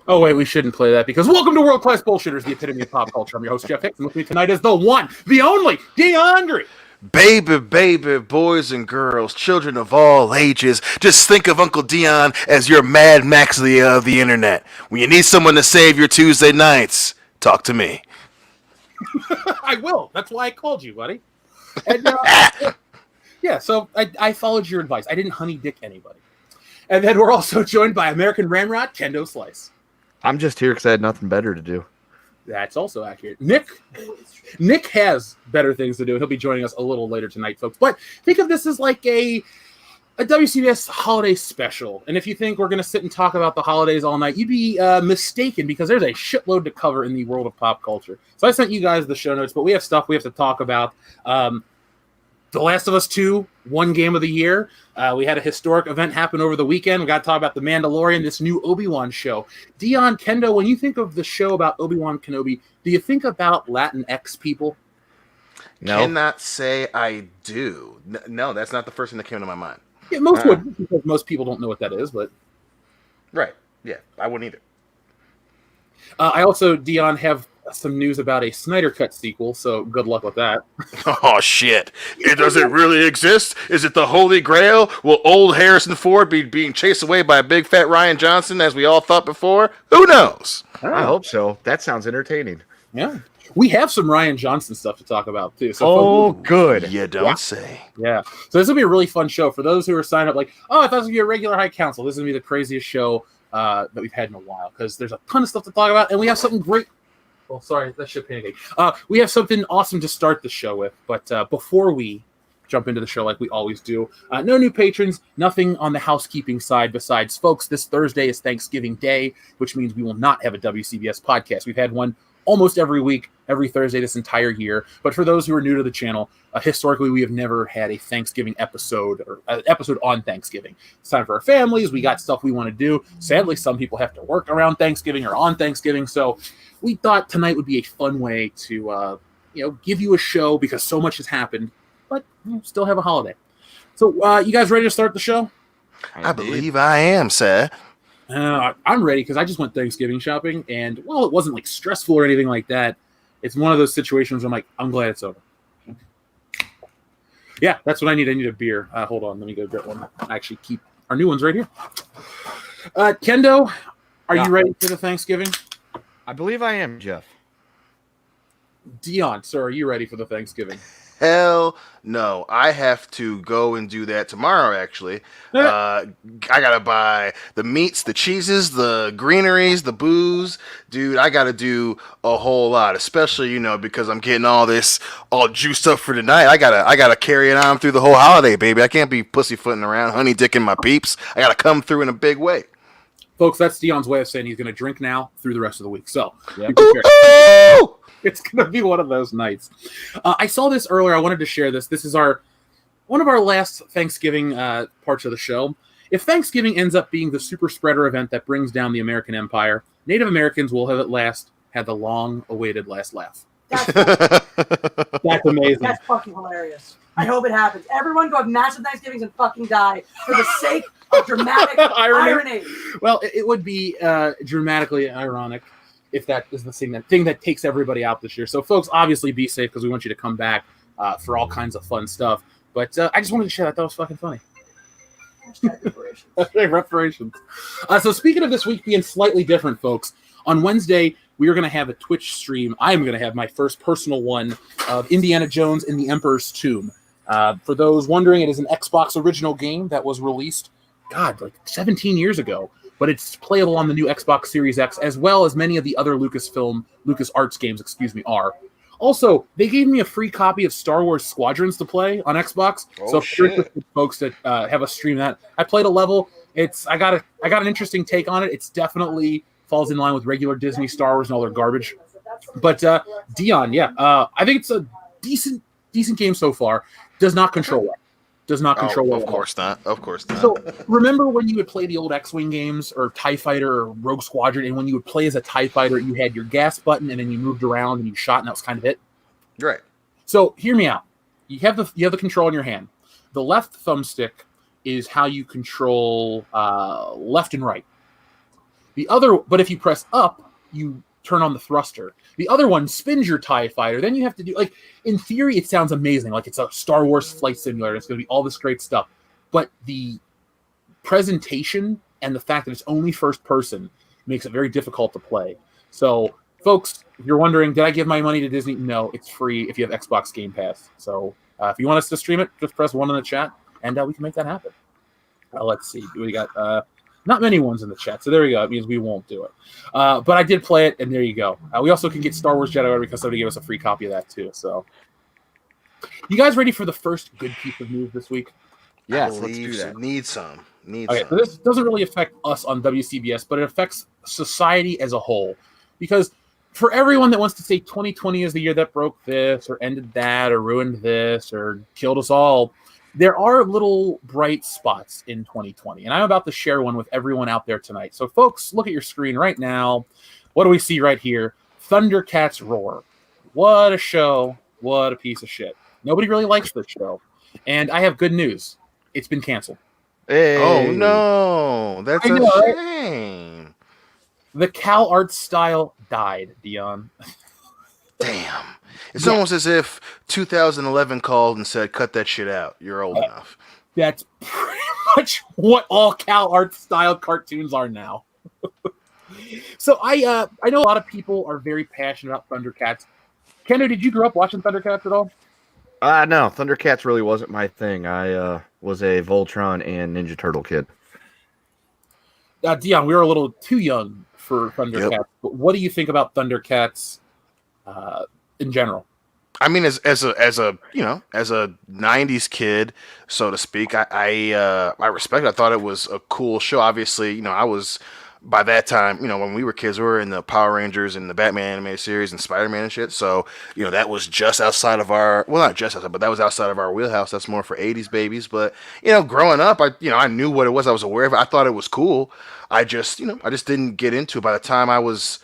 Oh, wait, we shouldn't play that because welcome to World Class Bullshitters, the epitome of pop culture. I'm your host, Jeff Hicks, and with me tonight is the one, the only, DeAndre. Baby, boys and girls, children of all ages, just think of Uncle Dion as your Mad Max of the internet. When you need someone to save your Tuesday nights, talk to me. I will. That's why I called you, buddy. And, yeah, so I followed your advice. I didn't honey dick anybody. And then we're also joined by American Ramrod, Kendo Slice. I'm just here because I had nothing better to do. That's also accurate. Nick has better things to do. He'll be joining us a little later tonight, folks. But think of this as like a WCBS holiday special. And if you think we're going to sit and talk about the holidays all night, you'd be mistaken because there's a shitload to cover in the world of pop culture. So I sent you guys the show notes, but we have stuff we have to talk about. The Last of Us 2 won Game of the Year. We had a historic event happen over the weekend. We got to talk about The Mandalorian, this new Obi-Wan show. Dion, Kendo, when you think of the show about Obi-Wan Kenobi, do you think about Latinx people? No. Cannot say I do. No, that's not the first thing that came to my mind. Yeah, most would, because most people don't know what that is, but... Right. Yeah, I wouldn't either. I also, Dion, have some news about a Snyder Cut sequel, so good luck with that. Oh, shit. Does it really exist? Is it the Holy Grail? Will old Harrison Ford be being chased away by a big fat Ryan Johnson, as we all thought before? Who knows? I hope so. That sounds entertaining. Yeah. We have some Ryan Johnson stuff to talk about, too. So good. You don't say. Yeah. So this will be a really fun show. For those who are signed up like, oh, I thought it was going to be a regular High Council. This is going to be the craziest show that we've had in a while because there's a ton of stuff to talk about, and we have something great. Well, sorry, that shit panicking. We have something awesome to start the show with, but before we jump into the show like we always do, no new patrons, nothing on the housekeeping side besides, folks, this Thursday is Thanksgiving Day, which means we will not have a WCBS podcast. We've had one almost every week, every Thursday this entire year, but for those who are new to the channel, historically we have never had a Thanksgiving episode or an episode on Thanksgiving. It's time for our families. We got stuff we want to do. Sadly, some people have to work around Thanksgiving or on Thanksgiving, so we thought tonight would be a fun way to, give you a show because so much has happened, but still have a holiday. So, you guys ready to start the show? I believe I am, sir. I'm ready because I just went Thanksgiving shopping, and well, it wasn't like stressful or anything like that. It's one of those situations where I'm like, I'm glad it's over. Yeah, that's what I need. I need a beer. Hold on, let me go get one. I actually keep our new ones right here. Kendo, are you ready for the Thanksgiving? I believe I am, Jeff. Dion, sir, are you ready for the Thanksgiving? Hell no. I have to go and do that tomorrow, actually. I gotta buy the meats, the cheeses, the greeneries, the booze. Dude, I gotta do a whole lot, especially, because I'm getting all this all juiced up for tonight. I gotta carry it on through the whole holiday, baby. I can't be pussyfooting around, honey dicking my peeps. I gotta come through in a big way. Folks, that's Dion's way of saying he's going to drink now through the rest of the week. So, it's going to be one of those nights. I saw this earlier. I wanted to share this. This is one of our last Thanksgiving parts of the show. If Thanksgiving ends up being the super spreader event that brings down the American empire, Native Americans will have at last had the long-awaited last laugh. That's amazing. That's fucking hilarious. I hope it happens. Everyone go have massive Thanksgivings and fucking die for the sake of dramatic irony. Well, it would be dramatically ironic if that is the thing that takes everybody out this year. So, folks, obviously be safe because we want you to come back for all kinds of fun stuff. But I just wanted to share that. That was fucking funny. Reparations. So, speaking of this week being slightly different, folks, on Wednesday, we are going to have a Twitch stream. I am going to have my first personal one of Indiana Jones in the Emperor's Tomb. For those wondering, it is an Xbox original game that was released, like 17 years ago, but it's playable on the new Xbox Series X, as well as many of the other LucasArts games, are. Also, they gave me a free copy of Star Wars Squadrons to play on Xbox. So for folks that have a stream that, I played a level. I got an interesting take on it. It's definitely falls in line with regular Disney, Star Wars, and all their garbage. But Dion, I think it's a decent game so far. Does not control well. Of course not. So remember when you would play the old X-Wing games or TIE Fighter or Rogue Squadron, and when you would play as a TIE Fighter, you had your gas button and then you moved around and you shot, and that was kind of it? Right. So hear me out. You have the control in your hand. The left thumbstick is how you control left and right. But if you press up, you turn on the thruster. The other one spins your TIE fighter. Then you have to do, like, in theory, it sounds amazing. Like, it's a Star Wars flight simulator. It's going to be all this great stuff. But the presentation and the fact that it's only first person makes it very difficult to play. So, folks, if you're wondering, did I give my money to Disney? No, it's free if you have Xbox Game Pass. So, if you want us to stream it, just press 1 in the chat, and we can make that happen. Let's see. We got not many ones in the chat, so there we go. It means we won't do it. But I did play it, and there you go. We also can get Star Wars Jedi Order because somebody gave us a free copy of that, too. So, you guys ready for the first good piece of news this week? Yes, let's do that. Need some. Okay, so this doesn't really affect us on WCBS, but it affects society as a whole. Because for everyone that wants to say 2020 is the year that broke this, or ended that, or ruined this, or killed us all, there are little bright spots in 2020. And I'm about to share one with everyone out there tonight. So, folks, look at your screen right now. What do we see right here? Thundercats Roar. What a show. What a piece of shit. Nobody really likes this show. And I have good news. It's been canceled. Hey. Oh, no. That's a shame. The Cal Art style died, Dion. Damn. It's almost as if 2011 called and said, cut that shit out. You're old enough. That's pretty much what all Cal Art style cartoons are now. So I know a lot of people are very passionate about Thundercats. Kendo, did you grow up watching Thundercats at all? No, Thundercats really wasn't my thing. I was a Voltron and Ninja Turtle kid. Dion, we were a little too young for Thundercats. Yep. But what do you think about Thundercats in general? I mean, as a '90s kid, so to speak, I respect it. I thought it was a cool show. Obviously, I was, by that time, when we were kids, we were in the Power Rangers and the Batman animated series and Spider-Man and shit. So, that was just outside of our, well, not just outside, but that was outside of our wheelhouse. That's more for 80s babies. But, growing up, I knew what it was. I was aware of it. I thought it was cool. I just didn't get into it. By the time I was,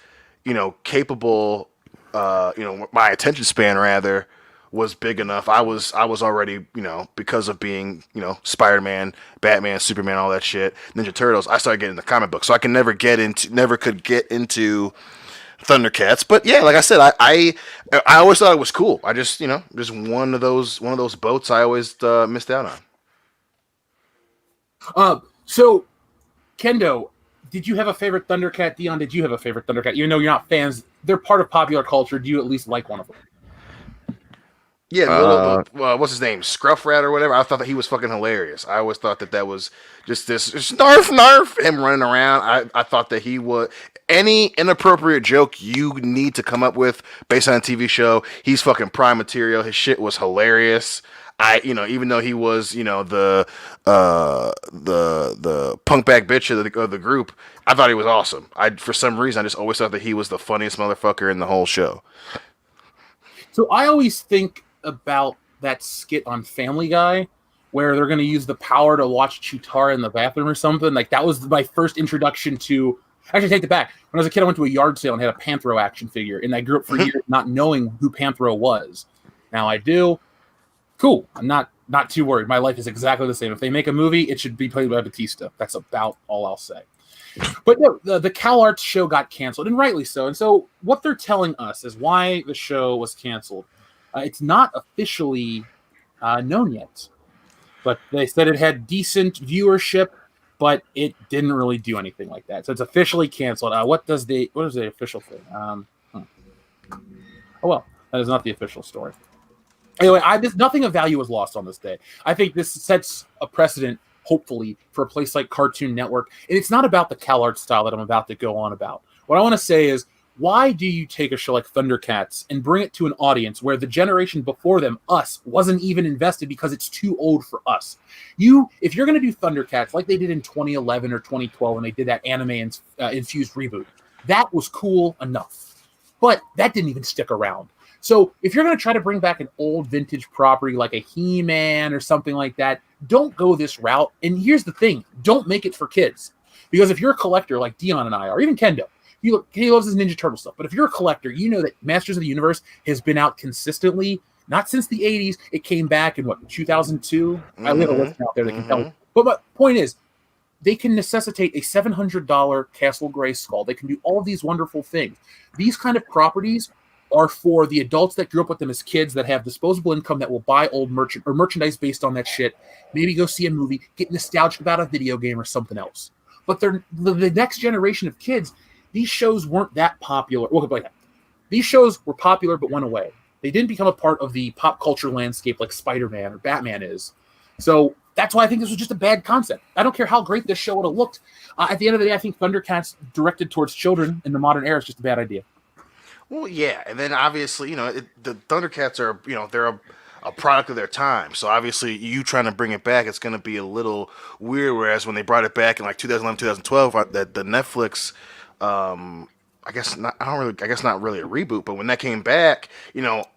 capable, my attention span rather was big enough. I was already, because of being, Spider-Man, Batman, Superman, all that shit, Ninja Turtles, I started getting into comic books. So I never could get into Thundercats. But yeah, like I said, I always thought it was cool. I just, just one of those boats I always missed out on. So Kendo, did you have a favorite Thundercat? Dion, did you have a favorite Thundercat? Even though you're not fans, they're part of popular culture. Do you at least like one of them? Yeah, what's his name? Scruff Rat or whatever. I thought that he was fucking hilarious. I always thought that was just this narf, him running around. I thought that he would, any inappropriate joke you need to come up with based on a TV show, he's fucking prime material. His shit was hilarious. Even though he was, the punk bag bitch of the group, I thought he was awesome. For some reason, I just always thought that he was the funniest motherfucker in the whole show. So I always think about that skit on Family Guy where they're going to use the power to watch Chutara in the bathroom or something. Like, that was my first introduction to... Actually, take it back. When I was a kid, I went to a yard sale and had a Panthro action figure, and I grew up for years not knowing who Panthro was. Now I do. Cool. I'm not too worried. My life is exactly the same. If they make a movie, it should be played by Batista. That's about all I'll say. But no, the Cal Arts show got canceled, and rightly so. And so what they're telling us is why the show was canceled. It's not officially known yet. But they said it had decent viewership, but it didn't really do anything like that. So it's officially canceled. What is the official thing? Oh, well, that is not the official story. Anyway, nothing of value was lost on this day. I think this sets a precedent, hopefully, for a place like Cartoon Network. And it's not about the Cal Art style that I'm about to go on about. What I want to say is, why do you take a show like Thundercats and bring it to an audience where the generation before them, us, wasn't even invested because it's too old for us? If you're going to do Thundercats like they did in 2011 or 2012 when they did that anime-infused reboot, that was cool enough. But that didn't even stick around. So if you're going to try to bring back an old vintage property like a He-Man or something like that, don't go this route. And here's the thing. Don't make it for kids. Because if you're a collector like Dion and I are, even Kendo, he loves his Ninja Turtle stuff. But if you're a collector, you know that Masters of the Universe has been out consistently, not since the 80s. It came back in, 2002? I have a list out there that can tell you. But my point is, they can necessitate a $700 Castle Grayskull. They can do all of these wonderful things. These kind of properties are for the adults that grew up with them as kids that have disposable income that will buy old merchandise based on that shit, maybe go see a movie, get nostalgic about a video game or something else. But they're the next generation of kids. These shows weren't that popular. Well, like that. These shows were popular but went away. They didn't become a part of the pop culture landscape like Spider-Man or Batman is. So that's why I think this was just a bad concept. I don't care how great this show would have looked. At the end of the day, I think Thundercats directed towards children in the modern era is just a bad idea. Well, yeah, and then obviously, the Thundercats are, they're a product of their time. So obviously, you trying to bring it back, it's going to be a little weird. Whereas when they brought it back in like 2011, 2012, that the Netflix, I guess not. I guess not really a reboot, but when that came back,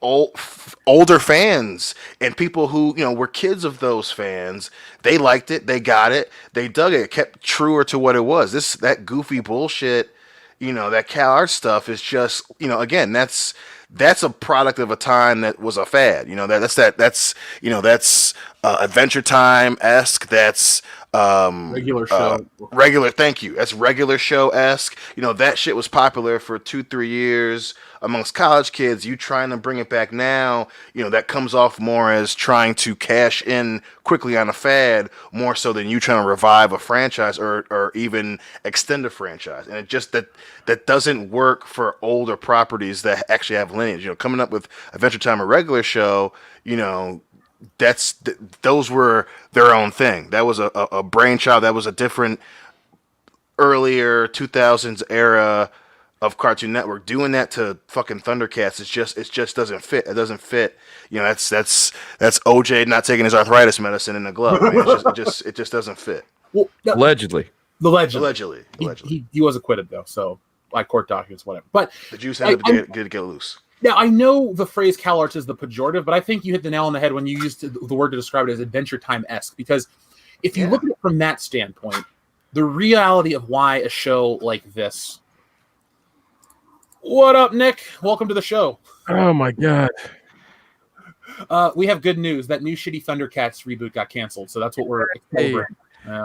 older fans and people who were kids of those fans, they liked it, they got it, they dug it, it kept truer to what it was. That goofy bullshit. That CalArts stuff is just, again, that's a product of a time that was a fad. That's Adventure Time-esque. That's Regular show. Thank you. That's regular show-esque. That shit was popular for 2-3 years amongst college kids. You trying to bring it back now, that comes off more as trying to cash in quickly on a fad, more so than you trying to revive a franchise or even extend a franchise. And it just that doesn't work for older properties that actually have lineage. Coming up with Adventure Time, a regular show, those were their own thing. That was a brainchild. That was a different earlier 2000s era of Cartoon Network. Doing that to fucking Thundercats, it just doesn't fit. It doesn't fit. That's OJ not taking his arthritis medicine in a glove. Man. It just doesn't fit. Well, Allegedly. Allegedly. He was acquitted though, so by court documents, whatever. But the juice had to get loose. Now, I know the phrase CalArts is the pejorative, but I think you hit the nail on the head when you used the word to describe it as Adventure Time-esque. Because if you look at it from that standpoint, the reality of why a show like this... What up, Nick? Welcome to the show. Oh, my God. We have good news. That new shitty Thundercats reboot got canceled, so that's what we're over.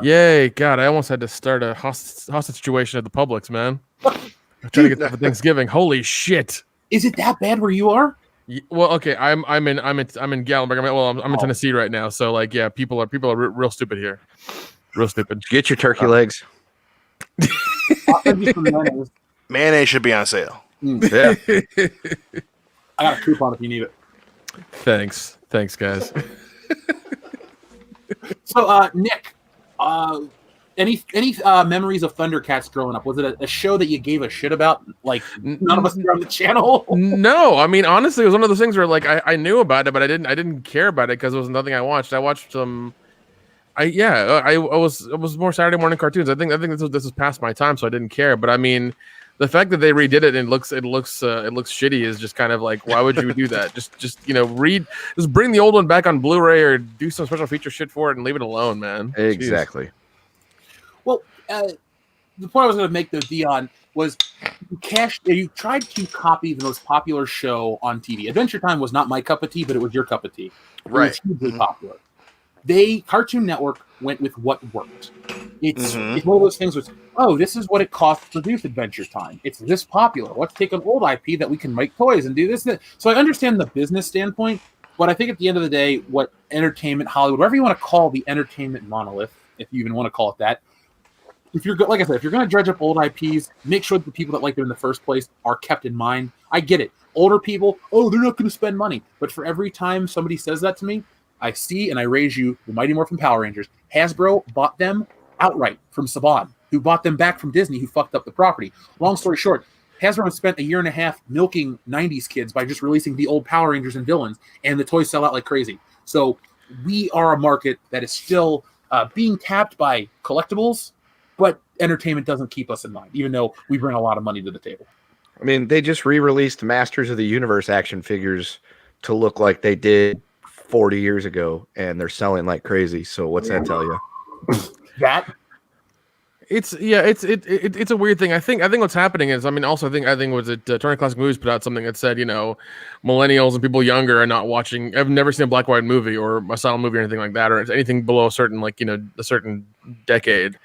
Yay. God, I almost had to start a hostage situation at the Publix, man. I'm trying to get that for Thanksgiving. Holy shit. Is it that bad where you are? Well, okay, I'm in Gatlinburg. I'm in Tennessee right now, so like, yeah, people are real stupid here, real stupid. Get your turkey legs. Mayonnaise should be on sale. Yeah, I got a coupon if you need it. Thanks, guys. So, Nick, any memories of Thundercats growing up? Was it a show that you gave a shit about? Like none of us here on the channel. No, I mean honestly, it was one of those things where like I knew about it, but I didn't care about it because it was nothing I watched. I watched some. I was more Saturday morning cartoons. I think this is past my time, so I didn't care. But I mean, the fact that they redid it and it looks shitty is just kind of like, why would you do that? just bring the old one back on Blu-ray or do some special feature shit for it and leave it alone, man. exactly. Jeez. Well, the point I was going to make though, Dion, was you tried to copy the most popular show on TV. Adventure Time was not my cup of tea, but it was your cup of tea. Right. It was hugely popular. Cartoon Network went with what worked. It's one of those things with, this is what it costs to produce Adventure Time. It's this popular. Let's take an old IP that we can make toys and do this and that. So I understand the business standpoint, but I think at the end of the day, what entertainment, Hollywood, whatever you want to call the entertainment monolith, if you even want to call it that, if you're like I said, if you're going to dredge up old IPs, make sure that the people that like them in the first place are kept in mind. I get it. Older people, they're not going to spend money. But for every time somebody says that to me, I see and I raise you the Mighty Morphin Power Rangers. Hasbro bought them outright from Saban, who bought them back from Disney, who fucked up the property. Long story short, Hasbro has spent a year and a half milking 90s kids by just releasing the old Power Rangers and villains, and the toys sell out like crazy. So we are a market that is still being tapped by collectibles, but entertainment doesn't keep us in mind, even though we bring a lot of money to the table. I mean, they just re-released Masters of the Universe action figures to look like they did 40 years ago, and they're selling like crazy. So what's that tell you? That? It's it's a weird thing. I think what's happening is, I mean, also I think was it Turner Classic Movies put out something that said, you know, millennials and people younger are not watching. I've never seen a black and white movie or a silent movie or anything like that, or anything below a certain, like, you know, a certain decade.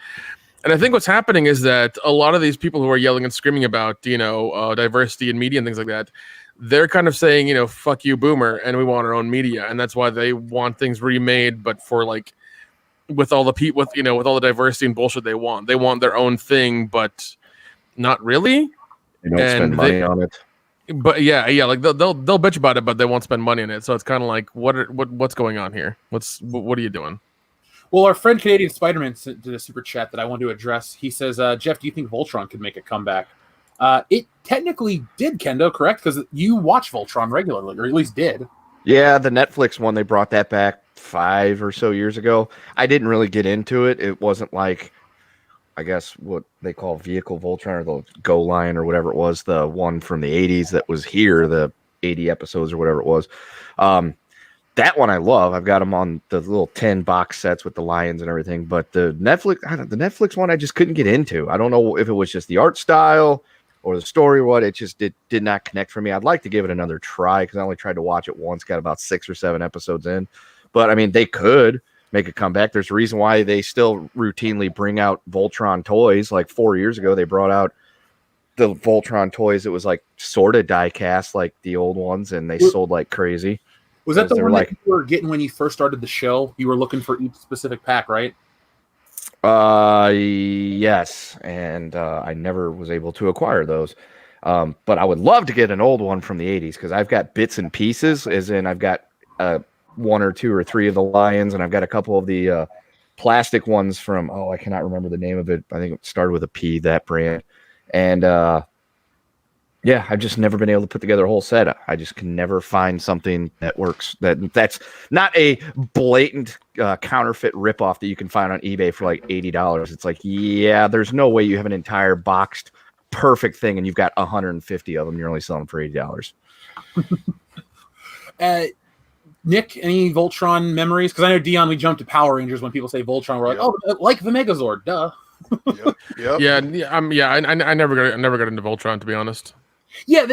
And I think what's happening is that a lot of these people who are yelling and screaming about, you know, diversity in media and things like that, they're kind of saying, you know, fuck you, boomer, and we want our own media, and that's why they want things remade, but for like, with all the people, with, you know, with all the diversity and bullshit they want their own thing, but not really. They don't spend money on it. But yeah, like they'll bitch about it, but they won't spend money on it. So it's kind of like, what's going on here? What are you doing? Well, our friend Canadian Spider-Man did a super chat that I want to address. He says, Jeff, do you think Voltron could make a comeback? It technically did, Kendo, correct? Because you watch Voltron regularly, or at least did. Yeah, the Netflix one, they brought that back 5 or so years ago. I didn't really get into it. It wasn't like, I guess, what they call Vehicle Voltron or the Go Line or whatever it was, the one from the 80s that was here, the 80 episodes or whatever it was. That one I love. I've got them on the little 10 box sets with the lions and everything. But the Netflix one, I just couldn't get into. I don't know if it was just the art style or the story or what. It just did not connect for me. I'd like to give it another try because I only tried to watch it once, got about 6 or 7 episodes in. But I mean, they could make a comeback. There's a reason why they still routinely bring out Voltron toys. Like 4 years ago, they brought out the Voltron toys. It was like sort of die cast like the old ones, and they sold like crazy. Was that the one that you were getting when you first started the show? You were looking for each specific pack, right? Yes, and I never was able to acquire those. But I would love to get an old one from the 80s because I've got bits and pieces, as in I've got 1 or 2 or 3 of the lions, and I've got a couple of the plastic ones from, I cannot remember the name of it. I think it started with a P, that brand. And yeah, I've just never been able to put together a whole set. I just can never find something that works. That's not a blatant counterfeit ripoff that you can find on eBay for like $80. It's like, yeah, there's no way you have an entire boxed perfect thing and you've got 150 of them. You're only selling for $80. Nick, any Voltron memories? Because I know, Dion, we jumped to Power Rangers when people say Voltron. We're like, like the Megazord, duh. Yep. I never got into Voltron, to be honest. Yeah,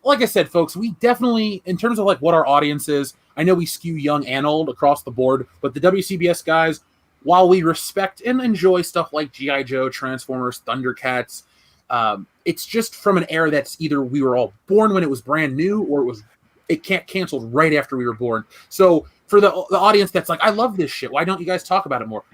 like I said, folks, we definitely, in terms of like what our audience is, I know we skew young and old across the board, but the WCBS guys, while we respect and enjoy stuff like G.I. Joe, Transformers, Thundercats, it's just from an era that's either we were all born when it was brand new or it canceled right after we were born. So for the audience that's like, I love this shit, why don't you guys talk about it more?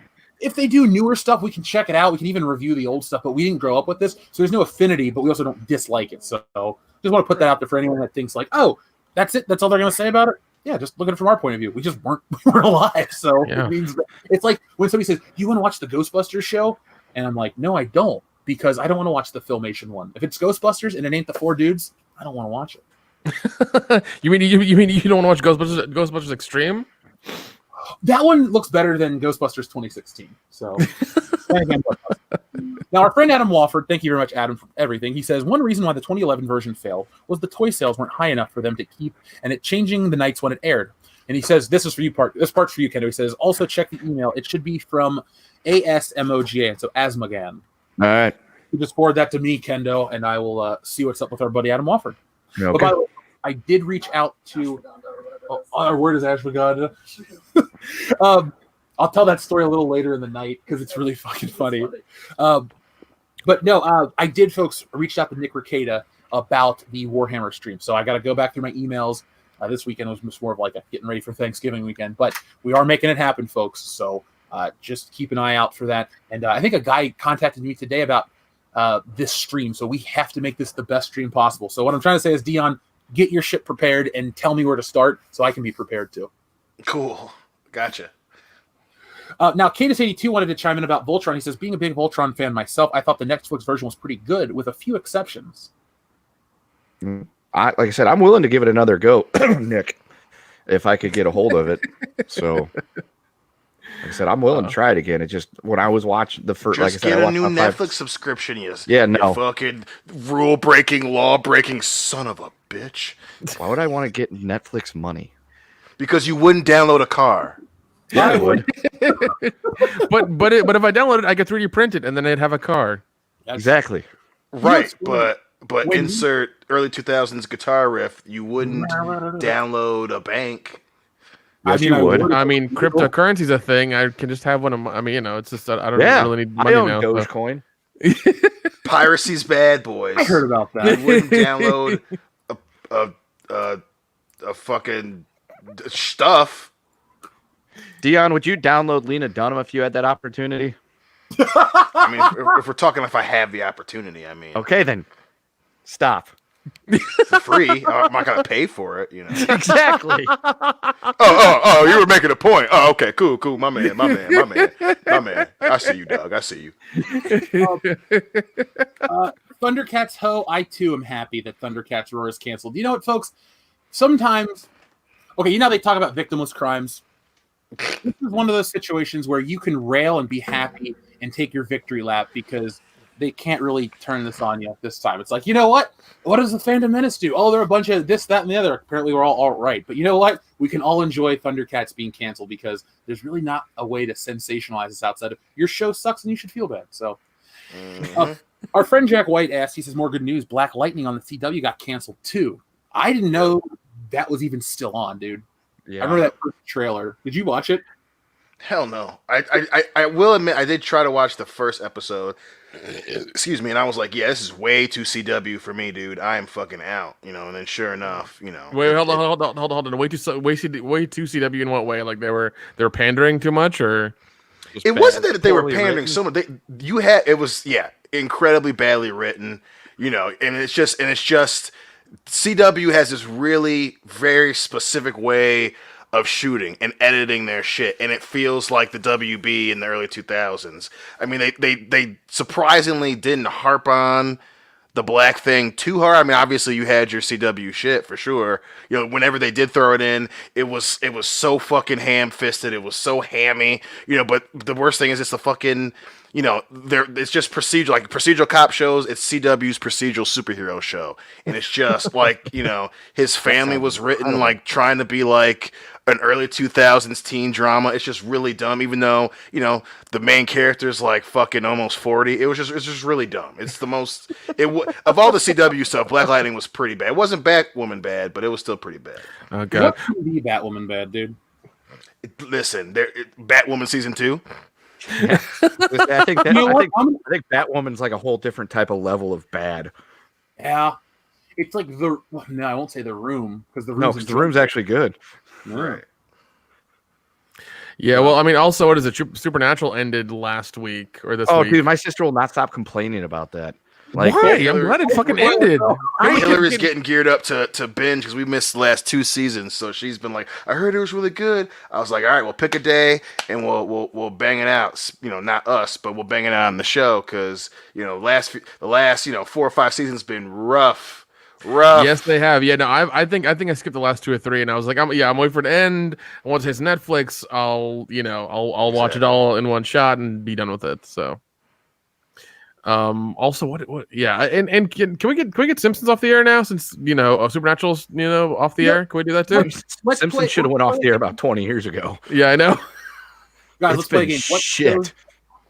If they do newer stuff, we can check it out. We can even review the old stuff, but we didn't grow up with this, so there's no affinity, but we also don't dislike it. So just want to put that out there for anyone that thinks like, oh, that's it, that's all they're going to say about it. Yeah, just look at it from our point of view. We just weren't alive, so yeah. It means it's like when somebody says, "You want to watch the Ghostbusters show?" and I'm like, "No, I don't, because I don't want to watch the Filmation one. If it's Ghostbusters and it ain't the 4 dudes, I don't want to watch it." You mean you don't want to watch Ghostbusters Extreme? That one looks better than Ghostbusters 2016. So, now our friend Adam Wofford, thank you very much, Adam, for everything. He says one reason why the 2011 version failed was the toy sales weren't high enough for them to keep, and it changing the nights when it aired. And he says this is for you part. This part's for you, Kendo. He says also check the email. It should be from ASMOGA, so Asmogan. All right. You just forward that to me, Kendo, and I will see what's up with our buddy Adam Wofford. Okay. But by the way, I did reach out to. Our word is Ashwagandha. I'll tell that story a little later in the night because it's really fucking funny. But no, I did, folks, reached out to Nick Ricada about the Warhammer stream. So I got to go back through my emails. This weekend was much more of like a getting ready for Thanksgiving weekend. But we are making it happen, folks. So just keep an eye out for that. And I think a guy contacted me today about this stream. So we have to make this the best stream possible. So what I'm trying to say is, Dion, get your shit prepared and tell me where to start so I can be prepared too. Cool. Gotcha. Now, Cadus82 wanted to chime in about Voltron. He says, being a big Voltron fan myself, I thought the Netflix version was pretty good with a few exceptions. Like I said, I'm willing to give it another go, Nick, if I could get a hold of it. So, like I said, I'm willing to try it again. It just, when I was watching the first, just like I said, get a new Netflix subscription, you fucking rule-breaking, law-breaking son of a bitch. Why would I want to get Netflix money? Because you wouldn't download a car. Yeah, I would. but if I download it, I could 3D print it, and then I'd have a car. Exactly. Right, what's but When- insert early 2000s guitar riff. You wouldn't download a bank. Yes, mean, you would. I mean, cryptocurrency's a thing. I can just have one of my. I mean, it's just I don't Yeah, really need I money own now. So. Dogecoin. Piracy's bad, boys. I heard about You that. wouldn't download a fucking stuff. Dion, would you download Lena Dunham if you had that opportunity? I mean, if we're talking, if I have the opportunity, I mean, Okay, then stop. for free. I'm not gonna pay for it, you know. Exactly. Oh! You were making a point. Oh, okay, cool. My man. I see you, Doug. I see you. Thundercats Ho, I too am happy that Thundercats Roar is canceled. You know what, folks? Sometimes, okay, you know how they talk about victimless crimes? This is one of those situations where you can rail and be happy and take your victory lap because they can't really turn this on you this time. It's like, you know what? What does the Phantom Menace do? Oh, they're a bunch of this, that, and the other. Apparently, we're all right. But you know what? We can all enjoy Thundercats being canceled because there's really not a way to sensationalize this outside of your show sucks and you should feel bad. So, our friend Jack White asked, he says, more good news. Black Lightning on the CW got canceled too. I didn't know that was even still on, dude. Yeah. I remember that first trailer. Did you watch it? Hell no. I will admit I did try to watch the first episode. Excuse me, and I was like, yeah, this is way too CW for me, dude. I am fucking out, you know. And then sure enough, you know. Wait, hold on. Way too CW in what way? Like they were pandering too much, or It wasn't that they were poorly pandering written? so much. It was incredibly badly written, you know. And it's just CW has this really very specific way of shooting and editing their shit, and it feels like the WB in the early 2000s. I mean, they surprisingly didn't harp on the black thing too hard. I mean, obviously you had your CW shit for sure. You know, whenever they did throw it in, it was so fucking ham-fisted. It was so hammy. You know, but the worst thing is it's the fucking, you know, it's just procedural, like procedural cop shows. It's CW's procedural superhero show, and it's just like, you know, his family was written like trying to be like an early 2000s teen drama. It's just really dumb, even though, you know, the main character's like fucking almost 40. It's just really dumb. It's the most of all the CW stuff. Black Lightning was pretty bad. It wasn't Batwoman bad, but it was still pretty bad. oh god, What can be Batwoman bad, dude? Listen, Batwoman season 2. I think You know what? I think Batwoman's like a whole different type of level of bad. Yeah. It's like no, I won't say The Room because The Room's No, because the room's actually good. right. yeah. Well, I mean, also, what is it? Supernatural ended last week or this Oh, week. dude, my sister will not stop complaining about that. Like, Why? I'm glad it fucking ended. Hillary's getting geared up to binge because we missed the last 2 seasons. So she's been like, I heard it was really good. I was like, all right, we'll pick a day and we'll bang it out. You know, not us, but we'll bang it out on the show because, you know, the last 4 or 5 seasons been rough. Yes, they have. Yeah, no, I think I skipped the last 2 or 3, and I was like, I'm waiting for it to end. And once it's Netflix, I'll watch it all in one shot and be done with it. So, also, what? Yeah, and can we get Simpsons off the air now since Supernatural's off the air? Can we do that too? Simpsons should have went off the air about 20 years ago. Yeah, I know. Guys, It's let's play a been game. shit.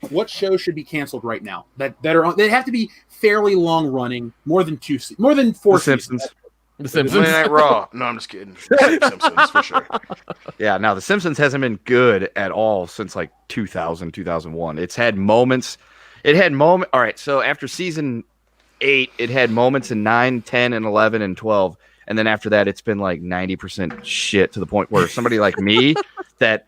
What shows should be canceled right now? That are on? They have to be fairly long running, more than 4 The Simpsons. The Monday Simpsons. Night Raw. No, I'm just kidding. Simpsons for sure. Yeah, now The Simpsons hasn't been good at all since like 2000, 2001. It's had moments. All right, so after season 8, it had moments in 9, 10, and 11, and 12. And then after that, it's been like 90% shit to the point where somebody like me that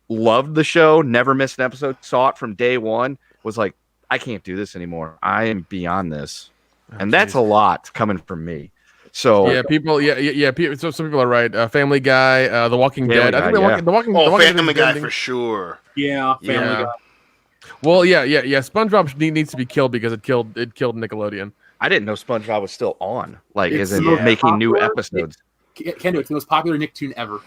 loved the show, never missed an episode, saw it from day one, was like, I can't do this anymore. I am beyond this. And that's a lot coming from me. So Yeah, people. Yeah. So some people are right. Family Guy, The Walking Family Dead. I think Guy, The Walking. Oh, The Walking Family Dead Guy ending. for sure. Yeah, Family Yeah. Guy. Well, yeah. SpongeBob needs to be killed because it killed Nickelodeon. I didn't know SpongeBob was still on, like It's as in so making new popular. episodes. Kendo, it's the most popular Nicktoon ever.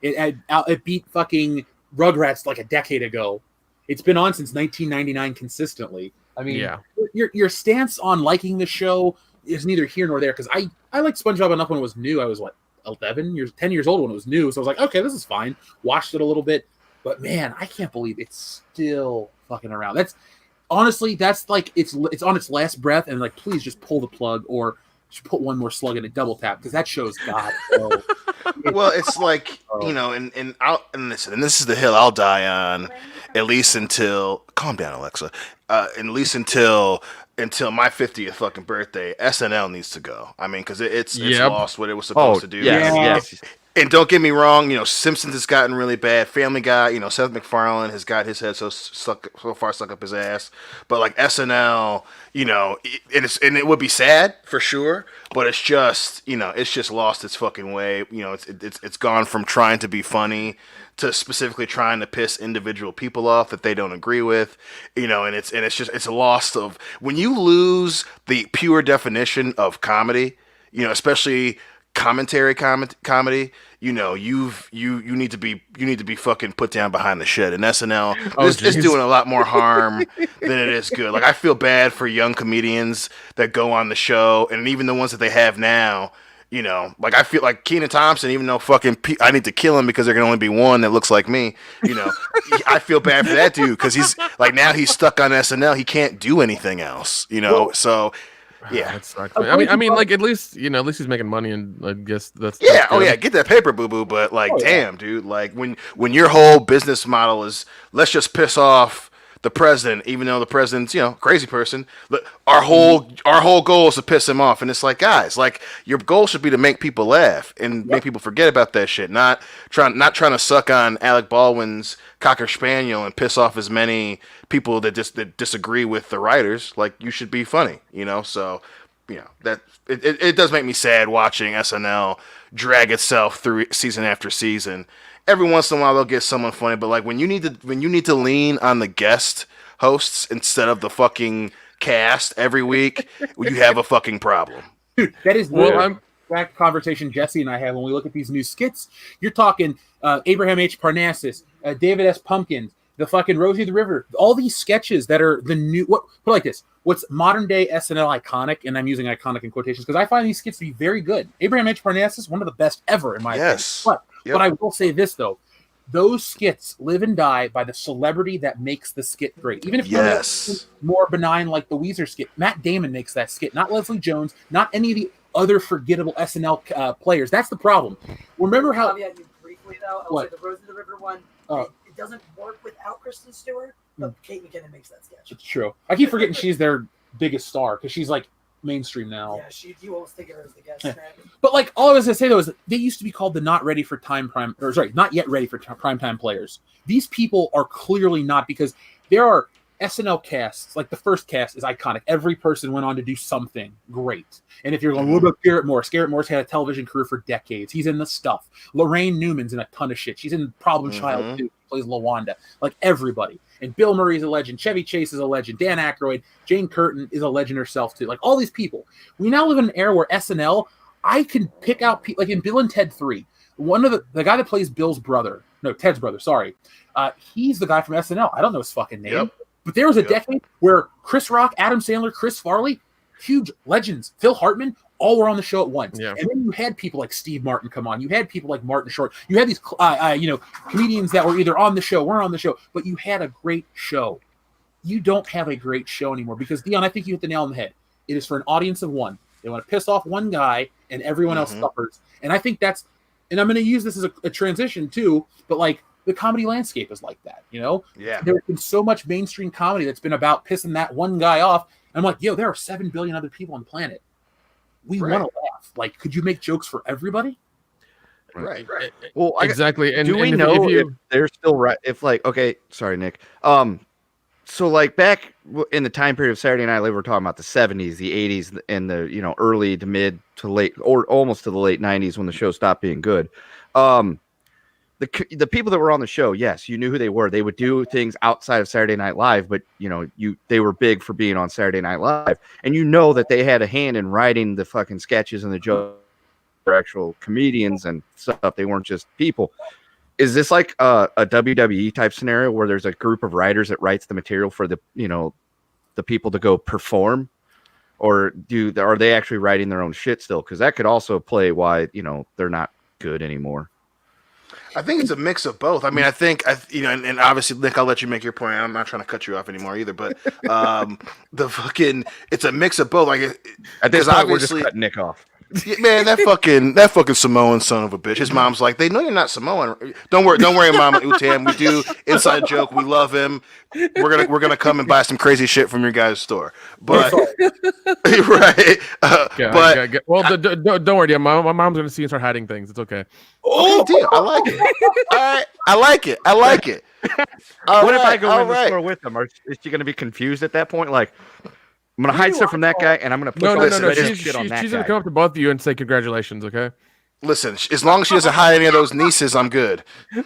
It beat fucking Rugrats like a decade ago. It's been on since 1999 consistently. I mean, Yeah. your stance on liking the show is neither here nor there because I liked SpongeBob enough when it was new. I was 10 years old when it was new, so I was like, okay, this is fine. Watched it a little bit. But man, I can't believe it's still fucking around. That's honestly, that's like it's on its last breath, and like, please just pull the plug or just put one more slug in a double tap because that show's got. Well, it's like, and listen, and this is the hill I'll die on, at least until calm down, Alexa. At least until my 50th fucking birthday, SNL needs to go. I mean, because it's lost what it was supposed to do. Yes. And don't get me wrong, Simpsons has gotten really bad. Family Guy, Seth MacFarlane has got his head so far stuck up his ass. But like SNL, and it would be sad for sure. But it's just lost its fucking way. It's gone from trying to be funny to specifically trying to piss individual people off that they don't agree with. And it's a loss of when you lose the pure definition of comedy. Especially commentary comedy, you need to be fucking put down behind the shed. And SNL is doing a lot more harm than it is good. Like, I feel bad for young comedians that go on the show, and even the ones that they have now. Like, I feel like Kenan Thompson, even though I need to kill him because there can only be one that looks like me. I feel bad for that dude because he's like, now he's stuck on SNL. He can't do anything else. So. Yeah, that sucks, man. I mean, like at least he's making money, and I guess that's get that paper, boo boo. But like, damn, dude, like when your whole business model is let's just piss off the president, even though the president's crazy person. Our whole goal is to piss him off, and it's like, guys, like your goal should be to make people laugh and make people forget about that shit. Not trying to suck on Alec Baldwin's Cocker Spaniel and piss off as many people that disagree with the writers. Like, you should be funny, So, that it does make me sad watching SNL drag itself through season after season. Every once in a while they'll get someone funny, but like when you need to lean on the guest hosts instead of the fucking cast every week, you have a fucking problem. Dude, that is the exact conversation Jesse and I have when we look at these new skits. You're talking Abraham H. Parnassus, David S. Pumpkins, the fucking Rosie the River, all these sketches that are the new. Put it like this: what's modern day SNL iconic, and I'm using iconic in quotations because I find these skits to be very good. Abraham H. Parnassus, one of the best ever in my opinion. But I will say this though. Those skits live and die by the celebrity that makes the skit great. Even if it's more benign like the Weezer skit, Matt Damon makes that skit, not Leslie Jones, not any of the other forgettable SNL players. That's the problem. Remember how... You briefly, though, I'll say the Rose of the River one, it doesn't work without Kristen Stewart, but Kate McKinnon makes that sketch. It's true. I keep forgetting she's their biggest star because she's like mainstream now. Yeah, you always think of her as the guest. Yeah. But like, all I was gonna say though is they used to be called the not yet ready for prime time players. These people are clearly not, because there are SNL casts, like the first cast is iconic. Every person went on to do something great. And if you're going, what about Garrett Morris? Garrett Morris had a television career for decades. He's in The Stuff. Lorraine Newman's in a ton of shit. She's in Problem Child too. Plays LaWanda. Like everybody. And Bill Murray's a legend. Chevy Chase is a legend. Dan Aykroyd. Jane Curtin is a legend herself too. Like all these people. We now live in an era where SNL, I can pick out people, like in Bill and Ted 3. One of the guy that plays Ted's brother, sorry. He's the guy from SNL. I don't know his fucking name. Yep. But there was a decade where Chris Rock, Adam Sandler, Chris Farley, huge legends, Phil Hartman, all were on the show at once. Yeah. And then you had people like Steve Martin come on. You had people like Martin Short. You had these, comedians that were either on the show, weren't on the show, but you had a great show. You don't have a great show anymore because, Dion, I think you hit the nail on the head. It is for an audience of one. They want to piss off one guy and everyone else suffers. And I think that's, and I'm going to use this as a transition too, but like, the comedy landscape is like that, Yeah. There's been so much mainstream comedy that's been about pissing that one guy off. And I'm like, there are 7 billion other people on the planet. We want to laugh. Like, could you make jokes for everybody? Right. Well, exactly. And do we know if they're still right? If like, okay, sorry, Nick. So like back in the time period of Saturday Night Live, we're talking about the 70s, the 80s, and the early to mid to late, or almost to the late 90s when the show stopped being good. The people that were on the show, yes, you knew who they were. They would do things outside of Saturday Night Live, but they were big for being on Saturday Night Live, and that they had a hand in writing the fucking sketches and the jokes. They're actual comedians and stuff. They weren't just people. Is this like a WWE type scenario where there's a group of writers that writes the material for the people to go perform, or are they actually writing their own shit still? Because that could also play why they're not good anymore. I think it's a mix of both. I mean, I think and obviously, Nick, I'll let you make your point. I'm not trying to cut you off anymore either. But it's a mix of both. Like, At this because point, we're just obviously, cutting Nick off. yeah, man, that fucking Samoan son of a bitch. His mom's like, they know you're not Samoan. Don't worry, Mama Utam. We do inside joke. We love him. We're gonna come and buy some crazy shit from your guys' store. But right, well, don't worry, yeah, my mom's gonna see you start hiding things. It's okay. Okay, deal. I like it. All right, I like it. What if I go in the store with them? Is she going to be confused at that point? Like, I'm going to hide stuff from that guy, and I'm going to put No. shit on that She's guy. gonna come up to both of you and say congratulations. Okay. Listen, as long as she doesn't hide any of those nieces, I'm good. Had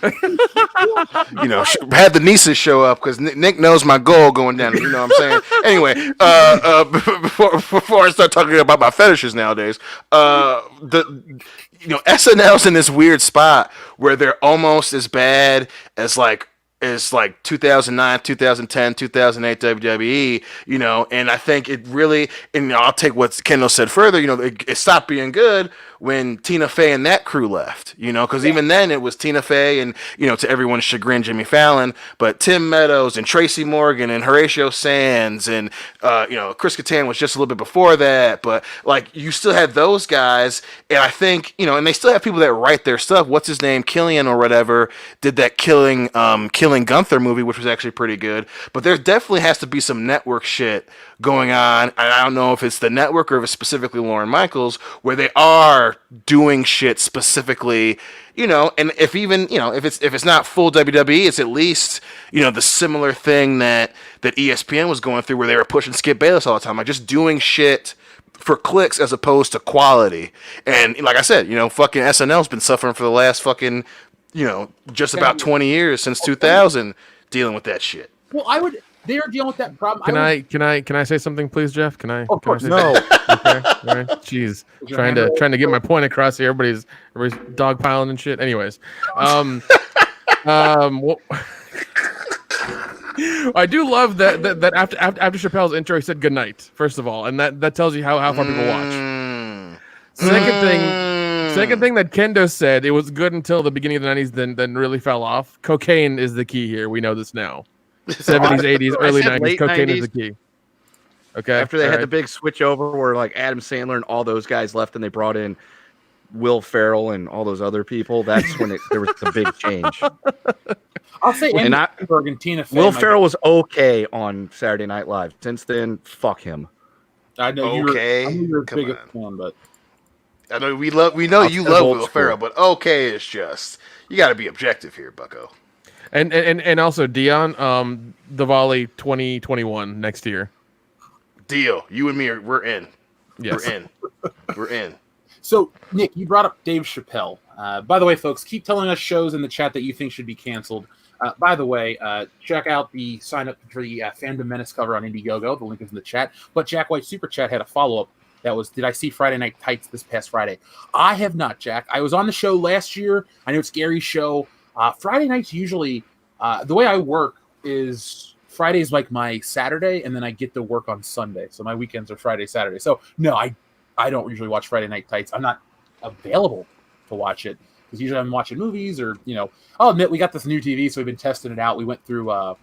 the nieces show up because Nick knows my goal going down. You know what I'm saying? Anyway, before I start talking about my fetishes nowadays, SNL's in this weird spot where they're almost as bad as like 2009, 2010, 2008 WWE, and I think it really, and I'll take what Kendall said further, it stopped being good when Tina Fey and that crew left, because even then it was Tina Fey and, to everyone's chagrin, Jimmy Fallon, but Tim Meadows and Tracy Morgan and Horatio Sands and, Chris Kattan was just a little bit before that, but like you still had those guys, and I think, and they still have people that write their stuff. What's his name? Killian or whatever did that Killing Gunther movie, which was actually pretty good, but there definitely has to be some network shit going on. I don't know if it's the network or if it's specifically Lorne Michaels, where they are doing shit specifically, and if it's not full WWE, it's at least, the similar thing that ESPN was going through, where they were pushing Skip Bayless all the time, like just doing shit for clicks as opposed to quality. And like I said, fucking SNL's been suffering for the last fucking, just about 20 years since 2000 dealing with that shit. Well, they're dealing with that problem. Can I say something, please, Jeff? Can I? Of course. Can I say okay. All right. Jeez. Trying to get my point across here. Everybody's dogpiling and shit. Anyways. Well, I do love that after Chappelle's intro, he said good night, first of all, and that tells you how far people watch. Second thing that Kendo said, it was good until the beginning of the 90s, then really fell off. Cocaine is the key here. We know this now. 70s, 80s, early 90s, cocaine 90s, is the key. Okay. After they had the big switch over where like Adam Sandler and all those guys left and they brought in Will Ferrell and all those other people, that's when there was the big change. I'll say Argentina. Will Ferrell was okay on Saturday Night Live. Since then, fuck him. I know you're a big fan, but I know you love Will Ferrell, but okay is just, you got to be objective here, Bucko. And also Dion, Diwali 2021 next year. Deal. You and me we're in. Yes. We're in. So Nick, you brought up Dave Chappelle. By the way, folks, keep telling us shows in the chat that you think should be canceled. By the way, check out the sign up for the Fandom Menace cover on Indiegogo. The link is in the chat. But Jack White Super Chat had a follow-up. That was, did I see Friday Night Tights this past Friday? I have not, Jack. I was on the show last year. I know it's Gary's show. Friday nights usually, the way I work is Friday's like my Saturday, and then I get to work on Sunday. So my weekends are Friday, Saturday. So no, I don't usually watch Friday Night Tights. I'm not available to watch it because usually I'm watching movies or, I'll admit we got this new TV, so we've been testing it out. We went through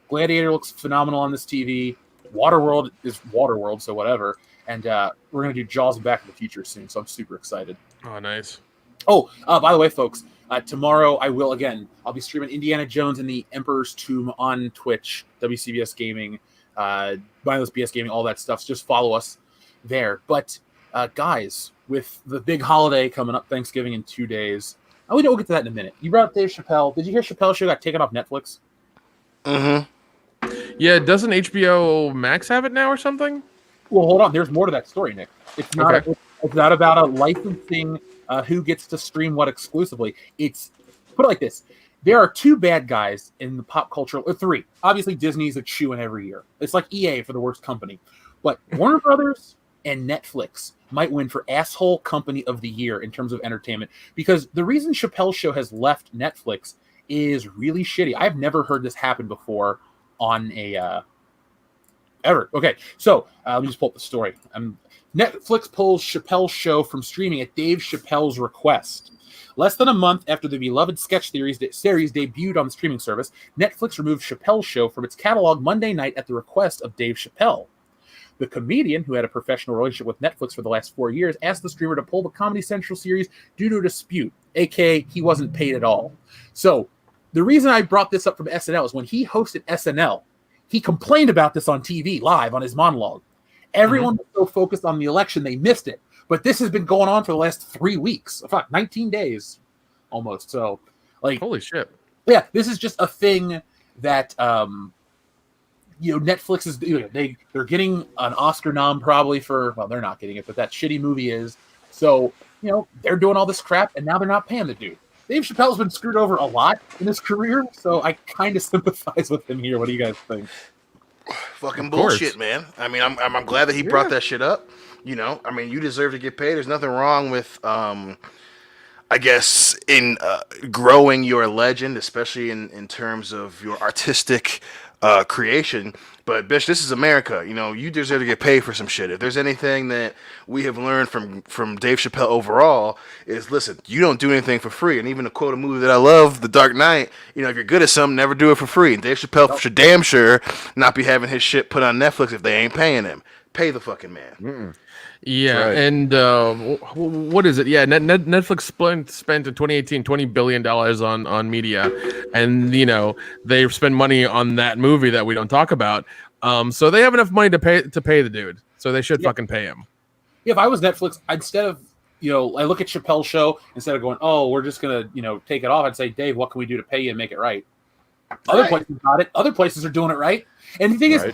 Gladiator looks phenomenal on this TV. Waterworld is Waterworld, so whatever. And we're going to do Jaws and Back to the Future soon, so I'm super excited. Oh, nice. Oh, by the way, folks, tomorrow I'll be streaming Indiana Jones and the Emperor's Tomb on Twitch, WCBS Gaming, Mindless BS Gaming, all that stuff. So just follow us there. But guys, with the big holiday coming up, Thanksgiving in 2 days, we'll get to that in a minute. You brought up Dave Chappelle. Did you hear Chappelle's show got taken off Netflix? Mm-hmm. Yeah, doesn't HBO Max have it now or something? Well, hold on. There's more to that story, Nick. It's not. Okay. It's not about a licensing. Who gets to stream what exclusively? It's put it like this: there are two bad guys in the pop culture, or three. Obviously, Disney's a chew-in every year. It's like EA for the worst company, but Warner Brothers and Netflix might win for asshole company of the year in terms of entertainment, because the reason Chappelle's show has left Netflix is really shitty. I've never heard this happen before on Ever. Okay, so let me just pull up the story. Netflix pulls Chappelle's show from streaming at Dave Chappelle's request. Less than a month after the beloved sketch series debuted on the streaming service, Netflix removed Chappelle's show from its catalog Monday night at the request of Dave Chappelle. The comedian, who had a professional relationship with Netflix for the last 4 years, asked the streamer to pull the Comedy Central series due to a dispute, aka he wasn't paid at all. So, the reason I brought this up from SNL is when he hosted SNL, he complained about this on TV live on his monologue. Everyone was so focused on the election, they missed it. But this has been going on for the last 3 weeks. Fuck, 19 days almost. So, like, Holy shit. Yeah, this is just a thing that, Netflix is, they're getting an Oscar nom probably for, well, they're not getting it, but that shitty movie is. So, they're doing all this crap and now they're not paying the dude. Dave Chappelle's been screwed over a lot in his career, so I kind of sympathize with him here. What do you guys think? Fucking bullshit, man. I mean, I'm glad that he brought that shit up. I mean, you deserve to get paid. There's nothing wrong with, I guess, in growing your legend, especially in terms of your artistic creation. But bitch, this is America. You deserve to get paid for some shit. If there's anything that we have learned from Dave Chappelle overall is, listen, you don't do anything for free. And even to quote a movie that I love, The Dark Knight, if you're good at something, never do it for free. And Dave Chappelle should damn sure not be having his shit put on Netflix if they ain't paying him. Pay the fucking man. Mm-mm. Yeah, Right. and what is it? Yeah, Netflix spent in 2018 $20 billion on media, and they spend money on that movie that we don't talk about. So they have enough money to pay the dude. So they should fucking pay him. Yeah, if I was Netflix, instead of I look at Chappelle's show, instead of going, oh, we're just gonna take it off, I'd say, Dave, what can we do to pay you and make it right? Other places got it. Other places are doing it right. And the thing is,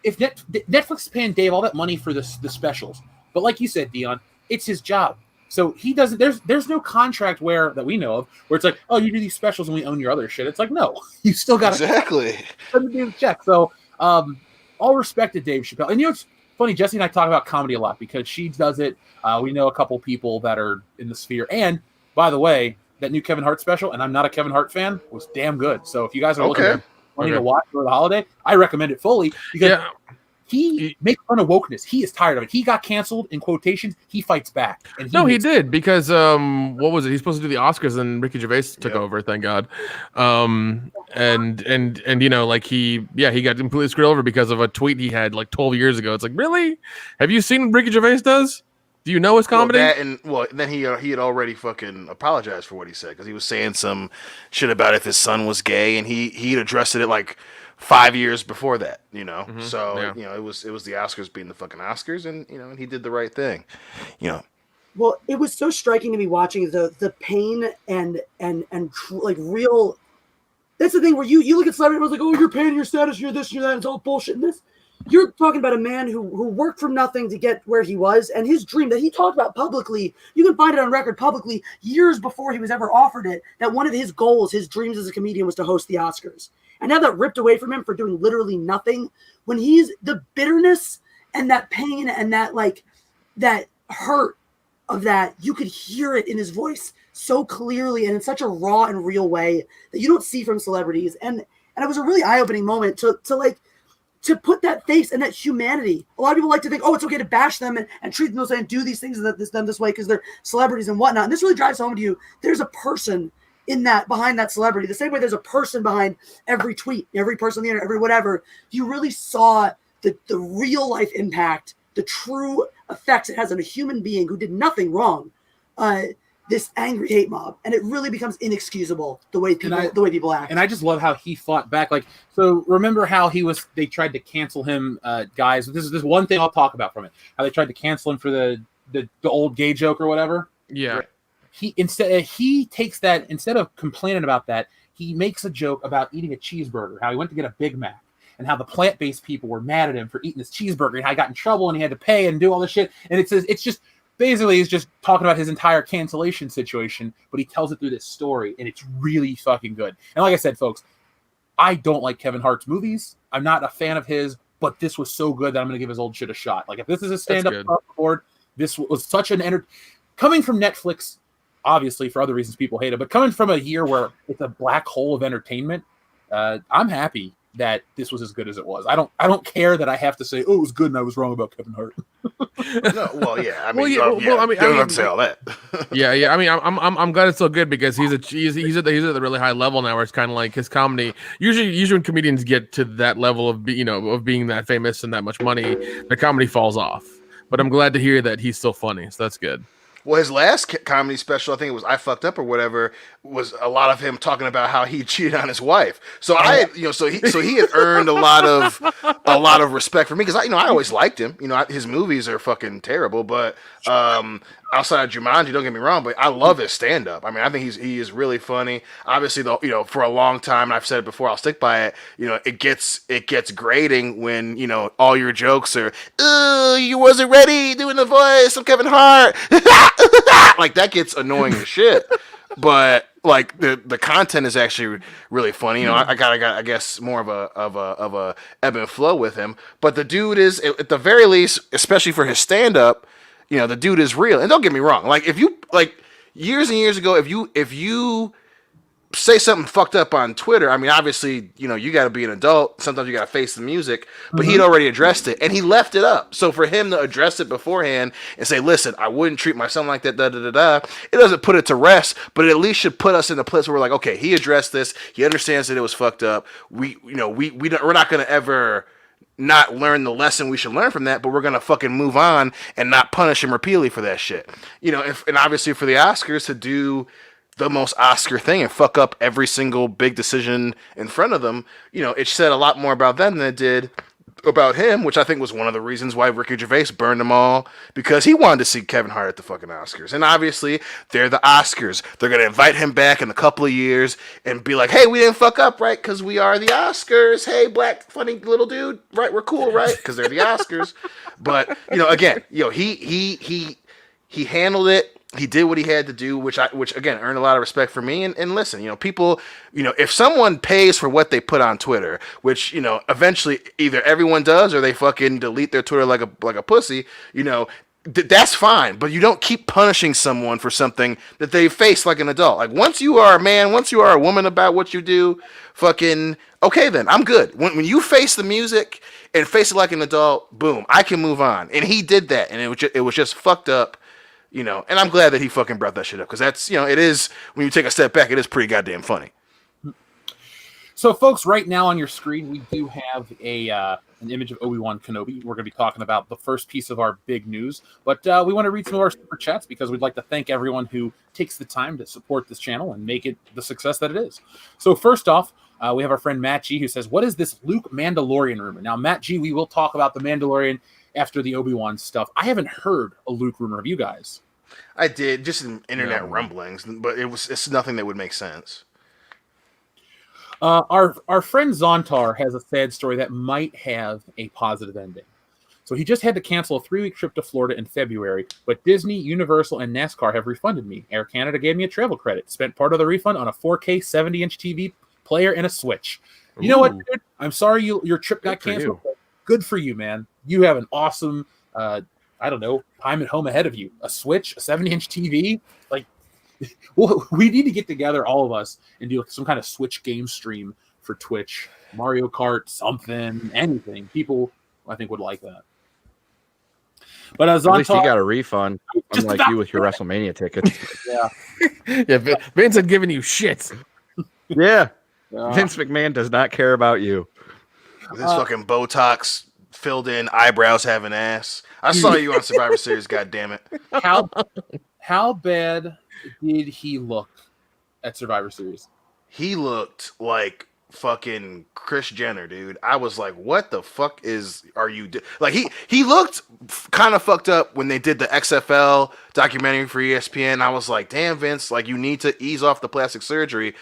if Netflix is paying Dave all that money for the specials. But like you said, Dion, it's his job. So he doesn't. There's no contract that we know of where it's like, oh, you do these specials and we own your other shit. It's like, no, you still got to send the check. So all respect to Dave Chappelle. And it's funny, Jesse and I talk about comedy a lot because she does it. We know a couple people that are in the sphere. And by the way, that new Kevin Hart special, and I'm not a Kevin Hart fan, was damn good. So if you guys are looking for money to watch for the holiday, I recommend it fully because. Yeah. He makes fun of wokeness. He is tired of it. He got canceled in quotations. He fights back. And he did because what was it? He's supposed to do the Oscars and Ricky Gervais took over. Thank God. And he got completely screwed over because of a tweet he had like 12 years ago. It's like, really? Have you seen what Ricky Gervais does? Do you know his comedy? Then he had already fucking apologized for what he said because he was saying some shit about if his son was gay, and he'd addressed it like 5 years before that, So it was the Oscars being the fucking Oscars, and and he did the right thing, Well, it was so striking to me watching the pain and like real. That's the thing where you look at celebrity and was like, oh, you're paying your status, you're this, you're that, it's all bullshit. And this, you're talking about a man who worked from nothing to get where he was, and his dream that he talked about publicly. You can find it on record publicly years before he was ever offered it. That one of his goals, his dreams as a comedian, was to host the Oscars. And now that ripped away from him for doing literally nothing, when he's the bitterness and that pain and that that hurt of that, you could hear it in his voice so clearly and in such a raw and real way that you don't see from celebrities. And it was a really eye-opening moment to put that face and that humanity. A lot of people like to think, oh, it's okay to bash them and treat them this way and do these things this way because they're celebrities and whatnot. And this really drives home to you. There's a person behind that celebrity, the same way there's a person behind every tweet, every person on the internet, every whatever. You really saw the real life impact, the true effects it has on a human being who did nothing wrong. This angry hate mob, and it really becomes inexcusable the way people act. And I just love how he fought back. Like, so remember how they tried to cancel him, guys. This is one thing I'll talk about from it. How they tried to cancel him for the old gay joke or whatever. Yeah. He takes that, instead of complaining about that, he makes a joke about eating a cheeseburger, how he went to get a Big Mac, and how the plant-based people were mad at him for eating this cheeseburger, and how he got in trouble and he had to pay and do all this shit. And it's just basically he's just talking about his entire cancellation situation, but he tells it through this story, and it's really fucking good. And like I said, folks, I don't like Kevin Hart's movies. I'm not a fan of his, but this was so good that I'm going to give his old shit a shot. Like, if this is a stand-up across the board, this was such an coming from Netflix. Obviously, for other reasons, people hate it. But coming from a year where it's a black hole of entertainment, I'm happy that this was as good as it was. I don't care that I have to say, oh, it was good and I was wrong about Kevin Hart. No, well, yeah. I mean, Well, yeah, yeah, well, I mean, you don't have to say all that. yeah. I mean, I'm glad it's so good because he's at the really high level now, where it's kind of like his comedy. Usually when comedians get to that level of of being that famous and that much money, the comedy falls off. But I'm glad to hear that he's still funny, so that's good. Well, his last comedy special, I think it was "I Fucked Up" or whatever, was a lot of him talking about how he cheated on his wife. So so he had earned a lot of respect for me because I always liked him. His movies are fucking terrible, but outside of Jumanji, don't get me wrong, but I love his stand up. I mean, I think he is really funny. Obviously, though, for a long time, and I've said it before, I'll stick by it. It gets grating when all your jokes are, "Oh, you wasn't ready doing the voice of Kevin Hart." Like that gets annoying as shit. But like the content is actually really funny. I got I guess more of a ebb and flow with him. But the dude is, at the very least, especially for his stand up, the dude is real. And don't get me wrong, like if you years and years ago, if you say something fucked up on Twitter, I mean, obviously, you got to be an adult. Sometimes you got to face the music, but he'd already addressed it and he left it up. So for him to address it beforehand and say, listen, I wouldn't treat my son like that, it doesn't put it to rest, but it at least should put us in a place where we're like, okay, he addressed this. He understands that it was fucked up. We're not going to ever not learn the lesson we should learn from that, but we're going to fucking move on and not punish him repeatedly for that shit. And obviously for the Oscars to do the most Oscar thing and fuck up every single big decision in front of them, it said a lot more about them than it did about him, which I think was one of the reasons why Ricky Gervais burned them all, because he wanted to see Kevin Hart at the fucking Oscars. And obviously, they're the Oscars. They're going to invite him back in a couple of years and be like, hey, we didn't fuck up, right? Because we are the Oscars. Hey, black, funny little dude, right? We're cool, right? Because they're the Oscars. But, again, he handled it. He did what he had to do, which again earned a lot of respect for me. And listen, people, if someone pays for what they put on Twitter, which eventually either everyone does or they fucking delete their Twitter like a pussy, that's fine. But you don't keep punishing someone for something that they face like an adult. Like once you are a man, once you are a woman about what you do, fucking okay, then I'm good. When you face the music and face it like an adult, boom, I can move on. And he did that, and it was just fucked up. And I'm glad that he fucking brought that shit up, because that's, it is, when you take a step back, it is pretty goddamn funny. So, folks, right now on your screen, we do have an image of Obi-Wan Kenobi. We're going to be talking about the first piece of our big news, but we want to read some of our super chats because we'd like to thank everyone who takes the time to support this channel and make it the success that it is. So, first off, we have our friend Matt G, who says, what is this Luke Mandalorian rumor? Now, Matt G, we will talk about the Mandalorian after the Obi-Wan stuff. I haven't heard a Luke rumor. Have you guys? I did, just in internet rumblings, but it's nothing that would make sense. Our friend Zontar has a sad story that might have a positive ending. So he just had to cancel a 3-week trip to Florida in February, but Disney, Universal, and NASCAR have refunded me. Air Canada gave me a travel credit. Spent part of the refund on a 4K 70-inch TV player and a Switch. You know what, dude? I'm sorry your trip got canceled. Good for you, man. You have an awesome, time at home ahead of you. A Switch, a 70-inch TV. Like, well, we need to get together, all of us, and do some kind of Switch game stream for Twitch. Mario Kart, something, anything. People, I think, would like that. But at least you got a refund, unlike you with your that. WrestleMania tickets. Yeah, Vince had given you shit. Yeah. Vince McMahon does not care about you. With his fucking Botox filled in eyebrows having ass. I saw you on Survivor Series, goddammit. How bad did he look at Survivor Series? He looked like fucking Kris Jenner, dude. I was like, what the fuck are you like? He looked kind of fucked up when they did the XFL documentary for ESPN. I was like, damn, Vince, like, you need to ease off the plastic surgery.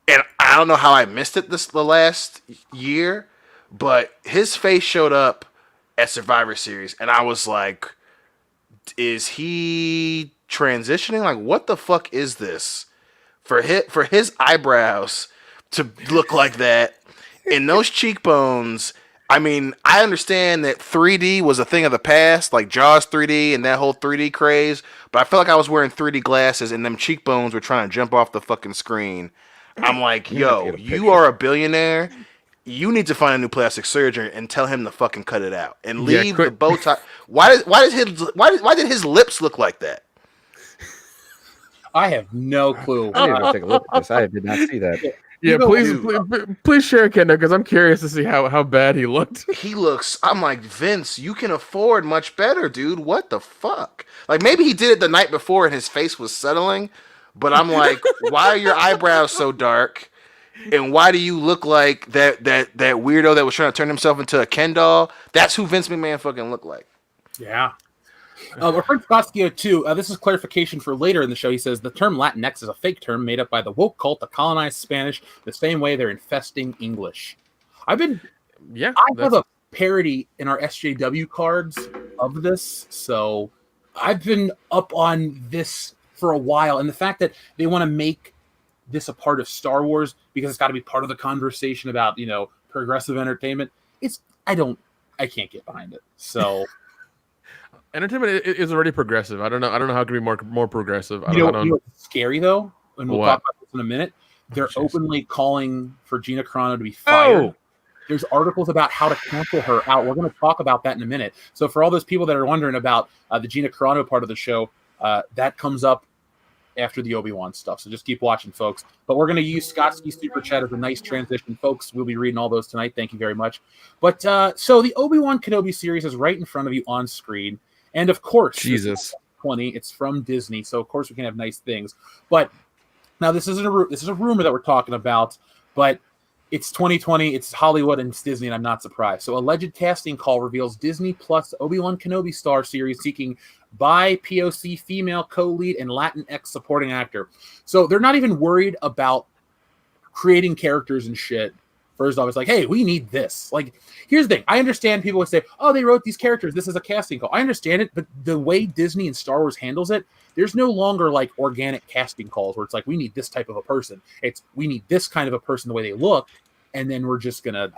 And I don't know how I missed it the last year, but his face showed up at Survivor Series, and I was like, is he transitioning? Like, what the fuck is this? For his eyebrows to look like that, and those cheekbones. I mean, I understand that 3D was a thing of the past, like Jaws 3D and that whole 3D craze, but I felt like I was wearing 3D glasses, and them cheekbones were trying to jump off the fucking screen. I'm like, yo, you are a billionaire. you need to find a new plastic surgeon and tell him to fucking cut it out and Yeah, leave the quit. bow tie. Why did his lips look like that? I have no clue. I need to take a look at this. I did not see that. Yeah, Even- please, Dude. please share Kendo because I'm curious to see how bad he looked. He looks. I'm like, Vince, you can afford much better, dude. What the fuck? Like maybe he did it the night before and his face was settling, but I'm like, why are your eyebrows so dark? And why do you look like that weirdo that was trying to turn himself into a Ken doll? That's who Vince McMahon fucking looked like. Yeah. Our friend Scotsky too. This is clarification for later in the show. He says the term Latinx is a fake term made up by the woke cult to colonize Spanish the same way they're infesting English. I have a parody in our SJW cards of this, so I've been up on this for a while, and the fact that they want to make this a part of Star Wars because it's got to be part of the conversation about progressive entertainment. I can't get behind it. So. Entertainment is already progressive. I don't know how it can be more progressive. You know what's scary though, and we'll talk about this in a minute. They're openly calling for Gina Carano to be fired. Oh. There's articles about how to cancel her out. We're going to talk about that in a minute. So for all those people that are wondering about the Gina Carano part of the show, that comes up after the Obi-Wan stuff. So just keep watching, folks. But we're going to use Scott's Super Chat as a nice transition, folks. We'll be reading all those tonight. Thank you very much. But so the Obi-Wan Kenobi series is right in front of you on screen. And of course, Jesus, 20. It's from Disney, so of course we can have nice things. But now this is a rumor that we're talking about, but it's 2020. It's Hollywood and it's Disney, and I'm not surprised. So, alleged casting call reveals Disney Plus Obi-Wan Kenobi star series seeking bi-POC female co-lead and Latinx supporting actor. So they're not even worried about creating characters and shit. First off, it's like, hey, we need this. Like, here's the thing. I understand people would say, oh, they wrote these characters. This is a casting call. I understand it, but the way Disney and Star Wars handles it, there's no longer like organic casting calls where it's like, we need this type of a person. It's we need this kind of a person the way they look, and then we're just going to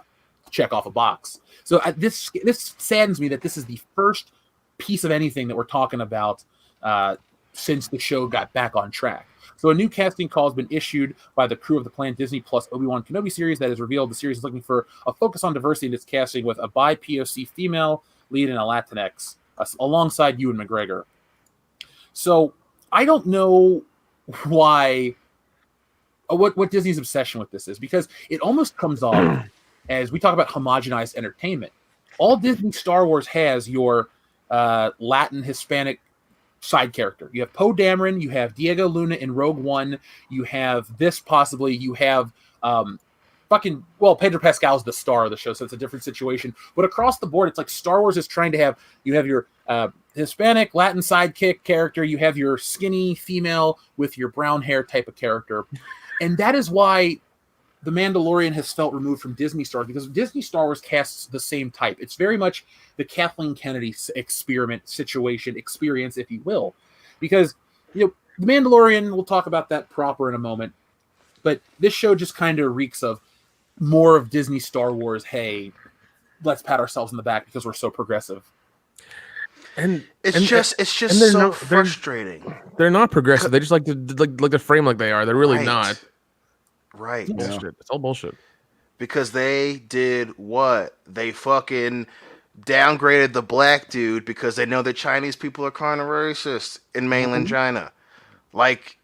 check off a box. So this saddens me that this is the first piece of anything that we're talking about since the show got back on track. So a new casting call has been issued by the crew of the planned Disney Plus Obi-Wan Kenobi series that has revealed the series is looking for a focus on diversity in its casting with a bi-POC female lead and a Latinx alongside Ewan McGregor. So I don't know why what Disney's obsession with this is, because it almost comes off as we talk about homogenized entertainment. All Disney Star Wars has your Latin Hispanic side character. You have Poe Dameron, you have Diego Luna in Rogue One, you have this possibly, you have Pedro Pascal's the star of the show, so it's a different situation. But across the board, it's like Star Wars is trying to have, you have your Hispanic Latin sidekick character, you have your skinny female with your brown hair type of character. And that is why The Mandalorian has felt removed from Disney Star, because Disney Star Wars casts the same type. It's very much the Kathleen Kennedy experience, if you will. Because, The Mandalorian, we'll talk about that proper in a moment. But this show just kind of reeks of more of Disney Star Wars, hey, let's pat ourselves in the back because we're so progressive. And it's just so frustrating. They're not progressive. They just like to frame like they are. They're really not. Right. Bullshit. It's all bullshit. Because they did what? They fucking downgraded the black dude because they know that Chinese people are kind of racist in mainland China. Like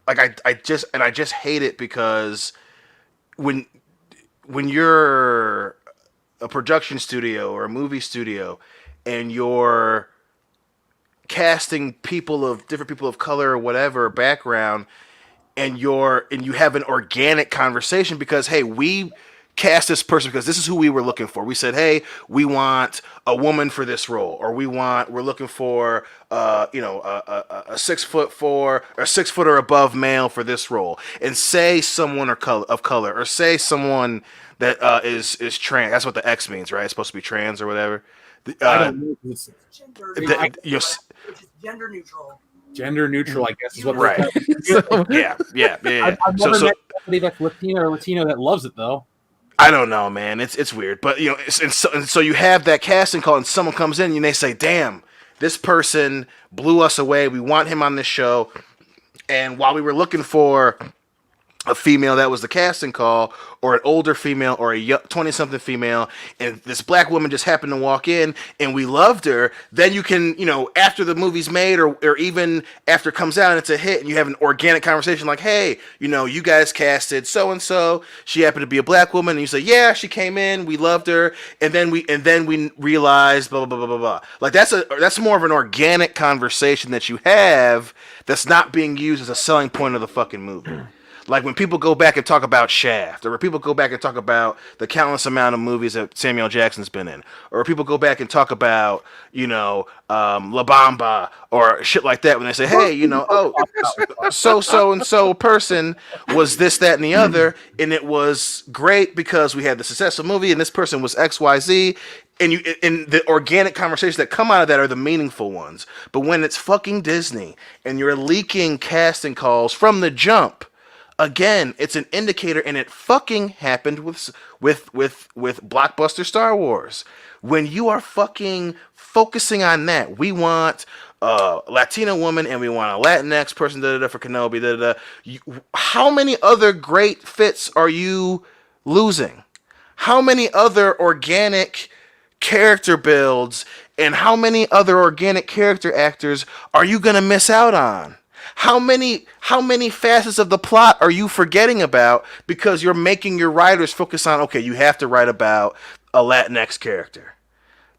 I just hate it because when you're a production studio or a movie studio and you're casting different people of color or whatever background, and you have an organic conversation because, hey, we cast this person because this is who we were looking for. We said, hey, we want a woman for this role, or we're looking for a 6'4" or 6 foot or above male for this role, and say someone of color, or say someone that is trans. That's what the X means, right? It's supposed to be trans or whatever. I don't know. It's gender neutral. Gender neutral, I guess, is what right. Yeah. I've never met somebody that's Latino or Latino that loves it, though. I don't know, man. It's weird, but so you have that casting call, and someone comes in and they say, "Damn, this person blew us away. We want him on this show." And while we were looking for a female that was the casting call, or an older female, or a 20-something female, and this black woman just happened to walk in, and we loved her, then you can, after the movie's made, or even after it comes out and it's a hit, and you have an organic conversation like, hey, you guys casted so-and-so, she happened to be a black woman, and you say, yeah, she came in, we loved her, and then we realized, blah, blah, blah, blah, blah. Like, that's more of an organic conversation that you have that's not being used as a selling point of the fucking movie. Like when people go back and talk about Shaft, or when people go back and talk about the countless amount of movies that Samuel Jackson's been in, or people go back and talk about, La Bamba or shit like that, when they say, hey, so person was this, that, and the other, and it was great because we had the successful movie, and this person was XYZ, and the organic conversations that come out of that are the meaningful ones. But when it's fucking Disney and you're leaking casting calls from the jump, again, it's an indicator, and it fucking happened with blockbuster Star Wars. When you are fucking focusing on that, we want a Latina woman and we want a Latinx person, for Kenobi, how many other great fits are you losing? How many other organic character builds and how many other organic character actors are you gonna miss out on? How many facets of the plot are you forgetting about because you're making your writers focus on, okay, you have to write about a Latinx character.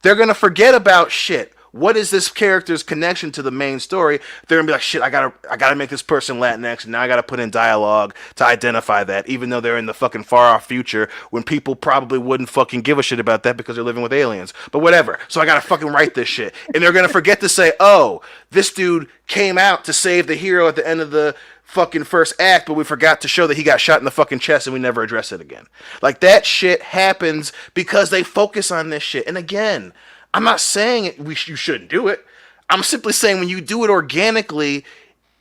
They're going to forget about shit. What is this character's connection to the main story? They're gonna be like, shit, I gotta make this person Latinx, and now I gotta put in dialogue to identify that, even though they're in the fucking far off future when people probably wouldn't fucking give a shit about that because they're living with aliens. But whatever. So I gotta fucking write this shit. And they're gonna forget to say, oh, this dude came out to save the hero at the end of the fucking first act, but we forgot to show that he got shot in the fucking chest, and we never address it again. Like, that shit happens because they focus on this shit. And again, I'm not saying you shouldn't do it. I'm simply saying when you do it organically,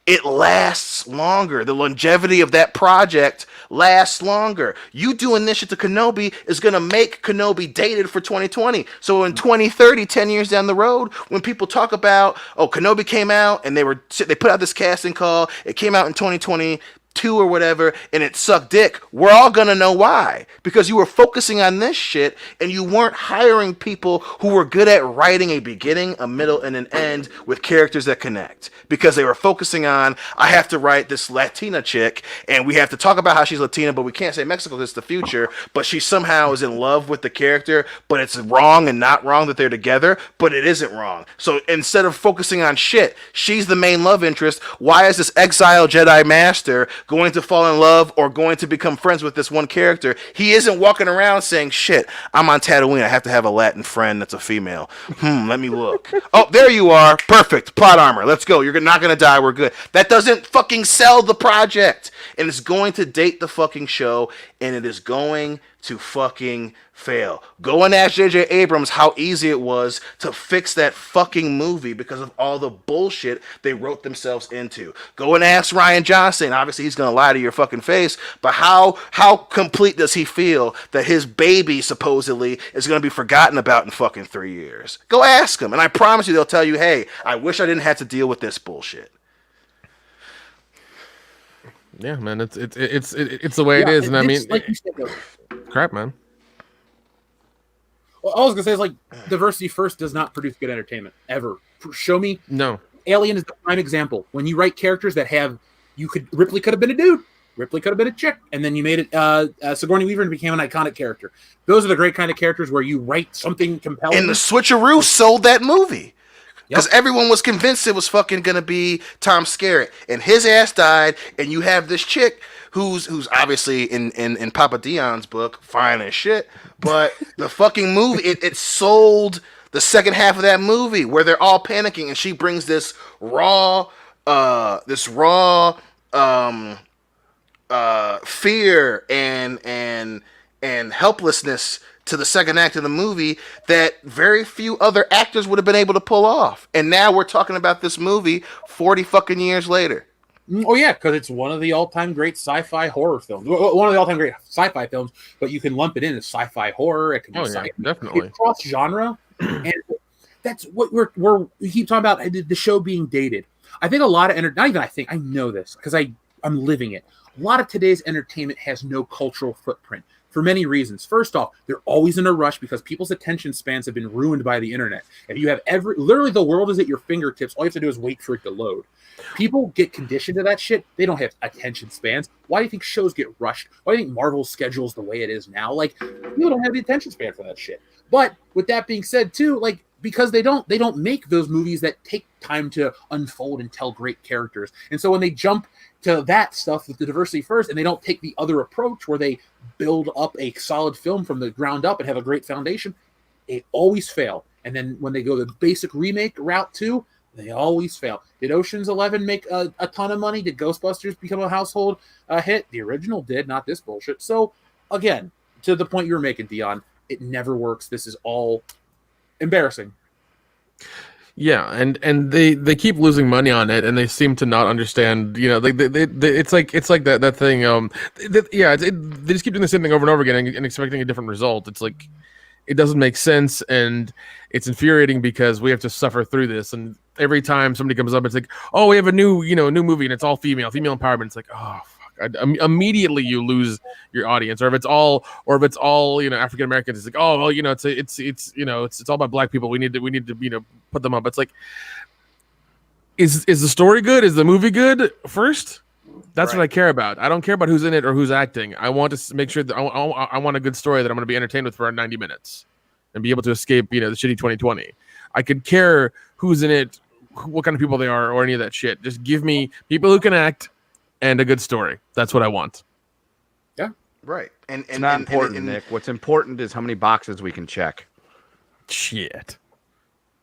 it lasts longer. The longevity of that project lasts longer. You doing this shit to Kenobi is going to make Kenobi dated for 2020. So in 2030, 10 years down the road, when people talk about, oh, Kenobi came out and they put out this casting call, it came out in 2022 or whatever, and it sucked dick, we're all gonna know why. Because you were focusing on this shit, and you weren't hiring people who were good at writing a beginning, a middle, and an end with characters that connect. Because they were focusing on, I have to write this Latina chick, and we have to talk about how she's Latina, but we can't say Mexico because it's the future, but she somehow is in love with the character, but it's wrong and not wrong that they're together, but it isn't wrong. So instead of focusing on shit, she's the main love interest, why is this exiled Jedi Master going to fall in love or going to become friends with this one character? He isn't walking around saying, shit, I'm on Tatooine, I have to have a Latin friend that's a female. Let me look. Oh, there you are. Perfect. Plot armor. Let's go. You're not going to die. We're good. That doesn't fucking sell the project. And it's going to date the fucking show, and it is going to fucking fail. Go and ask J.J. Abrams how easy it was to fix that fucking movie because of all the bullshit they wrote themselves into. Go and ask Rian Johnson. Obviously, he's going to lie to your fucking face, but how complete does he feel that his baby supposedly is going to be forgotten about in fucking 3 years? Go ask him, and I promise you they'll tell you, hey, I wish I didn't have to deal with this bullshit. Yeah, man, it's the way it is, and I mean, like you said, crap, man. Well, all I was gonna say is, like, diversity first does not produce good entertainment ever. Show me. No. Alien is the prime example. When you write characters that have, Ripley could have been a dude, Ripley could have been a chick, and then you made it Sigourney Weaver and became an iconic character. Those are the great kind of characters where you write something compelling. And the switcheroo sold that movie. Because everyone was convinced it was fucking gonna be Tom Skerritt, and his ass died, and you have this chick who's obviously in Papa Dion's book fine as shit, but the fucking movie it sold the second half of that movie where they're all panicking, and she brings this raw fear and helplessness to the second act of the movie that very few other actors would have been able to pull off. And now we're talking about this movie 40 fucking years later. Oh, yeah, because it's one of the all-time great sci-fi horror films. One of the all-time great sci-fi films, but you can lump it in as sci-fi horror. It can be definitely. It's cross-genre. And that's what we keep talking about, the show being dated. I think a lot of not even I think, I know this, because I I'm living it. A lot of today's entertainment has no cultural footprint for many reasons. First off, they're always in a rush because people's attention spans have been ruined by the internet. If you have literally the world is at your fingertips, all you have to do is wait for it to load. People get conditioned to that shit. They don't have attention spans. Why do you think shows get rushed? Why do you think Marvel's schedule is the way it is now? Like, people don't have the attention span for that shit. But with that being said, too, like, because they don't make those movies that take time to unfold and tell great characters. And so when they jump to that stuff with the diversity first, and they don't take the other approach where they build up a solid film from the ground up and have a great foundation, they always fail. And then when they go the basic remake route too, they always fail. Did Ocean's 11 make a ton of money? Did Ghostbusters become a household hit? The original did, not this bullshit. So again, to the point you were making, Dion, it never works. This is all embarrassing. Yeah, and they keep losing money on it, and they seem to not understand. You know, they it's like that thing. They just keep doing the same thing over and over again and expecting a different result. It's like it doesn't make sense, and it's infuriating because we have to suffer through this. And every time somebody comes up, it's like, oh, we have a new movie, and it's all female empowerment. It's like, oh. Immediately you lose your audience, or if it's all African Americans, it's like, oh well, it's all about black people. We need to put them up. It's like, is the story good? Is the movie good first? That's what I care about. I don't care about who's in it or who's acting. I want to make sure that I want a good story that I'm going to be entertained with for 90 minutes and be able to escape the shitty 2020. I could care who's in it, what kind of people they are, or any of that shit. Just give me people who can act and a good story. That's what I want. Yeah. Right. And it's not important, Nick. What's important is how many boxes we can check. Shit.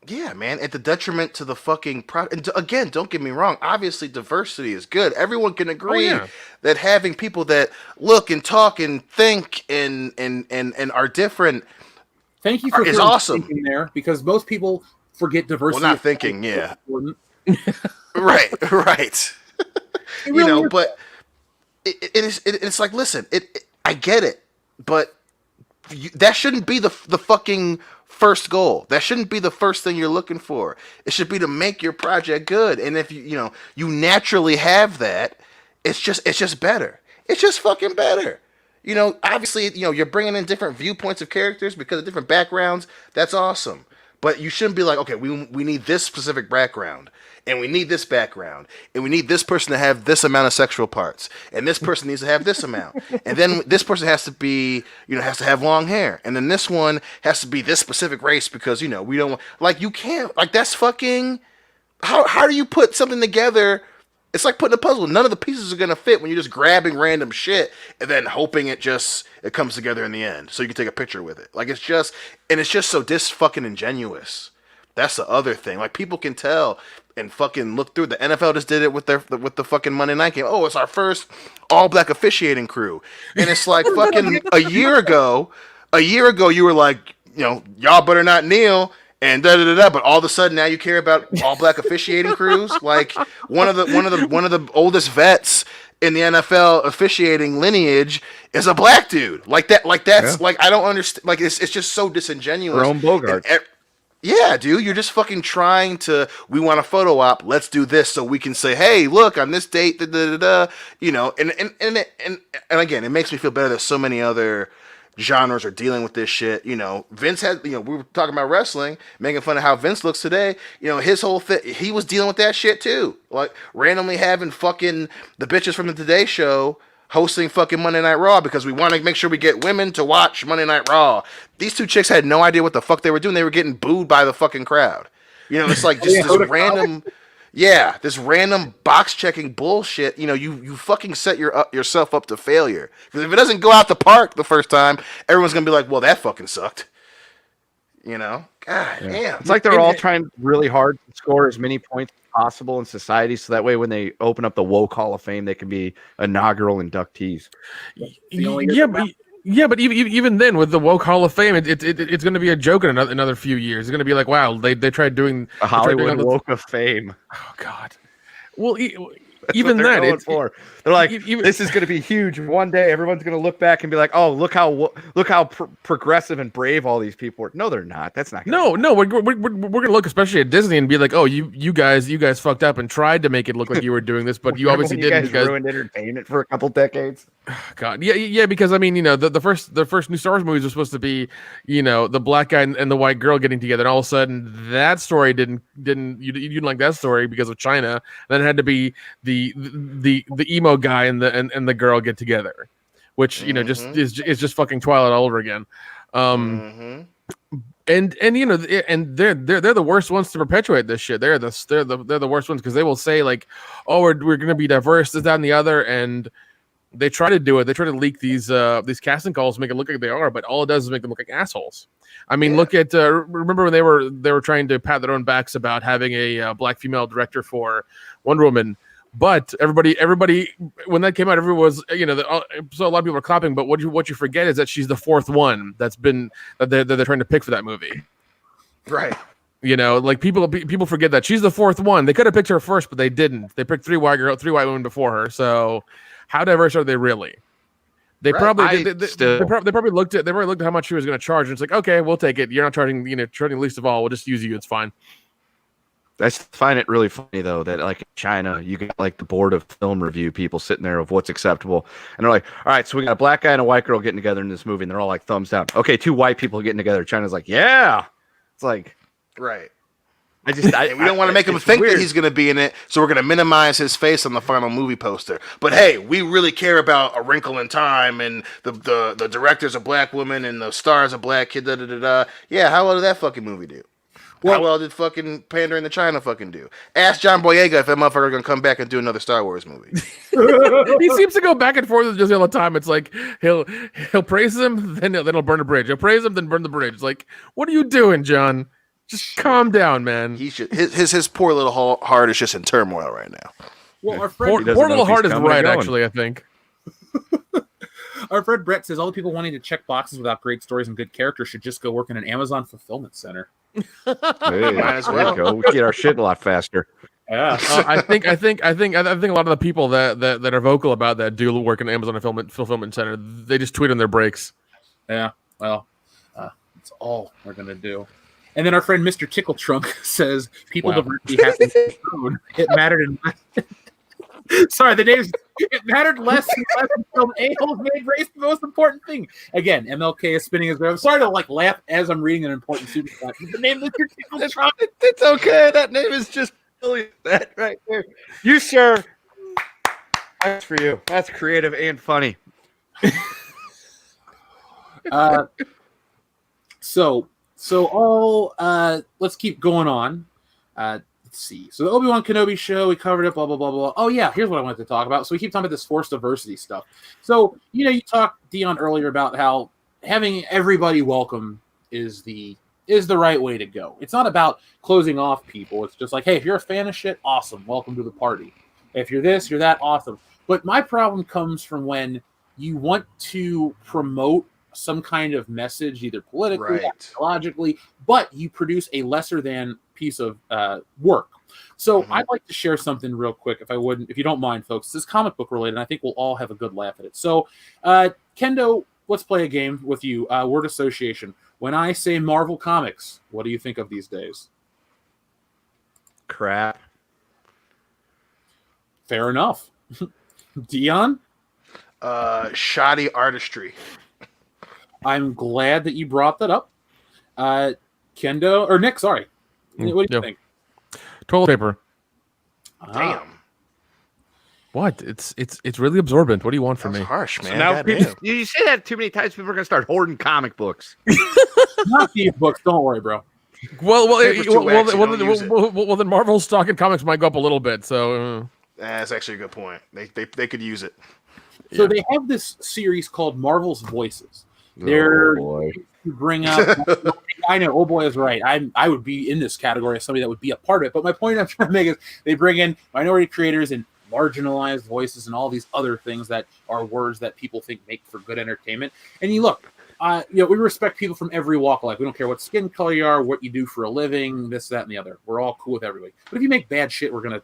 Yeah, man. At the detriment to the fucking product. Again, don't get me wrong. Obviously, diversity is good. Everyone can agree that having people that look and talk and think and are different. Thank you for is awesome there, because most people forget diversity. Well, not thinking. Yeah. Right. Really but it's like, listen, I get it, but that shouldn't be the fucking first goal. That shouldn't be the first thing you're looking for. It should be to make your project good. And if you naturally have that, it's just better. It's just fucking better. Obviously, you're bringing in different viewpoints of characters because of different backgrounds. That's awesome. But you shouldn't be like, okay, we need this specific background, and we need this background, and we need this person to have this amount of sexual parts, and this person needs to have this amount, and then this person has to be, has to have long hair, and then this one has to be this specific race because, we don't, like, you can't, like, that's fucking, how do you put something together? It's like putting a puzzle. None of the pieces are going to fit when you're just grabbing random shit and then hoping it comes together in the end so you can take a picture with it. Like, it's just so fucking ingenuous. That's the other thing. Like, people can tell and fucking look through. The NFL just did it with the fucking Monday night game. Oh, it's our first all black officiating crew. And it's like fucking a year ago you were like, y'all better not kneel. And but all of a sudden now you care about all black officiating crews. Like one of the oldest vets in the NFL officiating lineage is a black dude. Like that's like, I don't understand. Like it's just so disingenuous. Jerome Bogart. Yeah, dude, you're just fucking trying to. We want a photo op. Let's do this so we can say, hey, look, on this date, And again, it makes me feel better that so many other genres are dealing with this shit. Vince had, we were talking about wrestling, making fun of how Vince looks today. His whole thing, he was dealing with that shit too. Like randomly having fucking the bitches from the Today Show hosting fucking Monday Night Raw because we want to make sure we get women to watch Monday Night Raw. These two chicks had no idea what the fuck they were doing. They were getting booed by the fucking crowd. It's like just this random. Yeah, this random box checking bullshit. You fucking set yourself up to failure. Because if it doesn't go out the park the first time, everyone's gonna be like, "Well, that fucking sucked." God damn. It's like they're all trying really hard to score as many points as possible in society, so that way when they open up the woke Hall of Fame, they can be inaugural inductees. Yeah, but even then, with the woke Hall of Fame, it's going to be a joke in another few years. It's going to be like, wow, they tried doing a Hollywood woke of fame. Oh God. Well, even that, They're like, Even- this is going to be huge. One day, everyone's going to look back and be like, oh, look how progressive and brave all these people are. No, they're not. That's not. No, we're gonna look especially at Disney and be like, oh, you guys fucked up and tried to make it look like you were doing this, but you obviously didn't. You guys ruined entertainment for a couple decades. God, yeah, because I mean, the first new Star Wars movies were supposed to be, the black guy and the white girl getting together, and all of a sudden that story you didn't like that story because of China. Then it had to be the emo guy and the girl get together, which just is just fucking Twilight all over again. And and they're the worst ones to perpetuate this shit. They're the worst ones because they will say like, oh, we're gonna be diverse, this, that, and the other, and they try to do it. They try to leak these casting calls, make it look like they are, but all it does is make them look like assholes. I mean, look at remember when they were trying to pat their own backs about having a black female director for Wonder Woman, but everybody when that came out, everyone was so a lot of people are clapping. But what you forget is that she's the fourth one that they're trying to pick for that movie, Right. Like people forget that she's the fourth one. They could have picked her first, but they didn't. They picked three white women before her. So how diverse are they really? They probably looked at how much she was going to charge, and it's like, okay, we'll take it. You're not charging least of all. We'll just use you. It's fine. I find it really funny though that like in China, you got like the board of film review people sitting there of what's acceptable, and they're like, all right, so we got a black guy and a white girl getting together in this movie, and they're all like thumbs down. Okay, two white people getting together. China's like, yeah. It's like, right. And we don't want to make him think that he's going to be in it, so we're going to minimize his face on the final movie poster. But hey, we really care about A Wrinkle in Time, and the director's a black woman, and the star's a black kid. Da da da da. Yeah, how well did that fucking movie do? How well did fucking Pandering to China fucking do? Ask John Boyega if that motherfucker going to come back and do another Star Wars movie. He seems to go back and forth with Disney all the time. It's like he'll praise him, then he'll burn a bridge. He'll praise him, then burn the bridge. It's like, what are you doing, John? Just calm down, man. His poor little heart is just in turmoil right now. Well, our friend poor little heart is right, actually, I think. Our friend Brett says all the people wanting to check boxes without great stories and good characters should just go work in an Amazon fulfillment center. Hey, Might as well. we get our shit a lot faster. Yeah, I think a lot of the people that are vocal about that do work in Amazon fulfillment center. They just tweet on their breaks. Yeah. Well, that's all we're gonna do. And then our friend Mr. Tickle Trunk says people diversity happens. It mattered in sorry, the names. It mattered less and less until a-holes made race the most important thing. Again, MLK is spinning his grave. I'm sorry to laugh as I'm reading an important super chat. The name Mr. Tickle Trunk. It's okay. That name is just that right there. You sir. That's for you. That's creative and funny. So let's keep going on. Let's see. So the Obi-Wan Kenobi show, we covered it, blah, blah, blah, blah. Oh, yeah, here's what I wanted to talk about. So we keep talking about this forced diversity stuff. So, you talked, Dion, earlier about how having everybody welcome is the right way to go. It's not about closing off people. It's just like, hey, if you're a fan of shit, awesome. Welcome to the party. If you're this, you're that, awesome. But my problem comes from when you want to promote some kind of message, either politically, ideologically, but you produce a lesser than piece of work. So I'd like to share something real quick, if you don't mind, folks. This is comic book related, and I think we'll all have a good laugh at it. So, Kendo, let's play a game with you. Word association. When I say Marvel Comics, what do you think of these days? Crap. Fair enough. Dion? Shoddy artistry. I'm glad that you brought that up. Kendo, or Nick, sorry. What do you think? Toilet paper. Damn. What? It's really absorbent. What do you want from me? Harsh, man. Now, you say that too many times, people are gonna start hoarding comic books. Not these books. Don't worry, bro. Well, use it. then Marvel's stock in comics might go up a little bit. So that's actually a good point. They could use it. So they have this series called Marvel's Voices. They're bring up. I know. Oh boy, is right. I would be in this category as somebody that would be a part of it. But my point I'm trying to make is they bring in minority creators and marginalized voices and all these other things that are words that people think make for good entertainment. And you look, we respect people from every walk of life. We don't care what skin color you are, what you do for a living, this, that, and the other. We're all cool with everybody. But if you make bad shit, we're gonna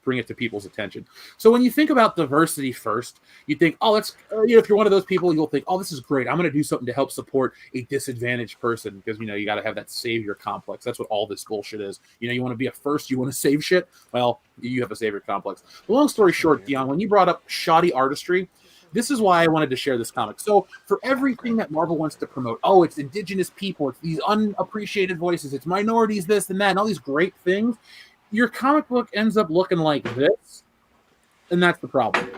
bring it to people's attention. So when you think about diversity first, you think, oh, let's, if you're one of those people, you'll think, oh, this is great. I'm going to do something to help support a disadvantaged person because, you got to have that savior complex. That's what all this bullshit is. You want to be a first, you want to save shit. Well, you have a savior complex. But long story short, Dion, when you brought up shoddy artistry, this is why I wanted to share this comic. So for everything that Marvel wants to promote, oh, it's indigenous people, it's these unappreciated voices, it's minorities, this and that, and all these great things, your comic book ends up looking like this, and that's the problem.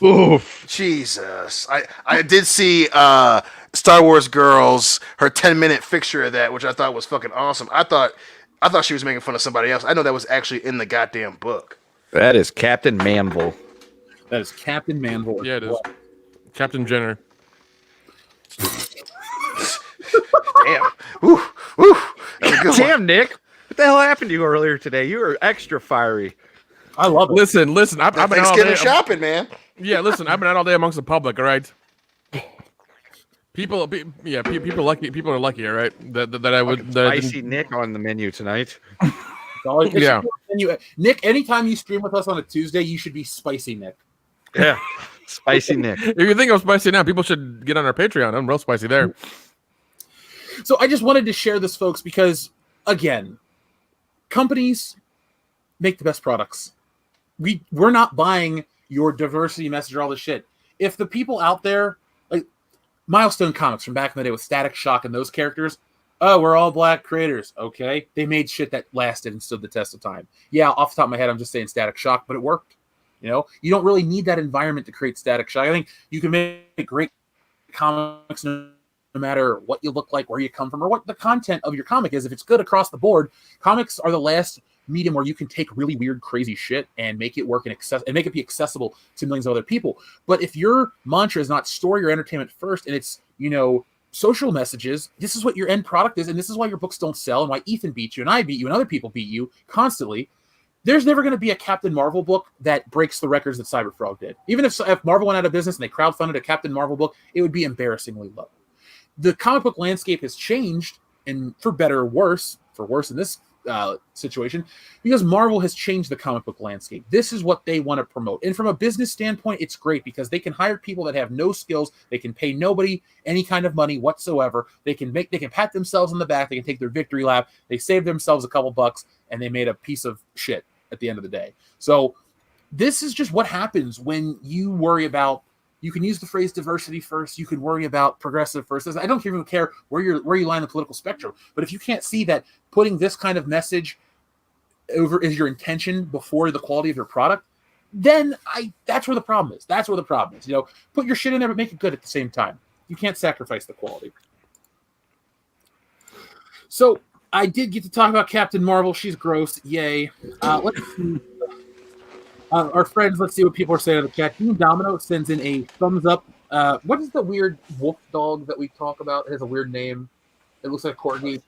Oof. Jesus. I did see Star Wars Girls, her 10-minute fixture of that, which I thought was fucking awesome. I thought she was making fun of somebody else. I know that was actually in the goddamn book. That is Captain Manville. That is Captain Manville. Yeah, it is. Captain Jenner. Damn. Ooh. That was a good one. Damn, Nick. What the hell happened to you earlier today? You were extra fiery. I love it. Listen. I've been out all Thanksgiving day. shopping, man. Yeah, listen. I've been out all day amongst the public. All right. People are lucky. People are lucky. All right. That I would. That I Spicy Nick on the menu tonight. Yeah. Nick, anytime you stream with us on a Tuesday, you should be spicy Nick. Yeah. Spicy Nick. If you think I'm spicy now, people should get on our Patreon. I'm real spicy there. So I just wanted to share this, folks, because, again, companies make the best products. We're not buying your diversity message or all this shit. If the people out there, like Milestone Comics from back in the day with Static Shock and those characters, oh, we're all black creators. Okay. They made shit that lasted and stood the test of time. Yeah, off the top of my head, I'm just saying Static Shock, but it worked. You don't really need that environment to create Static Shock. I think you can make great comics no matter what you look like, where you come from, or what the content of your comic is. If it's good across the board, comics are the last medium where you can take really weird, crazy shit and make it work and make it be accessible to millions of other people. But if your mantra is not story or entertainment first, and it's, social messages, this is what your end product is, and this is why your books don't sell, and why Ethan beat you, and I beat you, and other people beat you constantly. There's never going to be a Captain Marvel book that breaks the records that Cyberfrog did. Even if Marvel went out of business and they crowdfunded a Captain Marvel book, it would be embarrassingly low. The comic book landscape has changed, and for better or worse, for worse in this situation, because Marvel has changed the comic book landscape. This is what they want to promote. And from a business standpoint, it's great because they can hire people that have no skills. They can pay nobody any kind of money whatsoever. They can pat themselves on the back. They can take their victory lap. They save themselves a couple bucks, and they made a piece of shit at the end of the day. So this is just what happens when you worry about, you can use the phrase diversity first, you can worry about progressive first. I don't even care where you lie in the political spectrum, but if you can't see that putting this kind of message over is your intention before the quality of your product, then that's where the problem is. That's where the problem is. Put your shit in there, but make it good at the same time. You can't sacrifice the quality. So I did get to talk about Captain Marvel. She's gross. Yay. Let's see. Our friends, let's see what people are saying in the chat. Dean Domino sends in a thumbs up. What is the weird wolf dog that we talk about? It has a weird name. It looks like a corgi.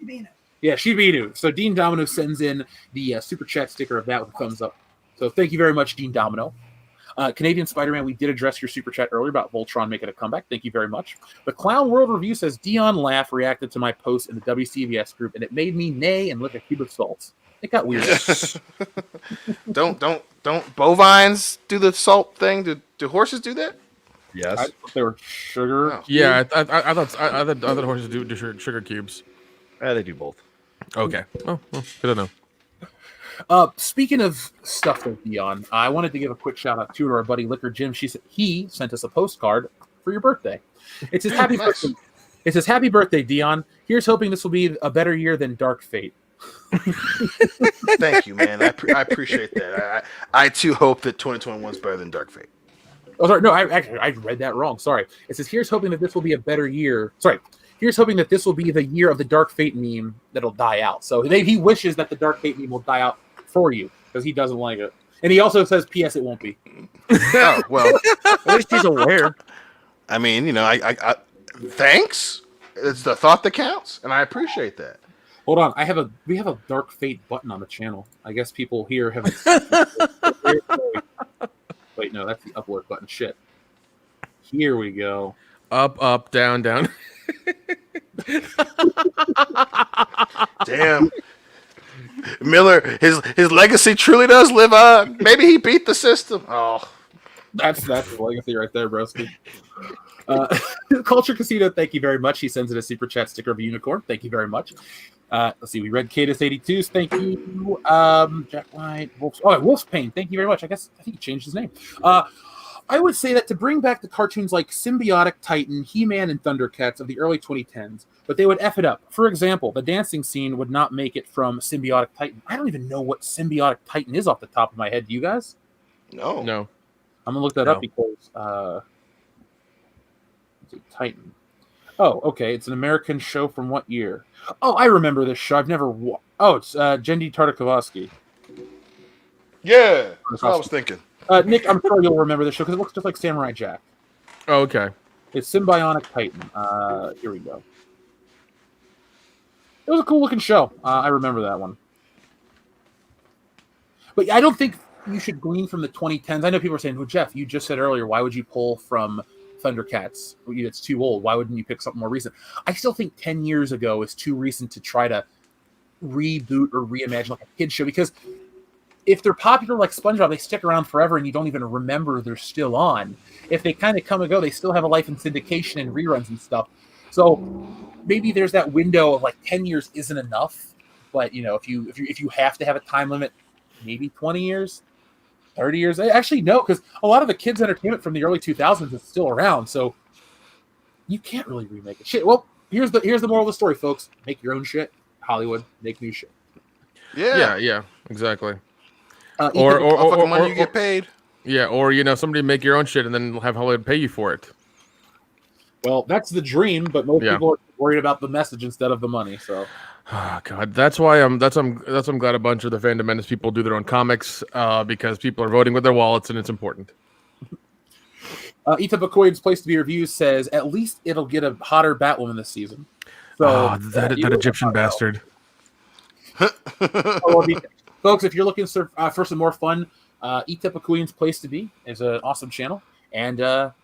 Yeah, Shibinu. So Dean Domino sends in the super chat sticker of that with a thumbs up. So thank you very much, Dean Domino. Canadian Spider-Man, we did address your super chat earlier about Voltron making a comeback. Thank you very much. The Clown World Review says, Dion Laugh reacted to my post in the WCVS group, and it made me neigh and lick a cube of salt. It got weird. Don't bovines do the salt thing? Do horses do that? Yes. I thought they were sugar. Oh. Yeah, I thought horses do sugar cubes. They do both. Okay. Oh, well, good to know. Speaking of stuff though, Dion, I wanted to give a quick shout out to our buddy Liquor Jim. He sent us a postcard for your birthday. It says happy birthday. It says happy birthday, Dion. Here's hoping this will be a better year than Dark Fate. Thank you, man. I appreciate that. I too hope that 2021 is better than Dark Fate. Oh, sorry. No, I read that wrong. Sorry. It says here's hoping that this will be a better year. Sorry. Here's hoping that this will be the year of the Dark Fate meme that'll die out. So he wishes that the Dark Fate meme will die out for you because he doesn't like it. And he also says, P.S. it won't be. Oh, well. At least he's aware. I mean, I thanks. It's the thought that counts, and I appreciate that. Hold on. We have a Dark Fate button on the channel. I guess people here haven't. Wait, no, that's the upload button. Shit. Here we go. Up, down, down. Damn. Miller, his legacy truly does live on. Maybe he beat the system. Oh, That's the legacy right there, broski. Culture Casino, thank you very much. He sends in a super chat sticker of a unicorn. Thank you very much. Let's see. We read Cadus82s. Thank you. Jack White. Wolf's Pain. Thank you very much. I think he changed his name. I would say that to bring back the cartoons like Symbiotic Titan, He-Man, and Thundercats of the early 2010s, but they would F it up. For example, the dancing scene would not make it from Symbiotic Titan. I don't even know what Symbiotic Titan is off the top of my head. Do you guys? no. I'm going to look that up because... Titan. Oh, okay. It's an American show from what year? Oh, I remember this show. I've never... it's Jendi Tartakovsky. Yeah, that's what I was thinking. Nick, I'm sure you'll remember this show because it looks just like Samurai Jack. Oh, okay. It's Symbionic Titan. Here we go. It was a cool looking show. I remember that one. But I don't think you should glean from the 2010s. I know people are saying, well, Jeff, you just said earlier, why would you pull from Thundercats? It's too old. Why wouldn't you pick something more recent? I still think 10 years ago is too recent to try to reboot or reimagine like a kid show, because if they're popular like SpongeBob, they stick around forever and you don't even remember they're still on. If they kind of come and go, they still have a life in syndication and reruns and stuff. So maybe there's that window of like 10 years isn't enough, but if you have to have a time limit, maybe 20 years, 30 years. Actually, no, because a lot of the kids' entertainment from the early 2000s is still around, so you can't really remake it. Shit. Well, here's the moral of the story, folks: make your own shit. Hollywood, make new shit. Yeah, exactly. Or the money you get paid. Yeah, or somebody make your own shit and then have Hollywood pay you for it. Well, that's the dream, but most people are worried about the message instead of the money. So, oh, God, that's why I'm glad a bunch of the Fandom Menace people do their own comics, because people are voting with their wallets and it's important. Ethan McCoy's Place to Be Reviews says at least it'll get a hotter Batwoman this season. So that Egyptian bastard. Folks, if you're looking for some more fun, Ethan McCoy's Place to Be is an awesome channel. And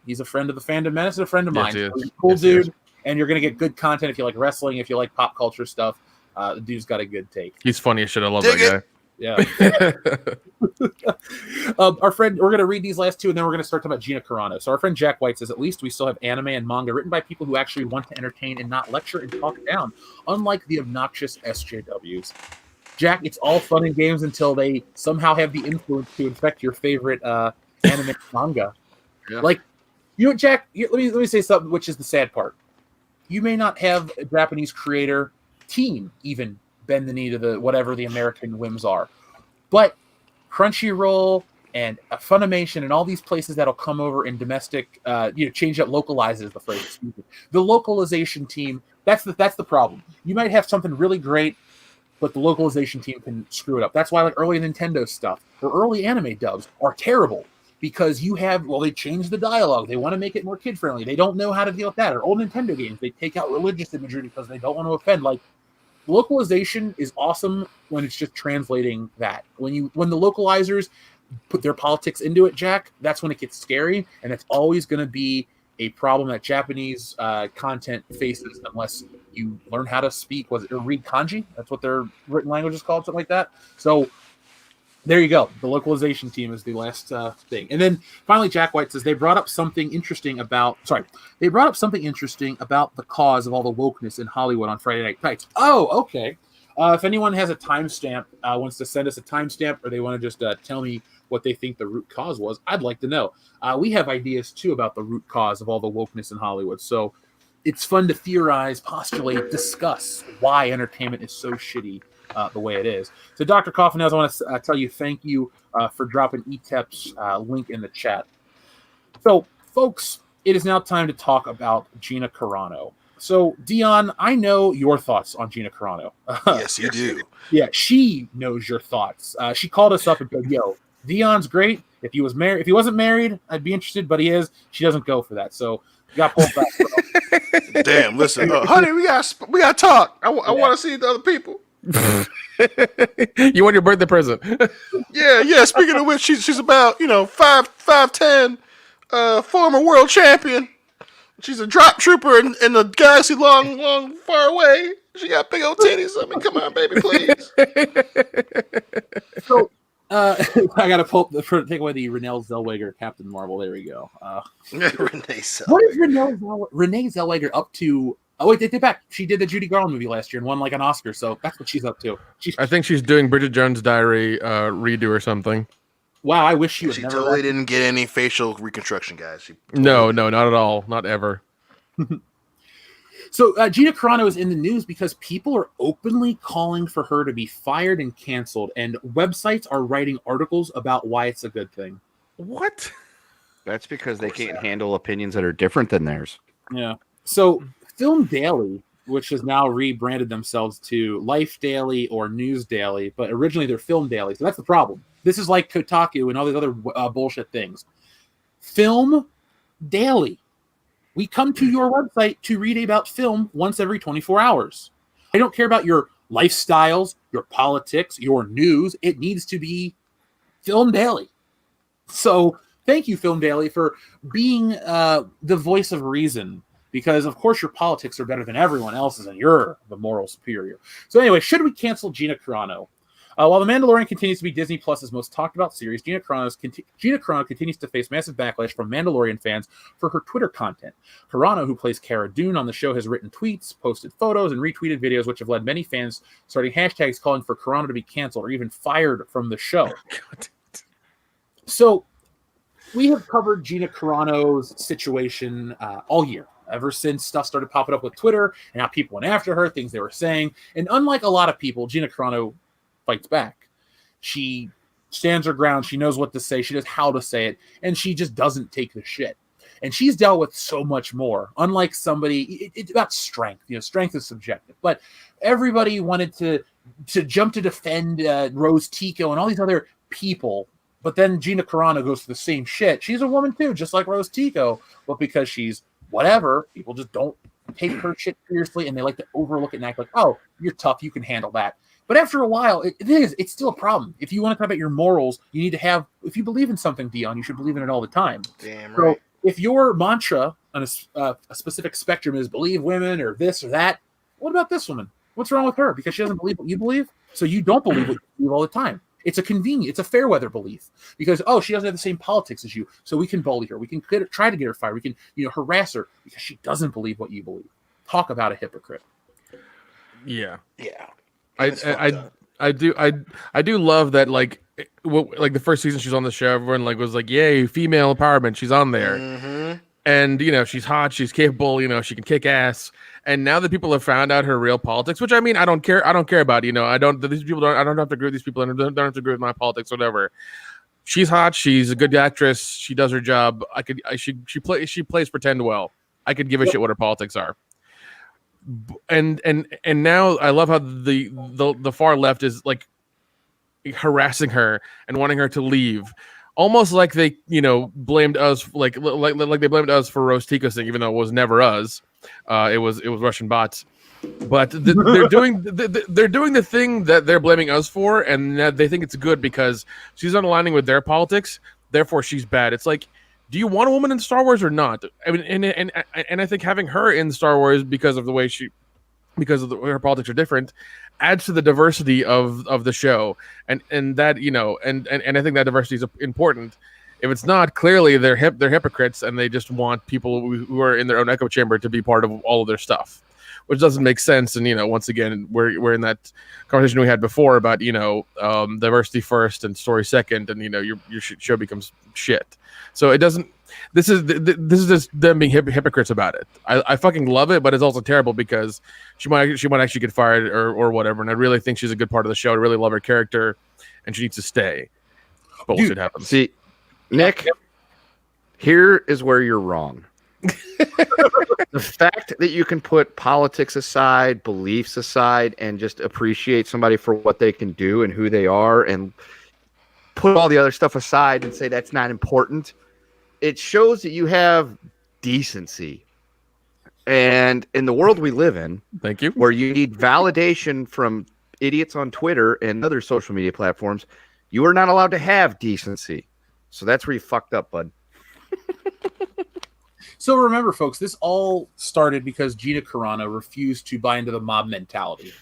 he's a friend of the Fandom Menace and a friend of mine. Yes, so cool dude. And you're going to get good content if you like wrestling, if you like pop culture stuff. The dude's got a good take. He's funny as shit. I love that guy. Yeah. Our friend, we're going to read these last two, and then we're going to start talking about Gina Carano. So our friend Jack White says, at least we still have anime and manga written by people who actually want to entertain and not lecture and talk down, unlike the obnoxious SJWs. Jack, it's all fun and games until they somehow have the influence to infect your favorite anime manga. Yeah. Like, Jack, let me say something, which is the sad part. You may not have a Japanese creator team even bend the knee to whatever the American whims are, but Crunchyroll and Funimation and all these places that'll come over in domestic, change up, localizes the phrase. Excuse me. The localization team. That's the problem. You might have something really great, but the localization team can screw it up. That's why like early Nintendo stuff or early anime dubs are terrible. Because they change the dialogue. They want to make it more kid-friendly. They don't know how to deal with that. Or old Nintendo games, they take out religious imagery because they don't want to offend. Like, localization is awesome when it's just translating that. When the localizers put their politics into it, Jack, that's when it gets scary. And it's always going to be a problem that Japanese content faces unless you learn how to speak, or read kanji. That's what their written language is called, something like that. So, there you go. The localization team is the last thing. And then finally, Jack White says they brought up something interesting about the cause of all the wokeness in Hollywood on Friday Night Fights. Oh, okay. If anyone has a timestamp, wants to send us a timestamp, or they want to just tell me what they think the root cause was, I'd like to know. We have ideas, too, about the root cause of all the wokeness in Hollywood. So it's fun to theorize, postulate, discuss why entertainment is so shitty the way it is. So, Dr. Coffin, I want to tell you thank you for dropping ETEP's link in the chat. So, folks, it is now time to talk about Gina Carano. So, Dion, I know your thoughts on Gina Carano. Yes, you do. Yeah, she knows your thoughts. She called us up and said, "Yo, Dion's great. If he wasn't married, I'd be interested, but he is." She doesn't go for that, so you got pulled back. Damn, listen, honey, we got to talk. I want to see the other people. You want your birthday present? Yeah. Speaking of which, she's about 5'10", former world champion. She's a drop trooper in the galaxy long far away. She got big old titties. I mean, come on, baby, please. So, I got to take away the Renee Zellweger Captain Marvel. There we go. Renee What is Zellweger. Renee Zellweger up to? Oh wait, take it back. She did the Judy Garland movie last year and won like an Oscar, so that's what she's up to. I think she's doing Bridget Jones' Diary redo or something. Wow, I wish she would She never. totally didn't get any facial reconstruction, guys. No, not at all. Not ever. So Gina Carano is in the news because people are openly calling for her to be fired and canceled, and websites are writing articles about why it's a good thing. What? That's because they can't handle opinions that are different than theirs. Yeah. So Film Daily, which has now rebranded themselves to Life Daily or News Daily, but originally they're Film Daily. So that's the problem. This is like Kotaku and all these other bullshit things. Film Daily. We come to your website to read about film once every 24 hours. I don't care about your lifestyles, your politics, your news. It needs to be Film Daily. So thank you, Film Daily, for being the voice of reason. Because, of course, your politics are better than everyone else's, and you're the moral superior. So anyway, should we cancel Gina Carano? While The Mandalorian continues to be Disney Plus's most talked about series, Gina Carano continues to face massive backlash from Mandalorian fans for her Twitter content. Carano, who plays Cara Dune on the show, has written tweets, posted photos, and retweeted videos, which have led many fans starting hashtags calling for Carano to be canceled or even fired from the show. So we have covered Gina Carano's situation all year. Ever since stuff started popping up with Twitter and how people went after her, things they were saying. And unlike a lot of people, Gina Carano fights back. She stands her ground. She knows what to say. She knows how to say it. And she just doesn't take the shit. And she's dealt with so much more. Unlike somebody, it's about strength. You know, strength is subjective. But everybody wanted to jump to defend Rose Tico and all these other people. But then Gina Carano goes through the same shit. She's a woman too, just like Rose Tico. But because she's whatever, people just don't take her shit seriously, and they like to overlook it and act like, oh, you're tough, you can handle that. But after a while, it's still a problem. If you want to talk about your morals, you need to have, if you believe in something, Dion, you should believe in it all the time. Damn right. So if your mantra on a specific spectrum is believe women or this or that, what about this woman? What's wrong with her? Because she doesn't believe what you believe? So you don't believe what you believe all the time. It's a convenient, it's a fair weather belief because, oh, she doesn't have the same politics as you. So we can bully her. We can try to get her fired. We can, harass her because she doesn't believe what you believe. Talk about a hypocrite. Yeah. Yeah. I do love that, like the first season she's on the show, everyone was like, yay, female empowerment. She's on there. Mm-hmm. And, she's hot, she's capable, she can kick ass. And now that people have found out her real politics, which I mean, I don't care about, I don't have to agree with these people and don't have to agree with my politics, whatever. She's hot, she's a good actress, she does her job. She plays pretend well. I could give a shit what her politics are. And now I love how the far left is like harassing her and wanting her to leave. Almost like they, blamed us, like they blamed us for Rose Tico's thing, even though it was never us. It was Russian bots. But they're doing the thing that they're blaming us for, and that they think it's good because she's not aligning with their politics. Therefore, she's bad. It's like, do you want a woman in Star Wars or not? I mean, and I think having her in Star Wars because of the way her politics are different adds to the diversity of the show, and that and I think that diversity is important. If it's not, clearly they're hypocrites and they just want people who are in their own echo chamber to be part of all of their stuff, which doesn't make sense. And once again, we're in that conversation we had before about diversity first and story second, and your show becomes shit. So it doesn't. This is just them being hypocrites about it. I fucking love it, but it's also terrible because she might actually get fired or whatever. And I really think she's a good part of the show. I really love her character, and she needs to stay. Bullshit happens. See, Nick, here is where you're wrong. The fact that you can put politics aside, beliefs aside, and just appreciate somebody for what they can do and who they are, and put all the other stuff aside and say that's not important, it shows that you have decency. And in the world we live in, thank you, where you need validation from idiots on Twitter and other social media platforms, you are not allowed to have decency. So that's where you fucked up, bud. So remember, folks, this all started because Gina Carano refused to buy into the mob mentality.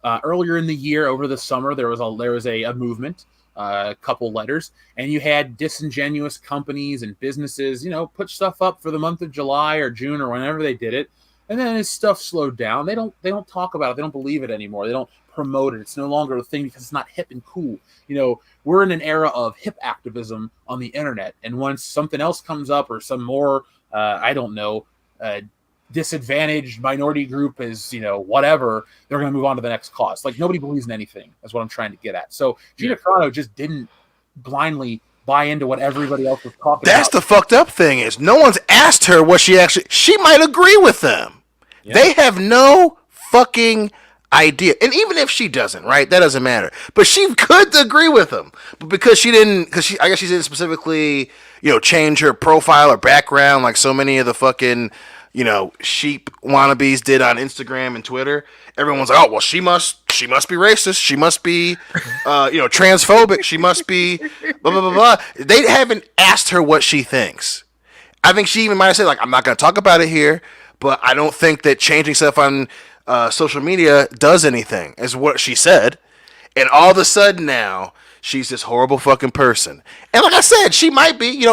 Earlier in the year, over the summer, there was a movement, a couple letters, and you had disingenuous companies and businesses, put stuff up for the month of July or June or whenever they did it, and then as stuff slowed down, they don't talk about it, they don't believe it anymore, they don't promote it. It's no longer a thing because it's not hip and cool. We're in an era of hip activism on the internet, and once something else comes up or some more, disadvantaged minority group is, whatever, they're going to move on to the next cause. Like, nobody believes in anything. That's what I'm trying to get at. So Gina Carano just didn't blindly buy into what everybody else was talking about. That's the fucked up thing is no one's asked her what she might agree with them. Yeah. They have no fucking idea. And even if she doesn't, right, that doesn't matter. But she could agree with them. But I guess she didn't specifically, change her profile or background like so many of the fucking sheep wannabes did on Instagram and Twitter. Everyone's like, oh, well, she must be racist. She must be, transphobic. She must be blah, blah, blah, blah. They haven't asked her what she thinks. I think she even might have said, like, I'm not going to talk about it here, but I don't think that changing stuff on social media does anything, is what she said. And all of a sudden now, she's this horrible fucking person. And like I said, she might be,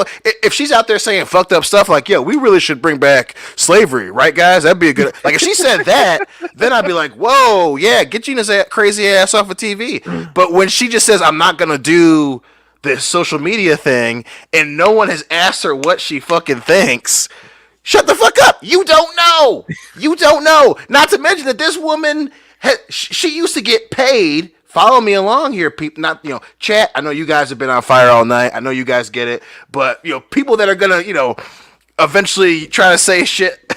if she's out there saying fucked up stuff like, yeah, we really should bring back slavery, right, guys? That'd be a good, like, if she said that, then I'd be like, whoa, yeah, get Gina's crazy ass off of TV. But when she just says, I'm not going to do this social media thing, and no one has asked her what she fucking thinks, shut the fuck up. You don't know. You don't know. Not to mention that this woman, she used to get paid. Follow me along here, people. Not, chat. I know you guys have been on fire all night. I know you guys get it. But, people that are going to, eventually try to say shit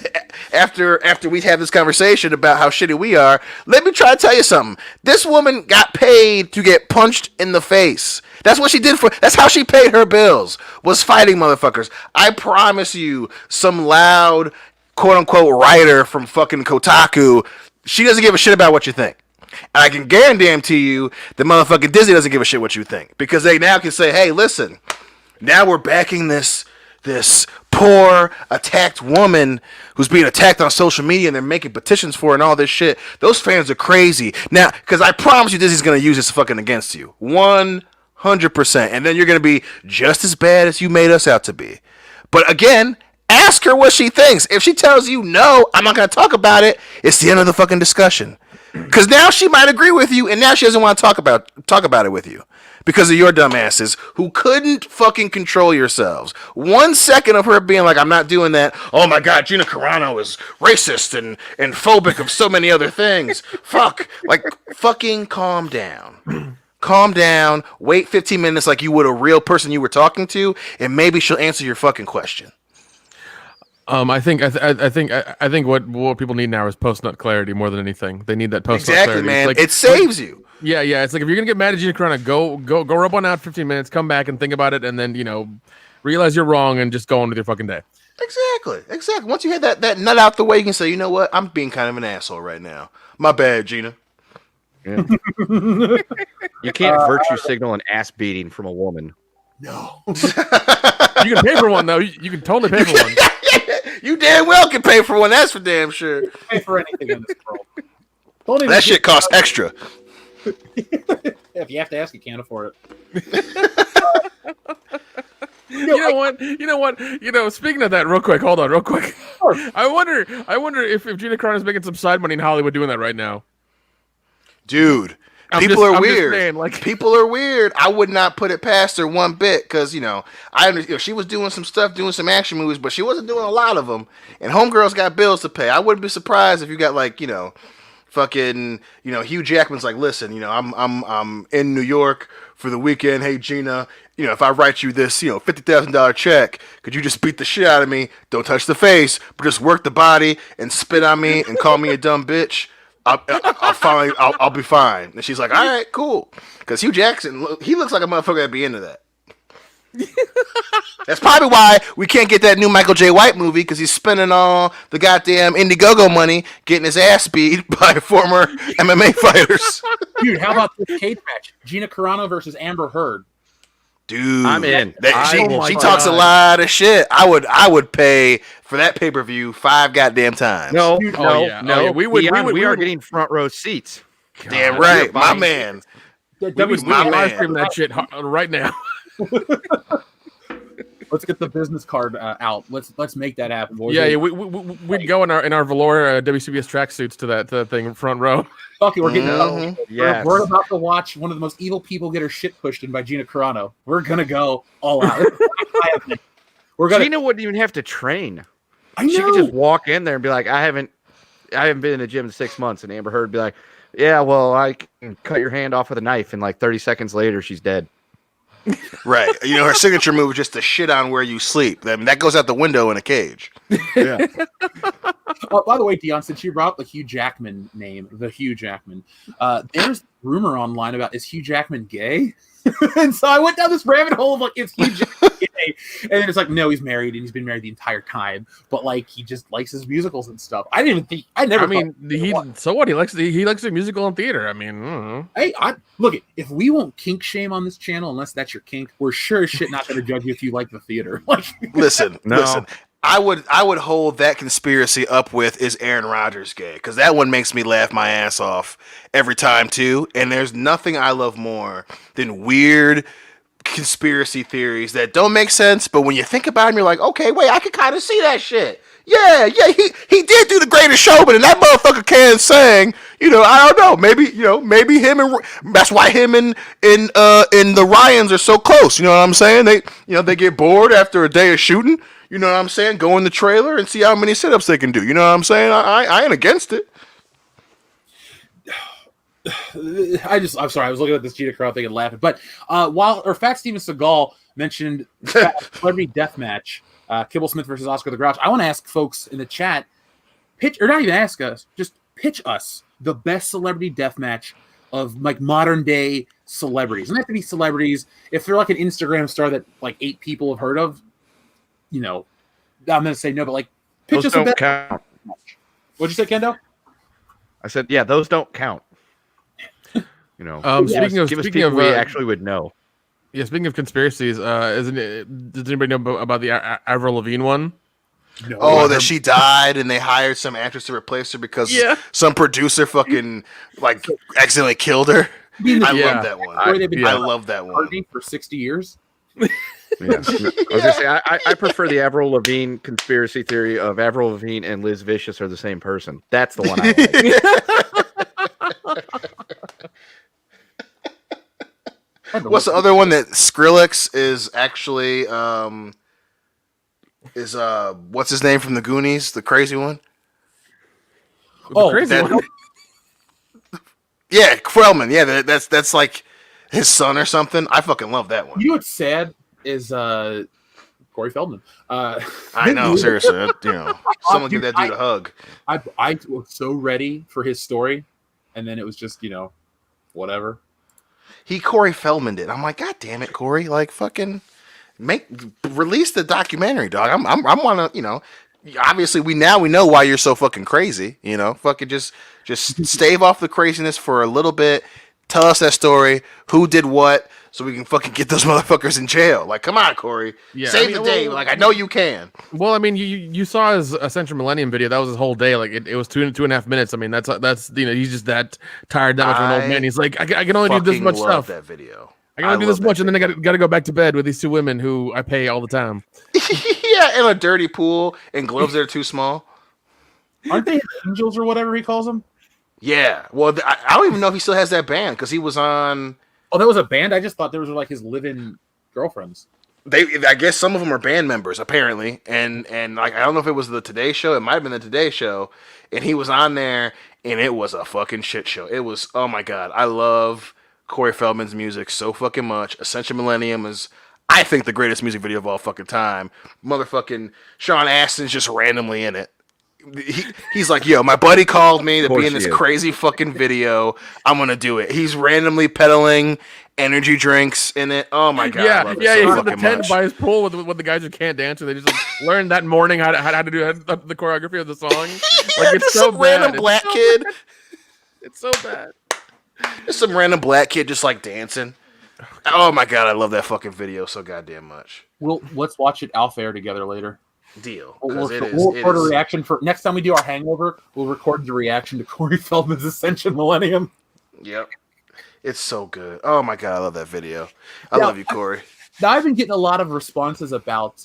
after we have this conversation about how shitty we are. Let me try to tell you something. This woman got paid to get punched in the face. That's what she did that's how she paid her bills, was fighting motherfuckers. I promise you, some loud, quote unquote, writer from fucking Kotaku, she doesn't give a shit about what you think. And I can guarantee you the motherfucking Disney doesn't give a shit what you think. Because they now can say, hey, listen, now we're backing this poor, attacked woman who's being attacked on social media, and they're making petitions for her and all this shit. Those fans are crazy. Now, because I promise you Disney's going to use this fucking against you. 100%. And then you're going to be just as bad as you made us out to be. But again, ask her what she thinks. If she tells you, no, I'm not going to talk about it, it's the end of the fucking discussion. Because now she might agree with you, and now she doesn't want to talk about it with you because of your dumbasses who couldn't fucking control yourselves. 1 second of her being like, I'm not doing that. Oh my God, Gina Carano is racist and phobic of so many other things. Fuck. Like, fucking calm down. Calm down. Wait 15 minutes like you would a real person you were talking to, and maybe she'll answer your fucking question. I think what people need now is post-nut clarity more than anything. They need that post-nut clarity. Exactly, man. Like, it saves you. Yeah. It's like if you're gonna get mad at Gina Carano, go rub one out 15 minutes, come back and think about it, and then realize you're wrong and just go on with your fucking day. Exactly. Once you had that nut out the way, you can say, you know what, I'm being kind of an asshole right now. My bad, Gina. Yeah. You can't virtue signal an ass beating from a woman. No. You can pay for one though. You can totally pay for one. You damn well can pay for one. That's for damn sure. Pay for anything in this world. That shit costs extra. If you have to ask, you can't afford it. You know what? Speaking of that, real quick. Hold on, real quick. I wonder if Gina Carano is making some side money in Hollywood doing that right now. Dude. People are weird. Saying, people are weird. I would not put it past her one bit because she was doing some stuff, doing some action movies, but she wasn't doing a lot of them. And homegirls got bills to pay. I wouldn't be surprised if you got fucking Hugh Jackman's like, listen, I'm in New York for the weekend. Hey Gina, if I write you this $50,000 check, could you just beat the shit out of me? Don't touch the face, but just work the body and spit on me and call me a dumb bitch. I'll be fine. And she's like, all right, cool. Because Hugh Jackson, he looks like a motherfucker that'd be into that. That's probably why we can't get that new Michael J. White movie, because he's spending all the goddamn Indiegogo money getting his ass beat by former MMA fighters. Dude, how about this cage match? Gina Carano versus Amber Heard. Dude, I'm in. She talks a lot of shit. I would pay for that pay-per-view 5 goddamn times. No, Dude, no. We are would getting front row seats. Damn God, right, my buying man. we would My live man. stream that shit right now. Let's get the business card out. Let's make that happen, boys. Yeah, we'd go in our velour WCBS tracksuits to that thing front row. Fuck it, we're getting. Mhm. Yes. We're about to watch one of the most evil people get her shit pushed in by Gina Carano. We're gonna go all out. We're gonna. Gina wouldn't even have to train. I She know. could just walk in there and be like, I haven't been in the gym in 6 months. And Amber Heard would be like, yeah, well, I can cut your hand off with a knife. And like 30 seconds later, she's dead. Right. You know, her signature move is just to shit on where you sleep. I mean, that goes out the window in a cage. Yeah. By the way, Dion, since you brought up the Hugh Jackman name, the Hugh Jackman, there's rumor online about, is Hugh Jackman gay? And so I went down this rabbit hole of like, is Hugh Jackman gay? And then it's like, no, he's married and he's been married the entire time. But like, he just likes his musicals and stuff. I didn't even think. I never. I mean, so what? He likes the musical and theater. I mean, I don't know. Hey, look, if we won't kink shame on this channel, unless that's your kink, we're sure as shit not going to judge you if you like the theater. Like, Listen. No. I would hold that conspiracy up with, is Aaron Rodgers gay? Because that one makes me laugh my ass off every time too. And there's nothing I love more than weird conspiracy theories that don't make sense, but when you think about them, you're like, okay, wait, I can kind of see that shit. Yeah, he did do The Greatest Showman, and that motherfucker can't sing. You know, I don't know. Maybe him and that's why him and the Ryans are so close. You know what I'm saying? They get bored after a day of shooting. You know what I'm saying? Go in the trailer and see how many sit-ups they can do. You know what I'm saying? I ain't against it. I'm sorry, I was looking at this Gina Carano thing and laughing. But Fat Steven Seagal mentioned Celebrity Deathmatch, Kibble Smith versus Oscar the Grouch. I want to ask folks in the chat, not even ask us, just pitch us the best celebrity deathmatch of like modern day celebrities. It doesn't have to be celebrities. If they're like an Instagram star that like 8 people have heard of, you know, I'm gonna say no, but like pitch Those us a don't best count. What'd you say, Kendo? I said, yeah, those don't count. You know, Speaking of we actually would know. Yeah, speaking of conspiracies, does anybody know about the Avril Lavigne one? No. Oh, that she died and they hired some actress to replace her because some producer fucking like accidentally killed her. I love that one. I love that one. For 60 years. Yeah. I was gonna say, I prefer the Avril Lavigne conspiracy theory of Avril Lavigne and Liz Vicious are the same person. That's the one I like. What's the other one that Skrillex is actually what's his name from the Goonies, the crazy one? Yeah, Krellman. Yeah, that's like his son or something. I fucking love that one. You know what's sad is Corey Feldman. I know, seriously. Someone give that dude a hug. I was so ready for his story, and then it was just whatever. He Corey Feldman did. I'm like, God damn it, Corey! Like, fucking release the documentary, dog. I'm wanna, obviously we know why you're so fucking crazy. Fucking just stave off the craziness for a little bit. Tell us that story. Who did what? So we can fucking get those motherfuckers in jail. Like, come on, Corey. Yeah, Save the day. Like, I know you can. Well, I mean, you saw his Essential Millennium video. That was his whole day. Like, it was 2.5 minutes. I mean, that's he's just that tired, that much of an old man. He's like, I can only do this much stuff. That video. I can only do this much, and then I got to go back to bed with these 2 women who I pay all the time. Yeah, in a dirty pool and gloves that are too small. Aren't they angels or whatever he calls them? Yeah. Well, I don't even know if he still has that band because he was on. Oh, that was a band? I just thought there was like his live-in girlfriends. I guess some of them are band members apparently, and like I don't know if it was the Today Show. It might have been the Today Show, and he was on there, and it was a fucking shit show. It was, oh my god, I love Corey Feldman's music so fucking much. Essential Millennium is, I think, the greatest music video of all fucking time. Motherfucking Sean Astin's just randomly in it. He's like, yo, my buddy called me to be in this crazy fucking video. I'm gonna do it. He's randomly peddling energy drinks in it. Oh my god! Yeah, I love it yeah. so He's in the fucking tent much. by his pool with the guys who can't dance. They just learned that morning how to do the choreography of the song. Like, it's so some bad. random black kid. It's so bad. There's some random black kid just like dancing. Oh my god, I love that fucking video so goddamn much. Let's watch it off air together later. Deal. We'll 'Cause it record a is. reaction for next time we do our hangover. We'll record the reaction to Corey Feldman's Ascension Millennium. Yep. It's so good. Oh my god, I love that video. I Yeah, love you, Corey. Now, I've been getting a lot of responses about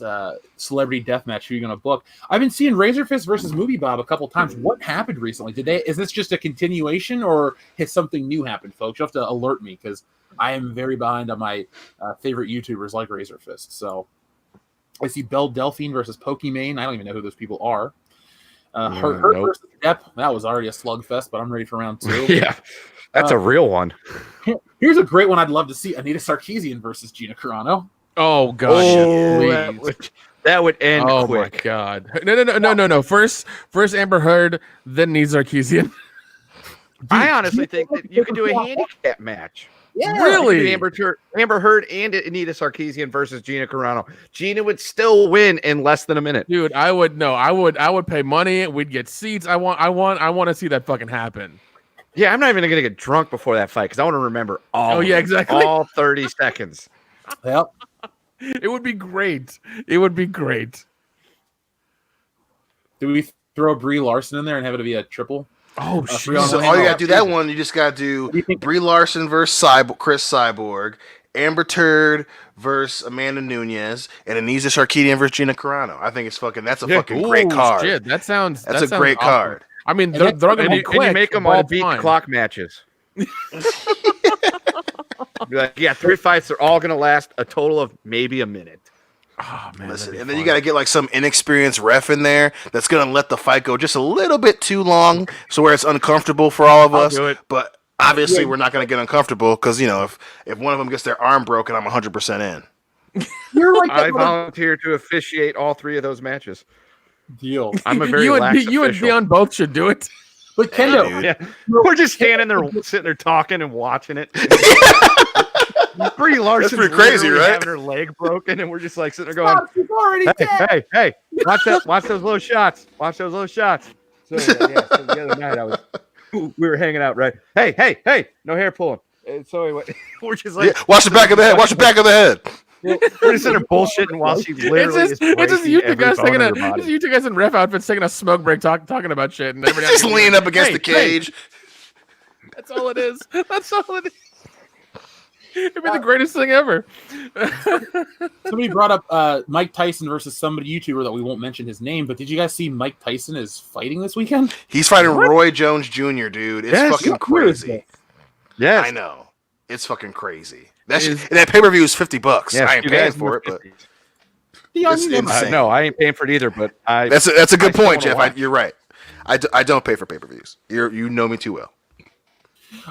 Celebrity Deathmatch. Who you're going to book? I've been seeing Razorfist versus Movie Bob a couple times. What happened recently? Is this just a continuation, or has something new happened, folks? You have to alert me because I am very behind on my favorite YouTubers like Razorfist. So I see Belle Delphine versus Pokimane. I don't even know who those people are. Hurt versus Depp. That was already a slugfest, but I'm ready for round 2. Yeah, that's a real one. Here's a great one I'd love to see: Anita Sarkeesian versus Gina Carano. Oh god, that would end oh quick. my god. No. First Amber Heard, then Nate Sarkeesian. I honestly think that you could do a handicap match. Yeah, really? Amber Heard and Anita Sarkeesian versus Gina Carano. Gina would still win in less than a minute. Dude, I would pay money. We'd get seats. I want to see that fucking happen. Yeah, I'm not even gonna get drunk before that fight because I want to remember all. Oh yeah, exactly. All 30 seconds. Yep. It would be great. It would be great. Do we throw Brie Larson in there and have it be a triple? Oh shit! So all you gotta do that one, you just gotta do Brie Larson versus Chris Cyborg, Amber Turd versus Amanda Nunes, and Anita Sarkeesian versus Gina Carano. I think it's fucking. That's a fucking great card. Shit, that sounds. That's a sounds great awesome. card. I mean, they're gonna be quick. And you make them all beat clock matches. Be like, yeah, 3 fights. They're all gonna last a total of maybe a minute. Oh man! Listen, and then you got to get like some inexperienced ref in there that's gonna let the fight go just a little bit too long, so where it's uncomfortable for all of us. Do it. But obviously, we're not gonna get uncomfortable because if one of them gets their arm broken, I'm 100% in. You're like I volunteer to officiate all 3 of those matches. deal. I'm a very you lax and official. Dion both should do it. But Kendo, dude. Yeah, we're just standing there, sitting there talking and watching it. Brie Larson, pretty crazy, right? Having her leg broken, and we're just like sitting there going, she's already dead. "Hey, watch that! Watch those low shots! Watch those low shots!" So so the other night we were hanging out, right? Hey! No hair pulling. And so anyway, we're just like, watch the back of the head. Watch the back of the head. we're just sitting there bullshitting while she literally It's just you two guys you two guys in ref outfits taking a smoke break, talking about shit, and everybody Just leaning up against the cage. That's all it is. That's all it is. It'd be the greatest thing ever. Somebody brought up Mike Tyson versus somebody YouTuber that we won't mention his name, but did you guys see Mike Tyson is fighting this weekend? He's fighting Roy Jones Jr., dude. It's fucking crazy. Yes, I know. It's fucking crazy. That pay-per-view is $50. Yes, I ain't paying for it, but it's insane. no, I ain't paying for it either. But That's a good point, Jeff. watch. You're right. I don't pay for pay-per-views. You know me too well.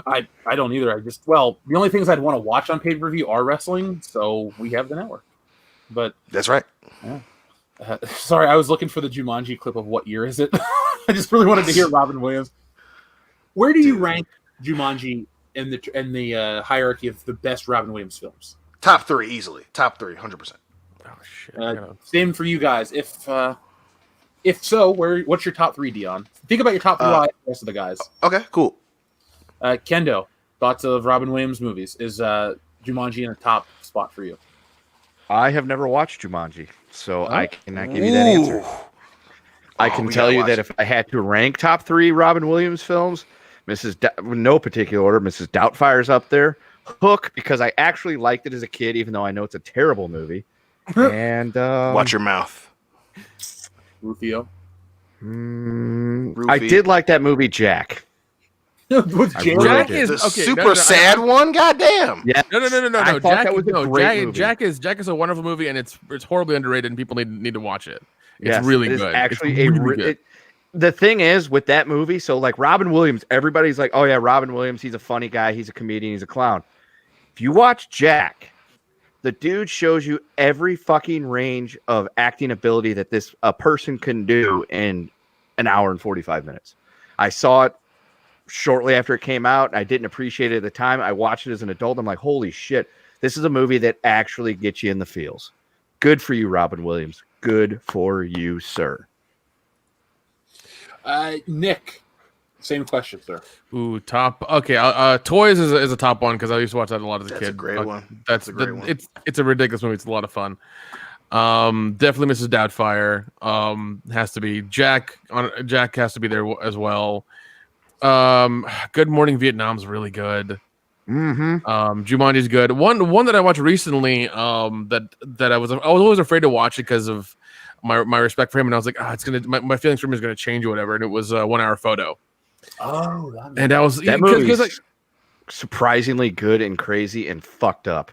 I don't either. The only things I'd want to watch on pay-per-view are wrestling, so we have the network. But That's right. sorry, I was looking for the Jumanji clip of what year is it. I just really wanted to hear Robin Williams. Where do you rank Jumanji in the hierarchy of the best Robin Williams films? Top 3 easily. Top 3, 100%. Oh shit! Same for you guys. If so, what's your top 3, Dion? Think about your top 3 while I ask the rest of the guys. Okay, cool. Kendo, thoughts of Robin Williams movies? Is Jumanji in a top spot for you? I have never watched Jumanji, so I cannot give you that answer. I can tell you that if I had to rank top 3 Robin Williams films, no particular order, Mrs. Doubtfire's up there. Hook, because I actually liked it as a kid, even though I know it's a terrible movie. And watch your mouth. Rufio. I did like that movie, Jack. With Jack did. is The okay, super sad one? Goddamn. Yeah. No. I thought that was a great movie. Jack is a wonderful movie, and it's horribly underrated, and people need to watch it. It's Yes, really it is good. Actually, it's really good. The thing is with that movie, so like Robin Williams, everybody's like, "Oh yeah, Robin Williams, he's a funny guy, he's a comedian, he's a clown." If you watch Jack, the dude shows you every fucking range of acting ability that a person can do in an hour and 45 minutes. I saw it shortly after it came out. I didn't appreciate it at the time. I watched it as an adult. I'm like, holy shit, this is a movie that actually gets you in the feels. Good for you, Robin Williams. Good for you, sir. Nick, Same question, sir. Ooh, top. Okay, Toys is a top one because I used to watch that a lot as a kid. That's a great one. That's a great one. It's a ridiculous movie. It's a lot of fun. Definitely Mrs. Doubtfire. Has to be Jack. Jack has to be there as well. Good Morning Vietnam's really good. Jumanji's good. One that I watched recently. That I was always afraid to watch it because of my respect for him, and I was like, it's gonna my feelings for him is gonna change or whatever. And it was 1 Hour Photo. Oh, and that movie's like, surprisingly good and crazy and fucked up.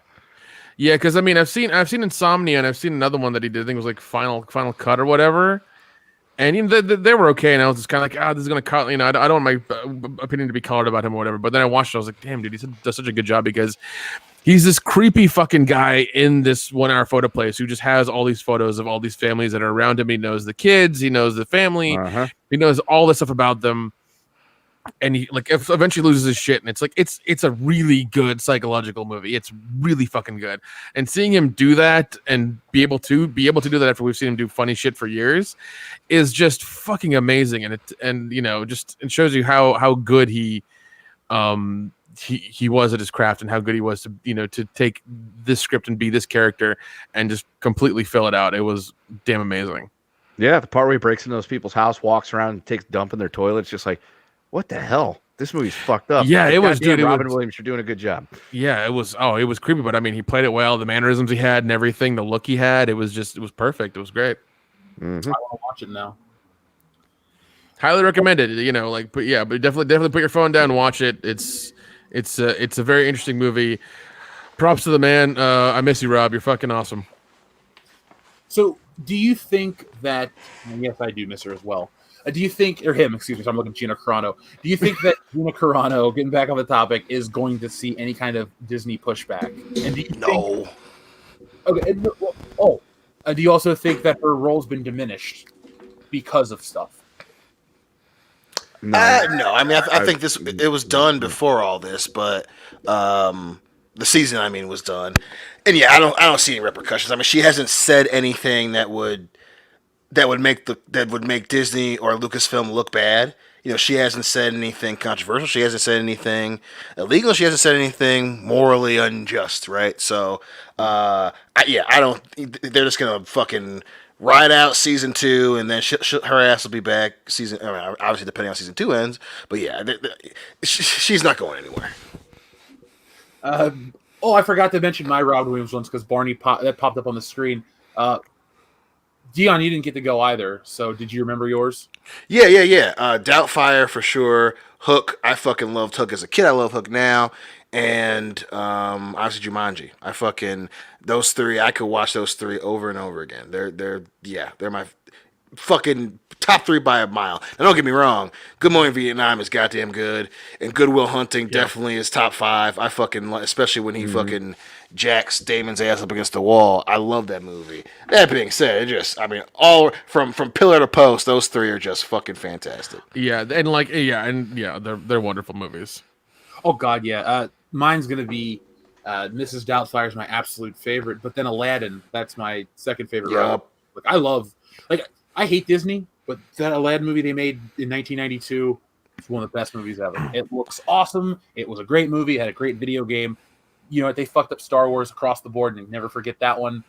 Yeah, because I mean, I've seen Insomnia, and I've seen another one that he did. I think it was like Final Cut or whatever. And you know, they were okay, and I was just kind of like, this is gonna cut. You know, I don't want my opinion to be colored about him or whatever. But then I watched it, I was like, damn, dude, he does such a good job because he's this creepy fucking guy in this 1 Hour Photo place who just has all these photos of all these families that are around him. He knows the kids, he knows the family, he knows all this stuff about them. And he like eventually loses his shit, and it's like it's a really good psychological movie. It's really fucking good. And seeing him do that and be able to do that after we've seen him do funny shit for years is just fucking amazing. And you know, just it shows you how good he was at his craft and how good he was to, you know, to take this script and be this character and just completely fill it out. It was damn amazing. Yeah, the part where he breaks into those people's house, walks around and takes a dump in their toilets, just like, what the hell? This movie's fucked up. Yeah, it was, dude. Robin Williams, you're doing a good job. Yeah, it was. Oh, it was creepy, but I mean, he played it well. The mannerisms he had and everything, the look he had, it was perfect. It was great. I want to watch it now. Highly recommended. You know, like, but definitely put your phone down and watch it. It's a very interesting movie. Props to the man. I miss you, Rob. You're fucking awesome. So, do you think that? And yes, I do miss her as well. Do you think, or him, excuse me, so I'm looking at Gina Carano. Do you think that Gina Carano, getting back on the topic, is going to see any kind of Disney pushback? And do you think, okay. Do you also think that her role's been diminished because of stuff? No. I mean, I think it was done before all this, but the season, I mean, was done, and yeah, I don't see any repercussions. I mean, she hasn't said anything that would make Disney or Lucasfilm look bad. You know, she hasn't said anything controversial. She hasn't said anything illegal. She hasn't said anything morally unjust, right? So, I don't. They're just gonna fucking ride out season 2, and then her ass will be back obviously depending on season 2 ends. But yeah, she's not going anywhere. I forgot to mention my Robin Williams ones because Barney that popped up on the screen. Dion, you didn't get to go either. So did you remember yours? Yeah. Doubtfire for sure. Hook. I fucking loved Hook as a kid. I love Hook now. And obviously Jumanji. Those three. I could watch those three over and over again. They're my fucking top 3 by a mile. Now don't get me wrong. Good Morning Vietnam is goddamn good, and Good Will Hunting definitely is top 5. I fucking especially when he fucking jacks Damon's ass up against the wall. I love that movie. That being said, all from pillar to post, those 3 are just fucking fantastic. Yeah, and they're wonderful movies. Oh God, yeah. Mine's gonna be Mrs. Doubtfire is my absolute favorite, but then Aladdin, that's my second favorite. Yep. I hate Disney, but that Aladdin movie they made in 1992 is one of the best movies ever. It looks awesome. It was a great movie. It had a great video game. You know, they fucked up Star Wars across the board, and never forget that one.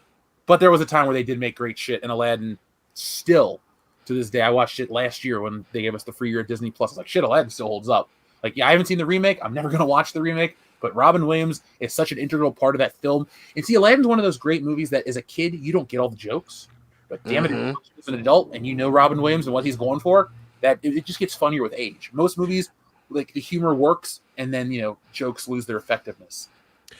But there was a time where they did make great shit, and Aladdin still, to this day, I watched it last year when they gave us the free year at Disney Plus. I was like, shit, Aladdin still holds up. Like, yeah, I haven't seen the remake. I'm never going to watch the remake, but Robin Williams is such an integral part of that film. And see, Aladdin's one of those great movies that as a kid, you don't get all the jokes. But damn it, as an adult, and you know Robin Williams and what he's going for, that it just gets funnier with age. Most movies, like the humor works, and then, you know, jokes lose their effectiveness.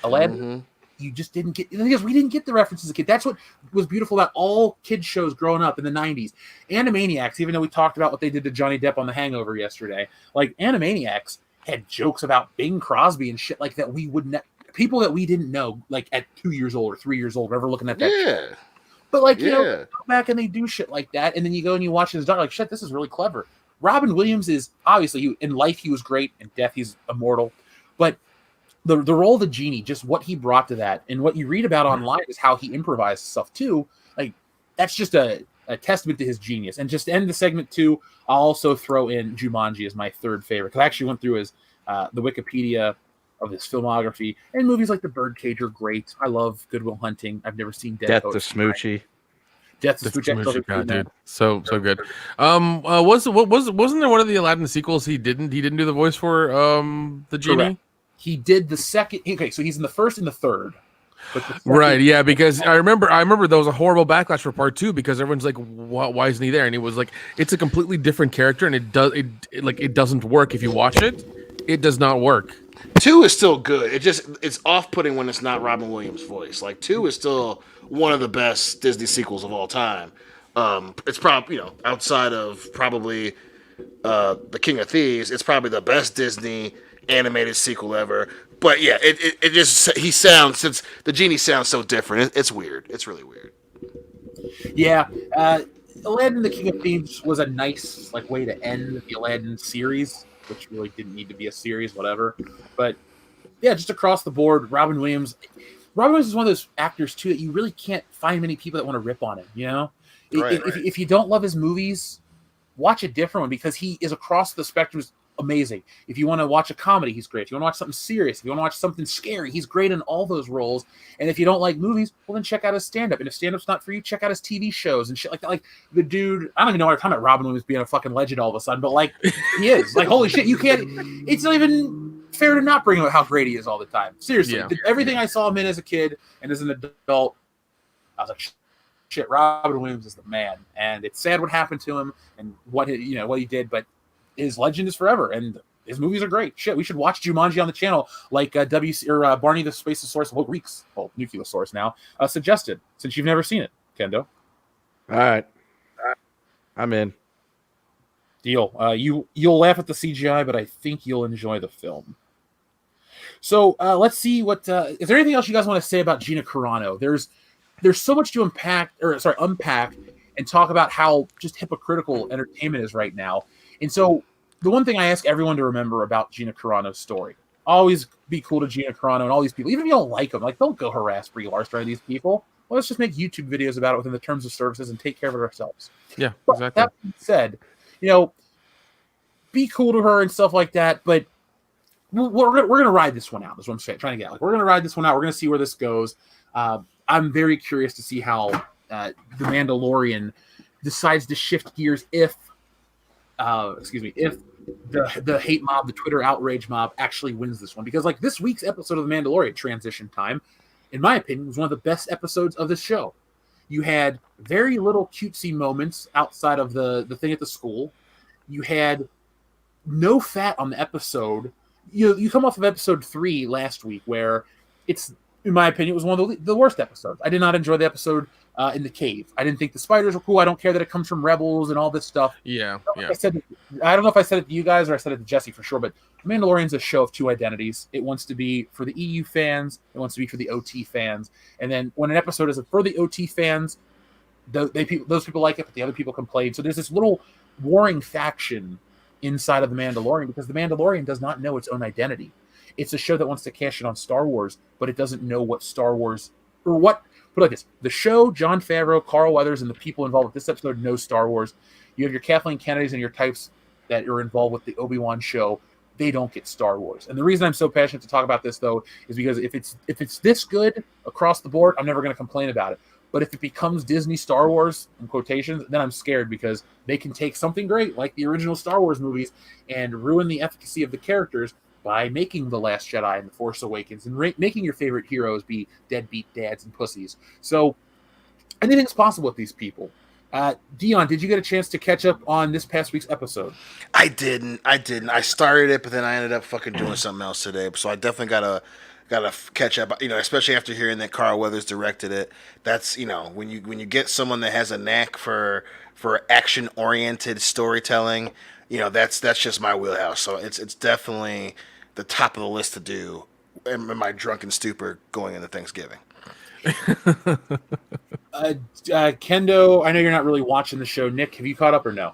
Aladdin, you just didn't get. The thing is, we didn't get the references as a kid. That's what was beautiful about all kids shows growing up in the 90s. Animaniacs, even though we talked about what they did to Johnny Depp on The Hangover yesterday, like Animaniacs had jokes about Bing Crosby and shit like that. We wouldn't people that we didn't know, like at 2 years old or 3 years old, ever looking at that. Yeah. But like, you know, go back and they do shit like that, and then you go and you watch his daughter, like, shit, this is really clever. Robin Williams is obviously in life he was great, in death he's immortal. But the role of the genie, just what he brought to that, and what you read about online is how he improvised stuff too. Like, that's just a a testament to his genius. And just to end the segment too, I'll also throw in Jumanji as my third favorite, because I actually went through his the Wikipedia of his filmography, and movies like The Birdcage are great. I love Good Will Hunting. I've never seen Death to Smoochie. Death to Smoochie, God, dude, so good. Wasn't there one of the Aladdin sequels he didn't do the voice for the genie? Correct. He did the second. Okay, so he's in the first and the third. But the second, Right, yeah, because I remember there was a horrible backlash for part 2 because everyone's like, why isn't he there? And he was like, it's a completely different character, and it doesn't work if you watch it. It does not work. 2 is still good. It's off-putting when it's not Robin Williams' voice. Like 2 is still one of the best Disney sequels of all time. It's probably outside of probably The King of Thieves, it's probably the best Disney animated sequel ever. But yeah, since the genie sounds so different, it's weird. It's really weird. Yeah, Aladdin: The King of Thieves was a nice way to end the Aladdin series, which really didn't need to be a series, whatever. But yeah, just across the board, Robin Williams is one of those actors too that you really can't find many people that want to rip on him. Right. If you don't love his movies, watch a different one, because he is across the spectrum. Amazing. If you want to watch a comedy, he's great. If you want to watch something serious, if you want to watch something scary, he's great in all those roles. And if you don't like movies, well, then check out his stand-up. And if stand-up's not for you, check out his TV shows and shit like that. Like the dude, I don't even know why I'm talking about Robin Williams being a fucking legend all of a sudden, but he is. Holy shit, you can't. It's not even fair to not bring up how great he is all the time. Seriously, Yeah. Everything I saw him in as a kid and as an adult, I was like, shit, Robin Williams is the man. And it's sad what happened to him and what he did, but his legend is forever, and his movies are great. Shit, we should watch Jumanji on the channel, like Barney the Spaceosaurus, Nucleosaurus now, suggested, since you've never seen it, Kendo. All right, I'm in. Deal. You'll laugh at the CGI, but I think you'll enjoy the film. So let's see what. Is there anything else you guys want to say about Gina Carano? There's so much to unpack and talk about how just hypocritical entertainment is right now. And so the one thing I ask everyone to remember about Gina Carano's story, always be cool to Gina Carano and all these people. Even if you don't like them, don't go harass Brie Larson or these people. Well, let's just make YouTube videos about it within the terms of services and take care of it ourselves. Yeah, but exactly. That being said, be cool to her and stuff like that. But we're gonna ride this one out. That's what I'm trying to get. We're gonna ride this one out. We're gonna see where this goes. I'm very curious to see how the Mandalorian decides to shift gears if the hate mob, the Twitter outrage mob, actually wins this one. Because this week's episode of The Mandalorian, Transition Time, in my opinion, was one of the best episodes of the show. You had very little cutesy moments outside of the thing at the school. You had no fat on the episode. You come off of episode 3 last week, where it's, in my opinion, it was one of the worst episodes. I did not enjoy the episode in the cave. I didn't think the spiders were cool. I don't care that it comes from Rebels and all this stuff. Yeah. I don't know if I said it to you guys or I said it to Jesse for sure, but Mandalorian's a show of two identities. It wants to be for the EU fans. It wants to be for the OT fans. And then when an episode isn't for the OT fans, those people like it, but the other people complain. So there's this little warring faction inside of the Mandalorian, because the Mandalorian does not know its own identity. It's a show that wants to cash in on Star Wars, but it doesn't know what Star Wars or what. Put it like this: the show, Jon Favreau, Carl Weathers, and the people involved with this episode know Star Wars. You have your Kathleen Kennedys and your types that are involved with the Obi-Wan show. They don't get Star Wars. And the reason I'm so passionate to talk about this, though, is because if it's this good across the board, I'm never going to complain about it. But if it becomes Disney Star Wars, in quotations, then I'm scared, because they can take something great like the original Star Wars movies and ruin the efficacy of the characters by making The Last Jedi and The Force Awakens and making your favorite heroes be deadbeat dads and pussies. So anything's possible with these people. Dion, did you get a chance to catch up on this past week's episode? I didn't. I started it, but then I ended up fucking doing something else today. So I definitely gotta catch up. Especially after hearing that Carl Weathers directed it. That's when you get someone that has a knack for action oriented storytelling. That's just my wheelhouse. So it's definitely the top of the list to do in my drunken stupor going into Thanksgiving. Kendo, I know you're not really watching the show. Nick, have you caught up or no?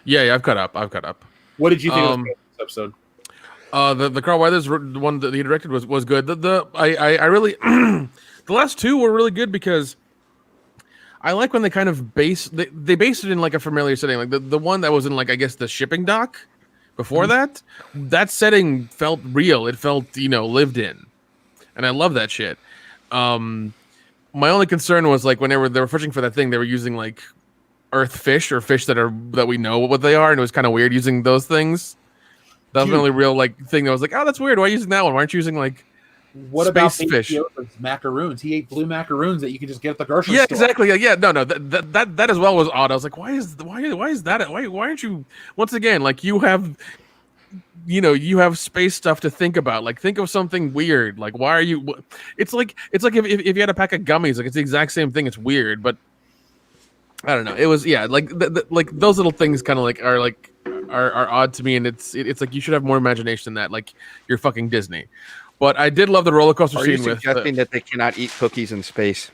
Yeah, I've caught up. What did you think of this episode? The Carl Weathers one that he directed was good. I really the last two were really good, because I like when they kind of they based it in like a familiar setting, like the one that was in like I guess the shipping dock. Before that setting felt real. It felt lived in, and I love that shit. My only concern was like when they were fishing for that thing, they were using like earth fish or fish that we know what they are, and it was kind of weird using those things. That was the only real like thing that was like, oh, that's weird. Why are you using that one? Why aren't you using like what about space fish? Macaroons? He ate blue macaroons that you could just get at the grocery Yeah, store. exactly. Yeah, no, that as well was odd. I was like, why is that? Why aren't you? Once again, like you have space stuff to think about. Like think of something weird. Like why are you? It's like if you had a pack of gummies, like it's the exact same thing. It's weird, but I don't know. It was like like those little things kind of like are odd to me, and it's like you should have more imagination than that. Like you're fucking Disney. But I did love the roller coaster Are scene you suggesting that they cannot eat cookies in space?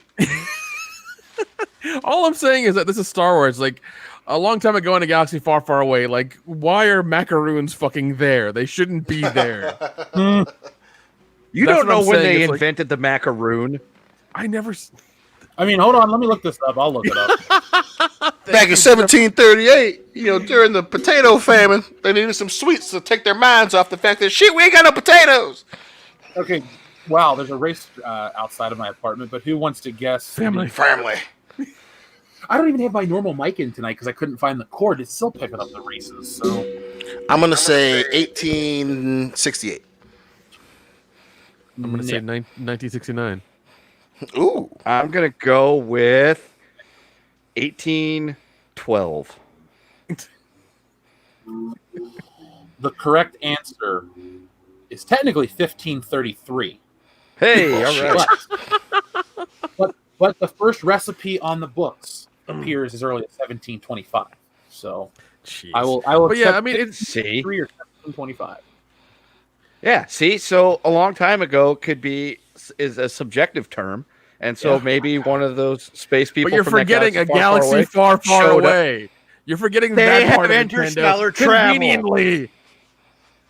All I'm saying is that this is Star Wars. Like a long time ago in a galaxy far, far away. Like why are macaroons fucking there? They shouldn't be there. You That's don't what know I'm when saying. they It's like- invented the macaroon. I never. I mean, hold on. Let me look this up. I'll look it up. Back in 1738, during the potato famine, they needed some sweets to take their minds off the fact that shit, we ain't got no potatoes. Okay. Wow, there's a race outside of my apartment, but who wants to guess? Family. I don't even have my normal mic in tonight because I couldn't find the cord. It's still picking up the races. So I'm gonna say 1868. I'm gonna say 1969. Ooh, I'm gonna go with 1812. the correct answer is technically 1533. Hey, all right. But the first recipe on the books appears as early as 1725. So Jeez. I will. But yeah, accept I mean, it's 3 or 1725. Yeah, see, so a long time ago is a subjective term, and so Yeah. maybe one of those space people. but you're from that forgetting a far, far galaxy away far, far showed up. away. You're forgetting They that have part of interstellar Nintendo. travel. Conveniently.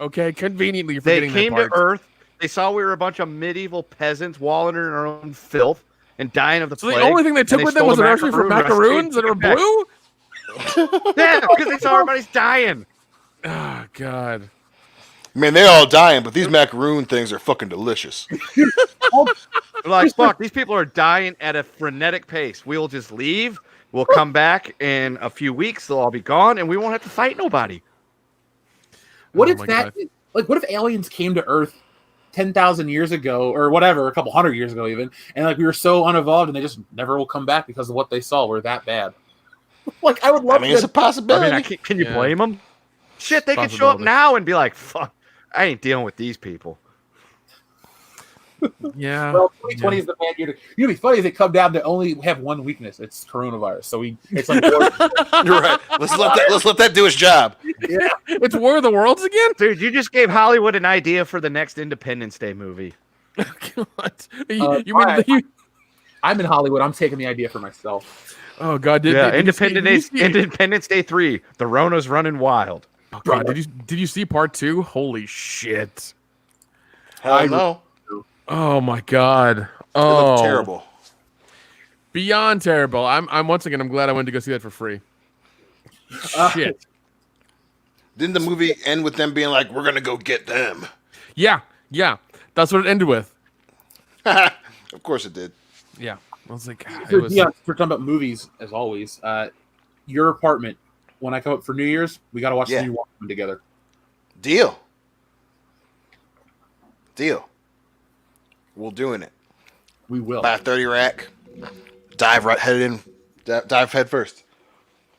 Okay, conveniently you're They forgetting came that to part. Earth. They saw we were a bunch of medieval peasants wallowing in our own filth and dying of the So plague. the only thing they took and with them stole was the an recipe for macaroons that are back. blue? Yeah, because they saw everybody's dying. Oh, God. man, they're all dying, but these macaroon things are fucking delicious. They're like, fuck, these people are dying at a frenetic pace. We'll just leave. We'll come back in a few weeks. They'll all be gone, and we won't have to fight nobody. What Oh if my that? God. Like, what if aliens came to Earth 10,000 years ago, or whatever, a couple hundred years ago, even, and like we were so unevolved, and they just never will come back because of what they saw. We're that bad. Like, I would I love mean, it's to. a possibility. Can you Yeah. blame them? Shit, they can show up Possibility. now and be like, fuck, I ain't dealing with these people. Yeah. Well, 2020 is the bad year. It'd be funny if they come down to only have one weakness. It's coronavirus. So it's like You're right. Let's let that do its job. It's War of the Worlds again? Dude, you just gave Hollywood an idea for the next Independence Day movie. God. You alright. mean I'm in Hollywood. I'm taking the idea for myself. Oh, God. Did Independence Day 3. The Rona's running wild. Oh, God. Did you see part 2? Holy shit. Hell no. Oh, my God. It Oh, looked terrible. Beyond terrible. I'm once again, I'm glad I went to go see that for free. Shit. Didn't the movie end with them being like, "We're gonna go get them"? Yeah. That's what it ended with. Of course it did. Yeah. I was like, it For was. Dion, we're talking about movies as always. Your apartment. When I come up for New Year's, we got to watch Yeah. the new Watchmen together. Deal. We're doing it. We will. Buy a 30 rack. Dive head first.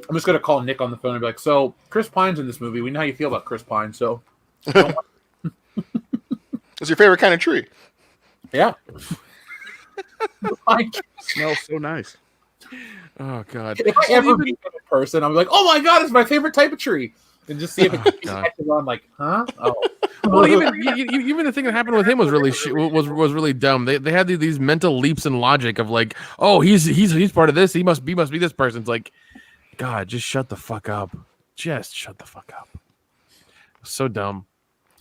I'm just gonna call Nick on the phone and be like, "So Chris Pine's in this movie. We know how you feel about Chris Pine. So What's your favorite kind of tree? yeah." Pine. Smells so nice. Oh, God. If I ever meet him in person, I'm like, "Oh my God, it's my favorite type of tree," and just see if it God. catches on. Like, huh? Oh. Well, even the thing that happened with him was really was really dumb. They had these mental leaps in logic of like, oh, he's part of this. He must be this person. It's like, God, just shut the fuck up. Just shut the fuck up. So dumb.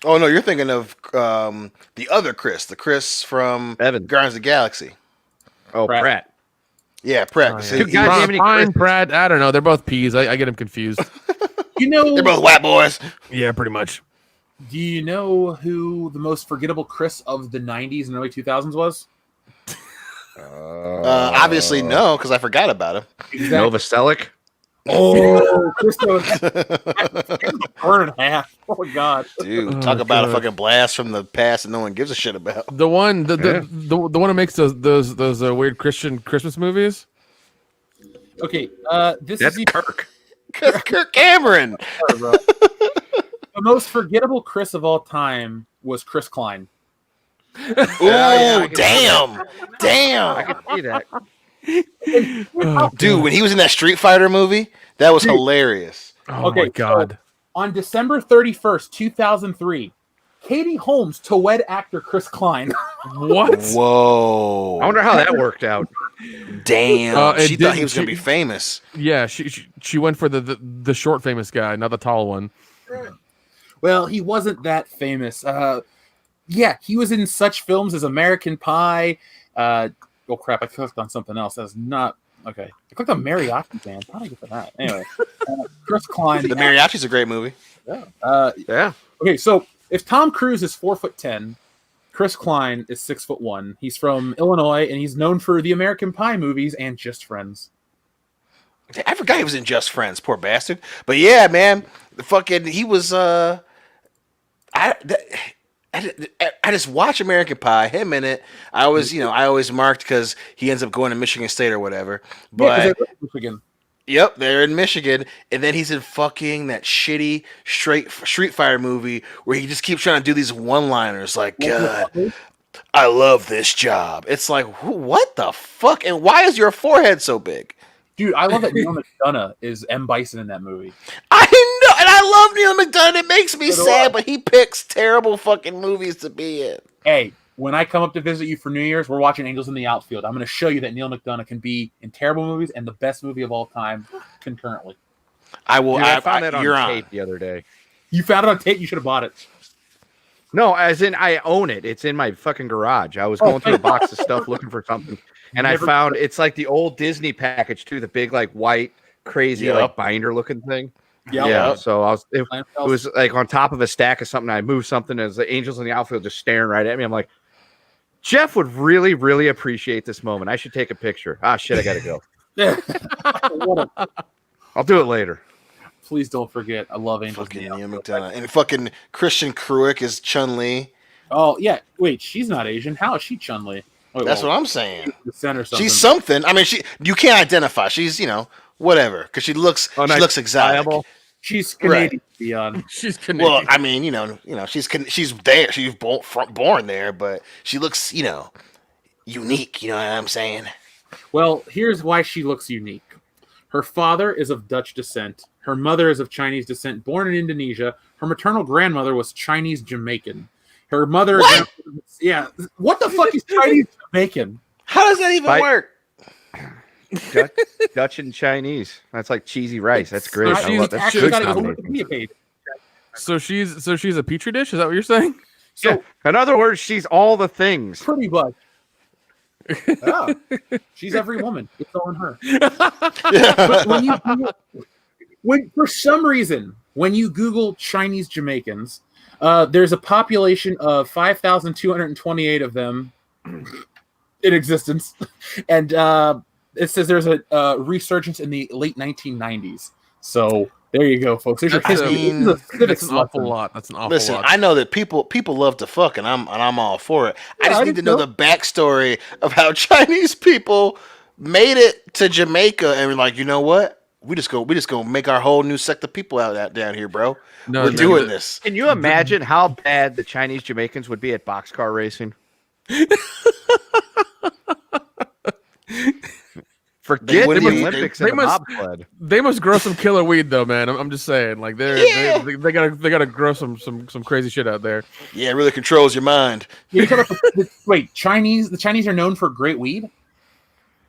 Oh no, you're thinking of the other Chris, the Chris from Evan. Guardians of the Galaxy. Oh, Pratt. Pratt. Yeah, Pratt. Oh, See, Good God, damn it, Fine, Chris. Pratt. I don't know. They're both peas. I get them confused. You know, they're both white boys. Yeah, pretty much. do you know who the most forgettable Chris of the 90s and early 2000s was? Obviously, no, because I forgot about him. Novoselic. Oh, Chris was burn in half. Oh my god. Dude, Oh, talk about a God. fucking blast from the past that no one gives a shit about. The one, Yeah. the one who makes those weird Christian Christmas movies. Okay, this That's is Kirk. Kirk Cameron. bro. The most forgettable Chris of all time was Chris Klein. Ooh, Yeah, I can see damn. I Damn. can see that. Oh, Dude, when he was in that Street Fighter movie, that was hilarious. oh Okay, my God. On December 31st, 2003, Katie Holmes to wed actor Chris Klein. What? Whoa. I wonder how that worked out. Damn. it She thought he didn't- was going to she- be famous. Yeah, she went for the short famous guy, not the tall one. Well, he wasn't that famous. Yeah, he was in such films as American Pie. Oh crap! I clicked on something else. That's not okay. I clicked on Mariachi Band. How did I get to that? Anyway, Chris Klein. The Mariachi's a great movie. Yeah. Okay, so if Tom Cruise is 4'10", Chris Klein is 6'1". He's from Illinois, and he's known for the American Pie movies and Just Friends. I forgot he was in Just Friends, poor bastard. But yeah, man, he was. I just watch American Pie. Him in it. I always marked because he ends up going to Michigan State or whatever. But Michigan. yep, they're in Michigan, and then he's in fucking that shitty Street Fighter movie where he just keeps trying to do these one-liners like, God, I love this job. It's like, what the fuck? And why is your forehead so big? Dude, I love that Neil McDonough is M. Bison in that movie. I know, and I love Neil McDonough. It makes me So do I. sad, but he picks terrible fucking movies to be in. Hey, when I come up to visit you for New Year's, we're watching Angels in the Outfield. I'm going to show you that Neil McDonough can be in terrible movies and the best movie of all time concurrently. I will. Dude, I found that on you're tape the other day. You found it on tape. You should have bought it. No, as in I own it. It's in my fucking garage. I was going through a box of stuff looking for something, and I found it's like the old Disney package too, the big like white crazy Yep. like binder looking thing. Yep. Yeah. So it It was like on top of a stack of something. I moved something as the Angels in the Outfield just staring right at me. I'm like, Jeff would really, really appreciate this moment. I should take a picture. Ah, shit, I gotta go. I'll do it later. Please don't forget. I love Angels in fucking the Neil Outfield. McDonough and fucking Christian Kruick is Chun-Li. Oh, yeah. Wait, she's not Asian. How is she Chun-Li? That's what I'm saying. Or something. She's something. I mean, you can't identify. She's whatever because she looks exotic. She's Canadian, beyond. She's Canadian. Well, I mean, she's there. She's born there, but she looks unique. You know what I'm saying? Well, here's why she looks unique. Her father is of Dutch descent. Her mother is of Chinese descent, born in Indonesia. Her maternal grandmother was Chinese Jamaican. Her mother, What? Yeah. What the fuck is Chinese Jamaican? How does that even work? Dutch and Chinese. That's like cheesy rice. That's great. So I love, she's that's actually good got a combination. Wikipedia page. So she's a petri dish. Is that what you're saying? So Yeah. In other words, she's all the things. pretty much. Yeah. She's every woman. It's all in her. But when for some reason, when you Google Chinese Jamaicans, there's a population of 5,228 of them in existence, and it says there's a resurgence in the late 1990s. So there you go, folks. There's your That's history. a- This is a civics That's an awful lesson. lot. That's an awful Listen, lot. I know that people love to fuck, and I'm all for it. I Yeah, just I need do to know too. the backstory of how Chinese people made it to Jamaica and were like, you know what? We just go make our whole new sect of people out down here, bro. No, We're no, doing no. this. Can you imagine how bad the Chinese Jamaicans would be at boxcar racing? Forget wouldn't the be- Olympics they and the must- bobsled. They must grow some killer weed though, man. I'm just saying, like they gotta grow some crazy shit out there. Yeah, it really controls your mind. You're talking about wait, the Chinese are known for great weed?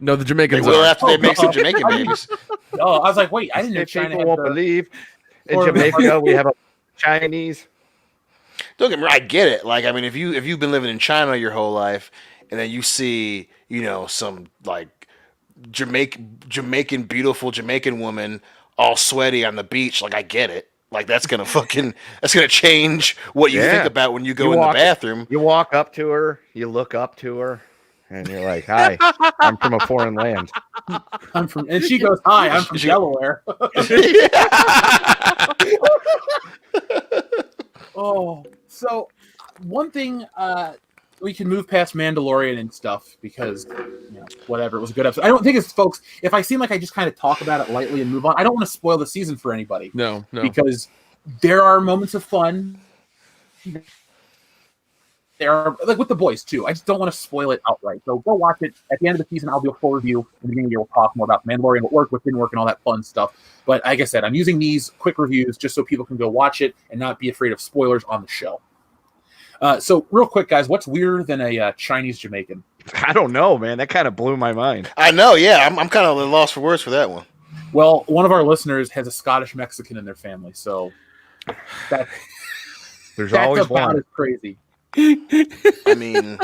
No, the They Jamaicans will are. after they make some Jamaican babies. Oh, I was like, wait, I didn't know If China people had won't the... believe in or- Jamaica we have a Chinese. Don't get me wrong, I get it. Like, I mean, if you've been living in China your whole life, and then you see, some like Jamaican beautiful Jamaican woman all sweaty on the beach. Like I get it. Like that's gonna change what you think about when you go in the bathroom. You walk up to her, you look up to her, and you're like, "Hi, I'm from a foreign land." And she goes, "Hi, I'm from Delaware." Oh, so one thing we can move past Mandalorian and stuff because whatever, it was a good episode. I don't think it's folks. If I seem like I just kind of talk about it lightly and move on, I don't want to spoil the season for anybody. No, because there are moments of fun. There are like with the boys too. I just don't want to spoil it outright. So go watch it. At the end of the season, I'll do a full review. In the beginning of the year, we'll talk more about Mandalorian, what worked, what didn't work, and all that fun stuff. But like I said, I'm using these quick reviews just so people can go watch it and not be afraid of spoilers on the show. So real quick, guys, what's weirder than a Chinese Jamaican? I don't know, man. That kind of blew my mind. I know, yeah. I'm kind of lost for words for that one. Well, one of our listeners has a Scottish Mexican in their family, so there's always one. As crazy. I mean,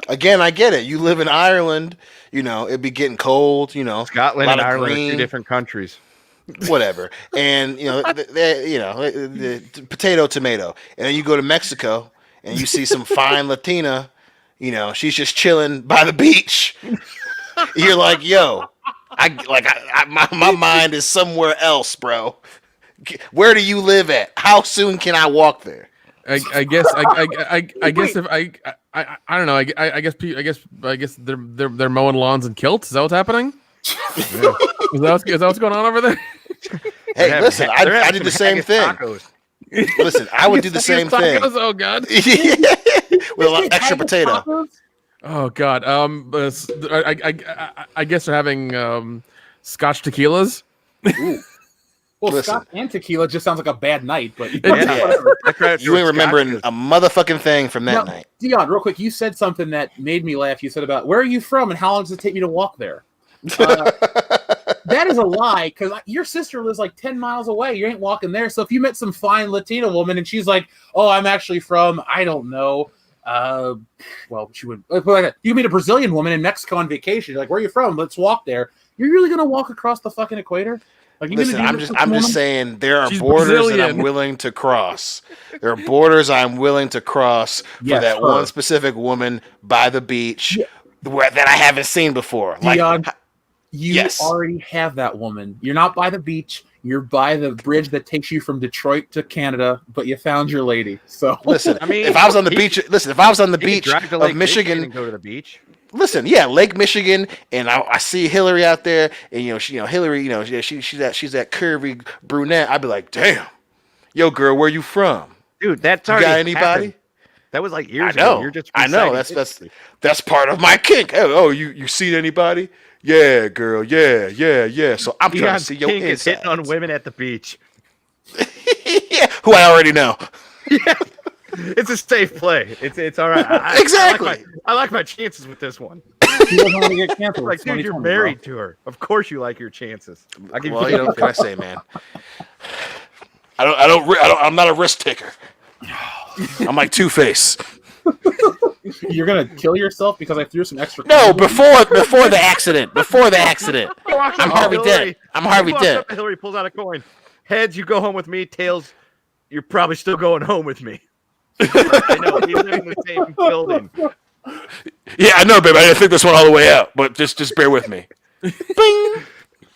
again, I get it. You live in Ireland, it'd be getting cold, Scotland and Ireland are two different countries. Whatever. And, potato, tomato. And then you go to Mexico and you see some fine Latina, she's just chilling by the beach. You're like, yo, my mind is somewhere else, bro. Where do you live at? How soon can I walk there? I guess if I don't know. I guess they're mowing lawns and kilts. Is that what's happening? Yeah. Is that what's going on over there? Hey, listen, I did the same thing. Listen, I would do the same thing. Oh God. With a lot extra potato. Tacos? Oh God. I guess they're having Scotch tequilas. Ooh. Well, Listen. Scotch and tequila just sounds like a bad night, but You ain't remembering a motherfucking thing from that night. Dion, real quick, you said something that made me laugh. You said about where are you from and how long does it take me to walk there? That is a lie because your sister lives like 10 miles away. You ain't walking there. So if you met some fine Latina woman and she's like, "Oh, I'm actually from I don't know," well, she would. You meet a Brazilian woman in Mexico on vacation. You're like, "Where are you from? Let's walk there." You're really gonna walk across the fucking equator? Like, listen, I'm just saying there are borders that I'm willing to cross. There are borders I'm willing to cross for that one specific woman by the beach that I haven't seen before. Dion, you already have that woman. You're not by the beach. You're by the bridge that takes you from Detroit to Canada, but you found your lady. So listen, I mean, if I was on the beach of Michigan and go to the beach. Listen, Lake Michigan, and I see Hillary out there, and Hillary, she's that curvy brunette. I'd be like, damn, yo, girl, where you from, dude? That's you already got anybody? Happened. That was like years ago. You're just that's part of my kink. Oh, you seen anybody? Yeah, girl, yeah. So I'm trying to see your kink inside. Is hitting on women at the beach. Yeah, who I already know. Yeah. It's a safe play. It's all right. Exactly. I like my chances with this one. She doesn't want to get canceled. Like, dude, you're married to her. Of course, you like your chances. What can I say, man? I'm not a risk taker. I'm like Two-Face. You're gonna kill yourself because I threw some extra. No, before the accident. I'm Harvey Dent. Hillary pulls out a coin. Heads, you go home with me. Tails, you're probably still going home with me. I know, we live in the same building. Yeah, I know, babe. I didn't think this one all the way out, but just bear with me. Bing!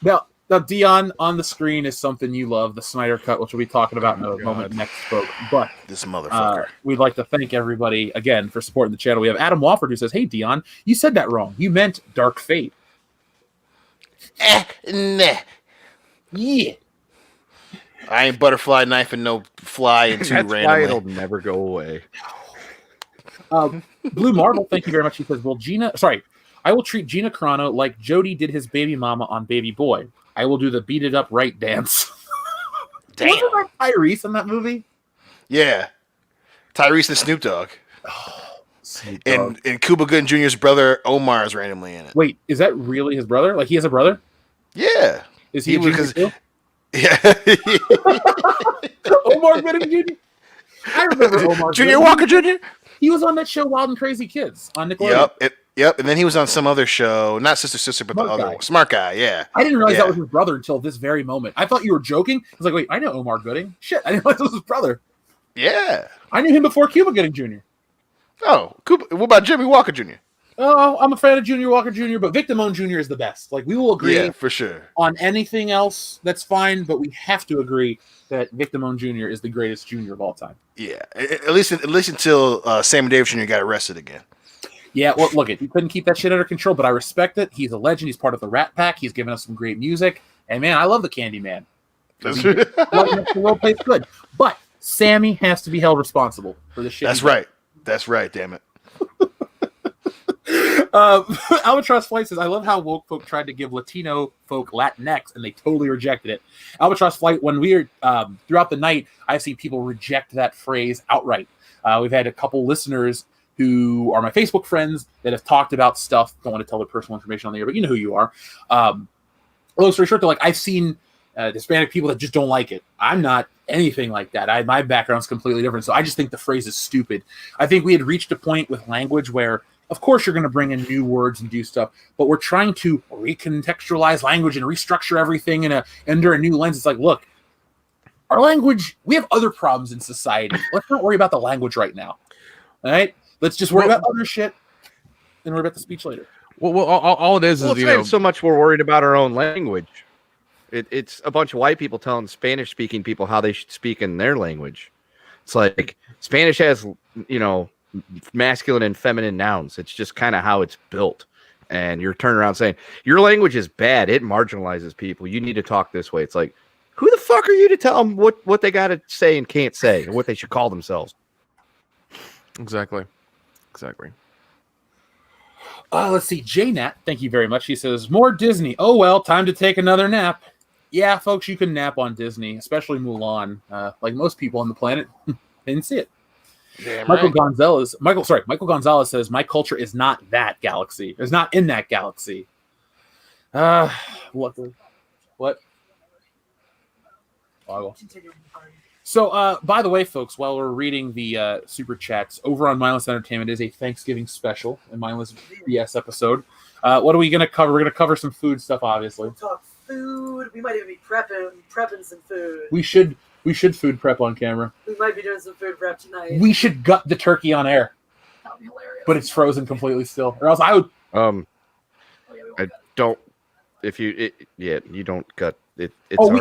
Now, Dion, on the screen is something you love, the Snyder Cut, which we'll be talking about in a moment next spoke. But this motherfucker. We'd like to thank everybody, again, for supporting the channel. We have Adam Wofford who says, "Hey, Dion, you said that wrong. You meant Dark Fate." Nah. Yeah. I ain't butterfly knifing no fly into That's randomly. why it'll never go away. Blue Marble, thank you very much. He says, I will treat Gina Carano like Jody did his baby mama on Baby Boy. I will do the beat it up right dance. Damn. Wasn't that Tyrese in that movie? Yeah. Tyrese and Snoop Dogg. Oh, Snoop Dogg. And Cuba Gooding Jr.'s brother Omar is randomly in it. Wait, is that really his brother? Like, he has a brother? Yeah. Is he a junior too? Yeah. Omar Gooding Jr.? I remember Omar Junior Walker Jr.? He was on that show Wild and Crazy Kids on Nickelodeon. Yep. Yep, and then he was on some other show, not Sister, but Smart the other Guy. one. Smart Guy, yeah. I didn't realize Yeah. that was his brother until this very moment. I thought you were joking. I was like, wait, I know Omar Gooding. Shit, I didn't realize it was his brother. Yeah. I knew him before Cuba Gooding Jr. Oh, Cooper, what about Jimmy Walker Jr.? Oh, I'm a fan of Junior Walker Jr., but Victor Moan Jr. is the best. Like, we will agree Yeah, for sure. on anything else, that's fine, but we have to agree that Victor Moan Jr. is the greatest junior of all time. Yeah, at least until Sammy Davis Jr. got arrested again. Yeah, well, look, he couldn't keep that shit under control, but I respect it. He's a legend. He's part of the Rat Pack. He's given us some great music. And, man, I love the Candyman. The world plays good. But Sammy has to be held responsible for the shit. That's right. That's right, damn it. Albatross Flight says, I love how woke folk tried to give Latino folk Latinx, and they totally rejected it. Albatross Flight, when we are throughout the night, I've seen people reject that phrase outright. We've had a couple listeners who are my Facebook friends that have talked about stuff. Don't want to tell their personal information on the air, but you know who you are. Long story short, they're like, I've seen Hispanic people that just don't like it. I'm not anything like that. My background's completely different, so I just think the phrase is stupid. I think we had reached a point with language where, of course, you're going to bring in new words and do stuff, but we're trying to recontextualize language and restructure everything under a new lens. It's like, look, our language, we have other problems in society. Let's not worry about the language right now. All right? Let's just worry about other shit and worry about the speech later. Well, all it is Well, is, it's not so much we're worried about our own language. It's a bunch of white people telling Spanish-speaking people how they should speak in their language. It's like Spanish has, masculine and feminine nouns. It's just kind of how it's built. And you're turning around saying, your language is bad. It marginalizes people. You need to talk this way. It's like, who the fuck are you to tell them what they got to say and can't say, or what they should call themselves? Exactly. Let's see. JNat, thank you very much. He says, more Disney. Oh, well, time to take another nap. Yeah, folks, you can nap on Disney, especially Mulan. Like most people on the planet, didn't see it. Damn Michael right. Gonzalez says, my culture is not that galaxy. It's not in that galaxy. What? So, by the way, folks, while we're reading the super chats, over on Mindless Entertainment is a Thanksgiving special, a Mindless BS episode. What are we going to cover? We're going to cover some food stuff, obviously. We'll talk food. We might even be prepping some food. We should food prep on camera. We might be doing some food prep tonight. We should gut the turkey on air. That would be hilarious. But it's frozen completely still. Or else I would... I don't. If you don't gut it. It's we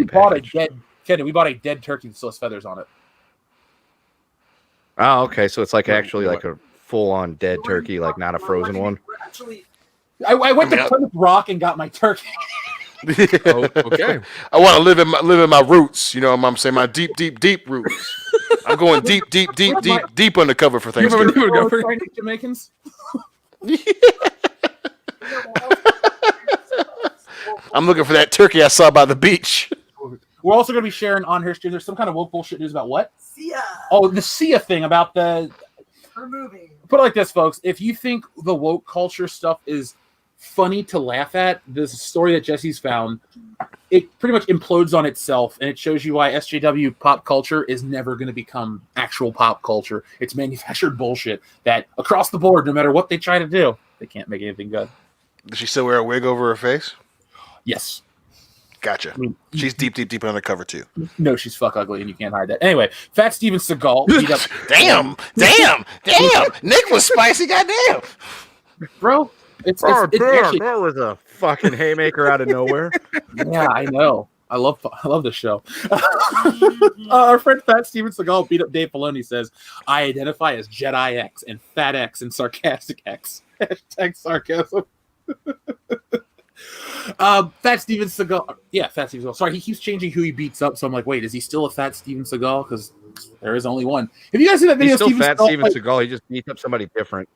bought a prepackaged. we bought a dead turkey that still has feathers on it. Oh, okay. So it's like actually like a full-on dead turkey, like not a frozen one. Actually, I went to Plymouth Rock and got my turkey. Oh, okay. I want to live in my roots. You know what I'm saying? My deep roots. I'm going deep undercover for Thanksgiving. Chinese Jamaicans. I'm looking for that turkey I saw by the beach. We're also going to be sharing on her stream. There's some kind of woke bullshit news about what? Sia. Oh, the Sia thing about the... Her movie. Put it like this, folks. If you think the woke culture stuff is funny to laugh at, this story that Jesse's found, it pretty much implodes on itself, and it shows you why SJW pop culture is never going to become actual pop culture. It's manufactured bullshit that across the board, no matter what they try to do, they can't make anything good. Does she still wear a wig over her face? Yes. Gotcha. She's deep undercover too. No, she's fuck ugly, and you can't hide that. Anyway, Fat Steven Seagal beat up... Damn! Nick was spicy, goddamn! Bro, it's actually... That was a fucking haymaker out of nowhere. Yeah, I know. I love the show. Our friend Fat Steven Seagal beat up Dave Filoni. Says, I identify as Jedi X and Fat X and Sarcastic X. Hashtag sarcasm. Fat Steven Seagal. Yeah, Fat Steven Seagal. Sorry, he keeps changing who he beats up. So I'm like, wait, is he still a Fat Steven Seagal? Because there is only one. Have you guys seen that video? He's still Fat Steven Seagal. He just beats up somebody different.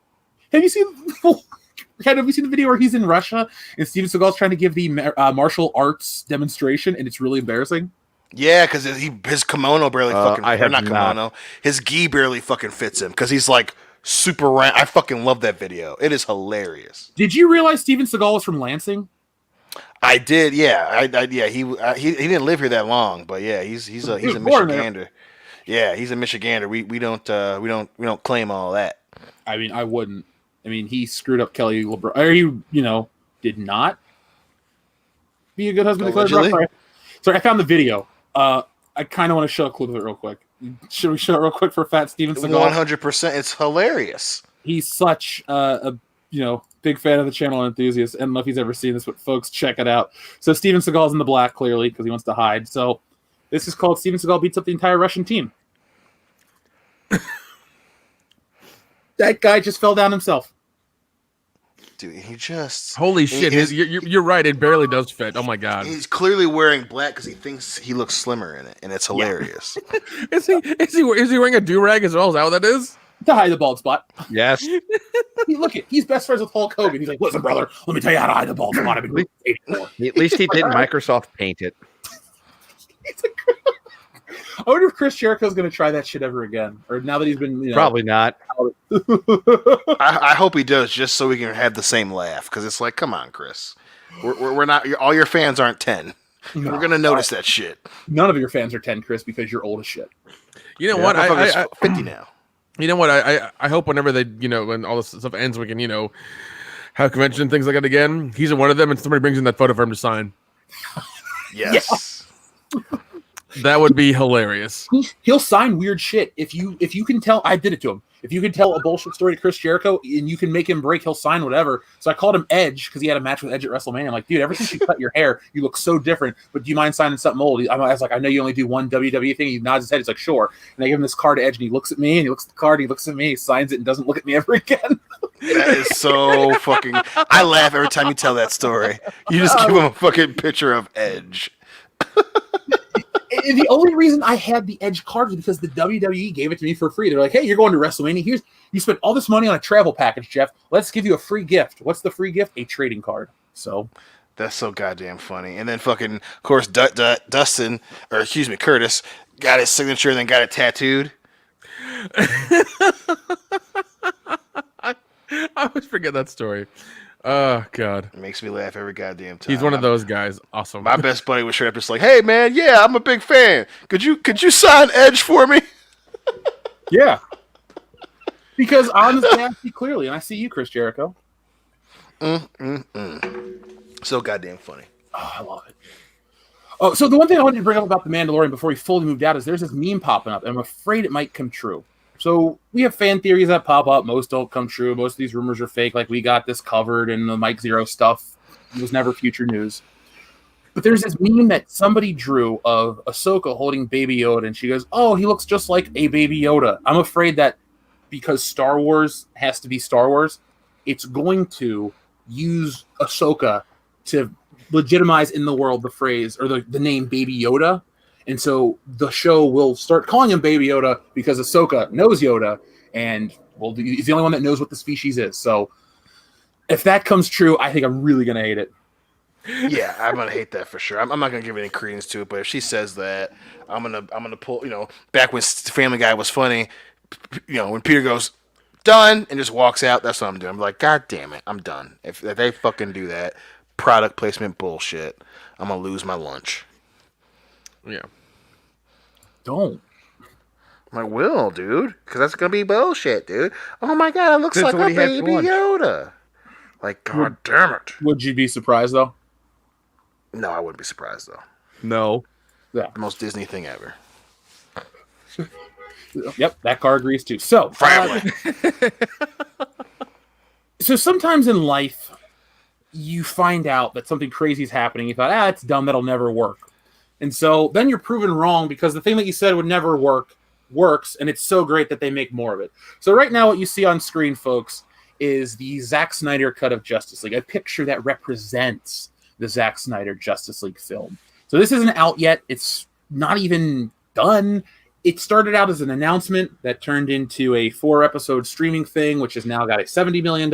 Have you seen the video where he's in Russia and Steven Seagal's trying to give the martial arts demonstration, and it's really embarrassing? Yeah, because his kimono barely fucking... not kimono. His gi barely fucking fits him because he's like super round. I fucking love that video. It is hilarious. Did you realize Steven Seagal was from Lansing? I did, yeah. He didn't live here that long, but yeah, he's a Michigander. Yeah, he's a Michigander. We don't claim all that. I mean, I wouldn't. I mean, he screwed up Kelly LeBron. Or he, did not be a good husband to Kelly LeBron. Sorry, I found the video. I kind of want to show a clip of it real quick. Should we show it real quick for Fat Steven Seagal? 100%. It's hilarious. He's such a big fan of the channel enthusiast. I don't know if he's ever seen this, but folks, check it out. So Steven Seagal's in the black, clearly, because he wants to hide. So this is called Steven Seagal Beats Up the Entire Russian Team. That guy just fell down himself. Dude, he just... Holy shit. You're right. It barely does fit. Oh, my God. He's clearly wearing black because he thinks he looks slimmer in it, and it's hilarious. Yeah. Is he wearing a do-rag as well? Is that what that is? To hide the bald spot. Yes. He's best friends with Hulk Hogan. He's like, listen, brother, let me tell you how to hide the bald spot. I've been doing it 84. At least he didn't Microsoft Paint it. I wonder if Chris Jericho's going to try that shit ever again, or now that he's been probably not. I hope he does, just so we can have the same laugh. Because it's like, come on, Chris, we're not. All your fans aren't 10. No, we're gonna notice that shit. None of your fans are 10, Chris, because you're old as shit. You know what? I 50 now. You know what? I hope whenever they, when all this stuff ends, we can, have convention and things like that again. He's in one of them, and somebody brings in that photo for him to sign. Yes. That would be hilarious. He'll sign weird shit. If you can tell, I did it to him. If you can tell a bullshit story to Chris Jericho and you can make him break, he'll sign whatever. So I called him Edge because he had a match with Edge at WrestleMania. I'm like, dude, ever since you cut your hair, you look so different. But do you mind signing something old? I was like, I know you only do one WWE thing. He nods his head. He's like, sure. And I give him this card to Edge, and he looks at me, and he looks at the card, and he looks at me, he signs it, and doesn't look at me ever again. That is so fucking... I laugh every time you tell that story. You just give him a fucking picture of Edge. And the only reason I had the Edge card was because the WWE gave it to me for free. They're like, hey, you're going to WrestleMania. You spent all this money on a travel package, Jeff. Let's give you a free gift. What's the free gift? A trading card. So that's so goddamn funny. And then fucking, of course, Curtis got his signature and then got it tattooed. I always forget that story. Oh, God. It makes me laugh every goddamn time. He's one of those guys. Awesome. My best buddy was straight up just like, hey, man, yeah, I'm a big fan. Could you sign Edge for me? Yeah. Because honestly, I see clearly, and I see you, Chris Jericho. So goddamn funny. Oh, I love it. Oh, so the one thing I wanted to bring up about The Mandalorian before he fully moved out is there's this meme popping up, and I'm afraid it might come true. So we have fan theories that pop up. Most don't come true. Most of these rumors are fake. Like, we got this covered, and the Mike Zero stuff was never future news. But there's this meme that somebody drew of Ahsoka holding Baby Yoda, and she goes, oh, he looks just like a Baby Yoda. I'm afraid that because Star Wars has to be Star Wars, it's going to use Ahsoka to legitimize in the world the phrase or the name Baby Yoda. And so the show will start calling him Baby Yoda because Ahsoka knows Yoda, and he's the only one that knows what the species is. So if that comes true, I think I'm really going to hate it. Yeah, I'm going to hate that for sure. I'm not going to give any credence to it, but if she says that, I'm going to pull, back when Family Guy was funny, when Peter goes, done, and just walks out, that's what I'm doing. I'm like, God damn it, I'm done. If they fucking do that product placement bullshit, I'm going to lose my lunch. Yeah. Don't. I will, dude, because that's gonna be bullshit, dude. Oh my god, it looks like a Baby Yoda. Like, god damn it. Would you be surprised though? No, I wouldn't be surprised though. No. Yeah. The most Disney thing ever. Yep, that car agrees too. So, family. So sometimes in life, you find out that something crazy is happening. You thought, it's dumb, that'll never work. And so then you're proven wrong because the thing that you said would never work works, and it's so great that they make more of it. So right now what you see on screen, folks, is the Zack Snyder cut of Justice League, a picture that represents the Zack Snyder Justice League film. So this isn't out yet. It's not even done. It started out as an announcement that turned into a 4-episode streaming thing, which has now got a $70 million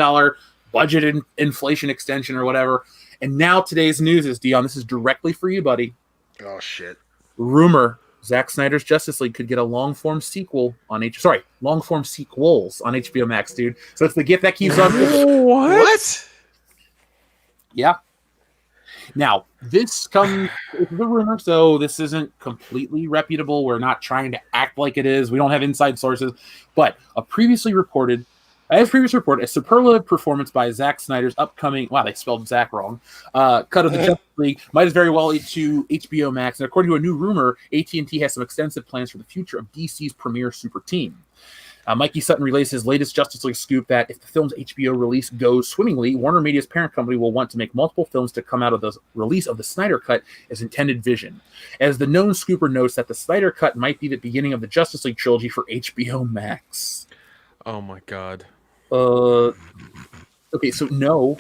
budget inflation extension or whatever. And now today's news is, Dion, this is directly for you, buddy. Oh, shit. Rumor, Zack Snyder's Justice League could get a long-form sequels on HBO Max, dude. So it's the gift that keeps on... What? Yeah. Now, this comes with the rumor, so this isn't completely reputable. We're not trying to act like it is. We don't have inside sources. But a previously reported As previously reported, a superlative performance by Zack Snyder's upcoming, wow, they spelled Zack wrong, cut of the Justice League might as very well lead to HBO Max. And according to a new rumor, AT&T has some extensive plans for the future of DC's premier super team. Mikey Sutton relays his latest Justice League scoop that if the film's HBO release goes swimmingly, Warner Media's parent company will want to make multiple films to come out of the release of the Snyder Cut as intended vision. As the known scooper notes that the Snyder Cut might be the beginning of the Justice League trilogy for HBO Max. Oh my god. Okay, so no.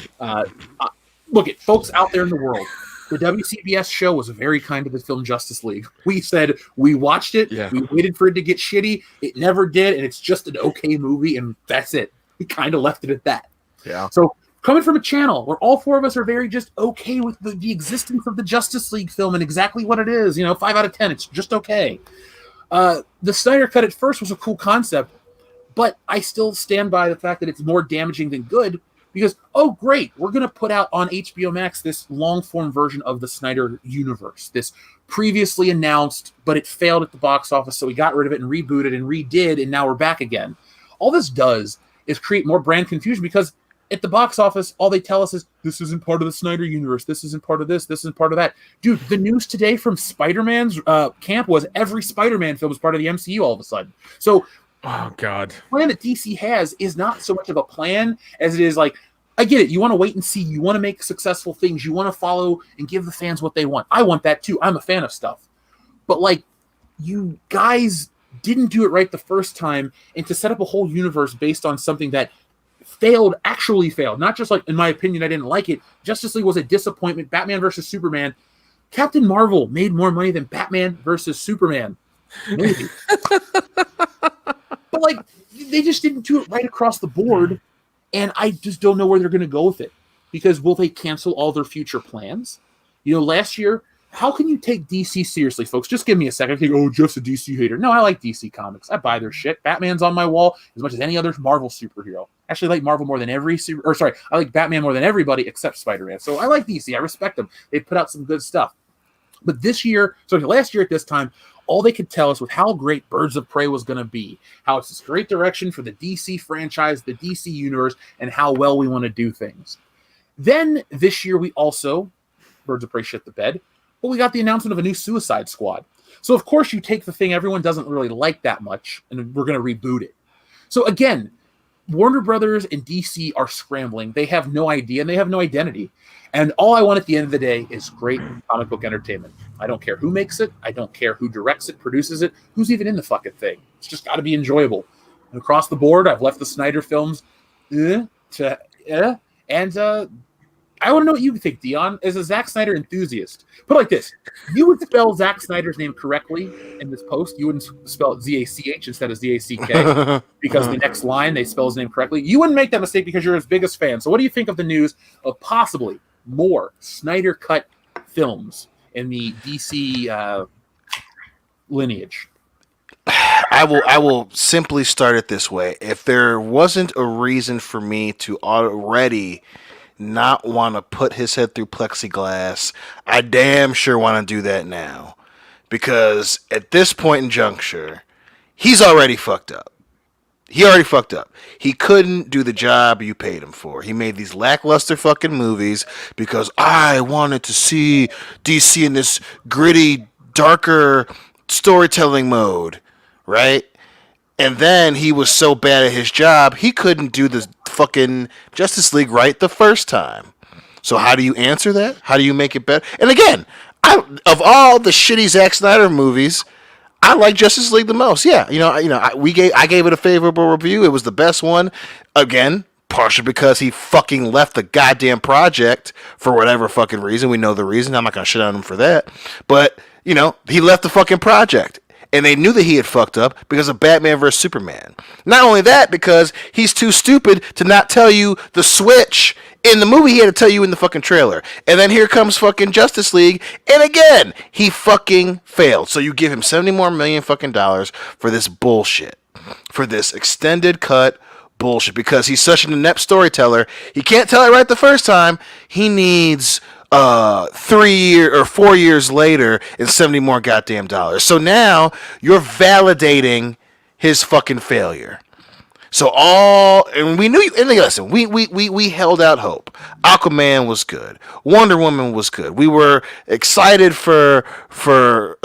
Look at folks out there in the world. The WCBS show was very kind to the film Justice League. We said we watched it. Yeah. We waited for it to get shitty. It never did, and it's just an okay movie, and that's it. We kind of left it at that. Yeah. So coming from a channel where all four of us are very just okay with the existence of the Justice League film and exactly what it is, 5 out of 10, it's just okay. The Snyder Cut at first was a cool concept, but I still stand by the fact that it's more damaging than good because, oh, great, we're going to put out on HBO Max this long-form version of the Snyder universe, this previously announced, but it failed at the box office, so we got rid of it and rebooted and redid, and now we're back again. All this does is create more brand confusion because at the box office, all they tell us is, this isn't part of the Snyder universe, this isn't part of this isn't part of that. Dude, the news today from Spider-Man's camp was every Spider-Man film is part of the MCU all of a sudden. So, oh god, the plan that DC has is not so much of a plan as it is like, I get it, you want to wait and see, you want to make successful things, you want to follow and give the fans what they want. I want that too, I'm a fan of stuff. But like, you guys didn't do it right the first time, and to set up a whole universe based on something that actually failed, not just like, in my opinion, I didn't like it. Justice League was a disappointment. Batman versus Superman. Captain Marvel made more money than Batman versus Superman. Maybe. But like, they just didn't do it right across the board, and I just don't know where they're going to go with it. Because will they cancel all their future plans? Last year, how can you take DC seriously, folks? Just give me a second. I think, oh, just a DC hater. No, I like DC comics. I buy their shit. Batman's on my wall as much as any other Marvel superhero. Actually, I like Marvel more than I like Batman more than everybody except Spider-Man. So I like DC. I respect them. They put out some good stuff. But last year at this time, all they could tell us was how great Birds of Prey was going to be, how it's this great direction for the DC franchise, the DC universe, and how well we want to do things. Then this year, we also, Birds of Prey shit the bed, but we got the announcement of a new Suicide Squad. So, of course, you take the thing everyone doesn't really like that much, and we're going to reboot it. So, again, Warner Brothers and DC are scrambling. They have no idea, and they have no identity. And all I want at the end of the day is great comic book entertainment. I don't care who makes it. I don't care who directs it, produces it, who's even in the fucking thing. It's just got to be enjoyable. And across the board, I've left the Snyder films and I want to know what you think, Dion, as a Zack Snyder enthusiast. Put it like this. You would spell Zack Snyder's name correctly in this post. You wouldn't spell it Z-A-C-H instead of Z-A-C-K because the next line, they spell his name correctly. You wouldn't make that mistake because you're his biggest fan. So what do you think of the news of possibly more Snyder Cut films in the DC lineage? I will simply start it this way. If there wasn't a reason for me to already not want to put his head through plexiglass, I damn sure want to do that now. Because at this point in juncture, he's already fucked up. He couldn't do the job you paid him for. He made these lackluster fucking movies because I wanted to see DC in this gritty, darker storytelling mode, right? And then he was so bad at his job, he couldn't do the fucking Justice League right the first time. So how do you answer that? How do you make it better? And again, of all the shitty Zack Snyder movies, I like Justice League the most. Yeah, I gave it a favorable review. It was the best one. Again, partially because he fucking left the goddamn project for whatever fucking reason. We know the reason. I'm not gonna shit on him for that. But he left the fucking project. And they knew that he had fucked up because of Batman vs. Superman. Not only that, because he's too stupid to not tell you the switch in the movie. He had to tell you in the fucking trailer. And then here comes fucking Justice League. And again, he fucking failed. So you give him $70 million fucking dollars for this bullshit. For this extended cut bullshit. Because he's such an inept storyteller. He can't tell it right the first time. He needs 3 or 4 years later and $70 more goddamn dollars. So now you're validating his fucking failure. So and we knew, and listen, we held out hope. Aquaman was good. Wonder Woman was good. We were excited for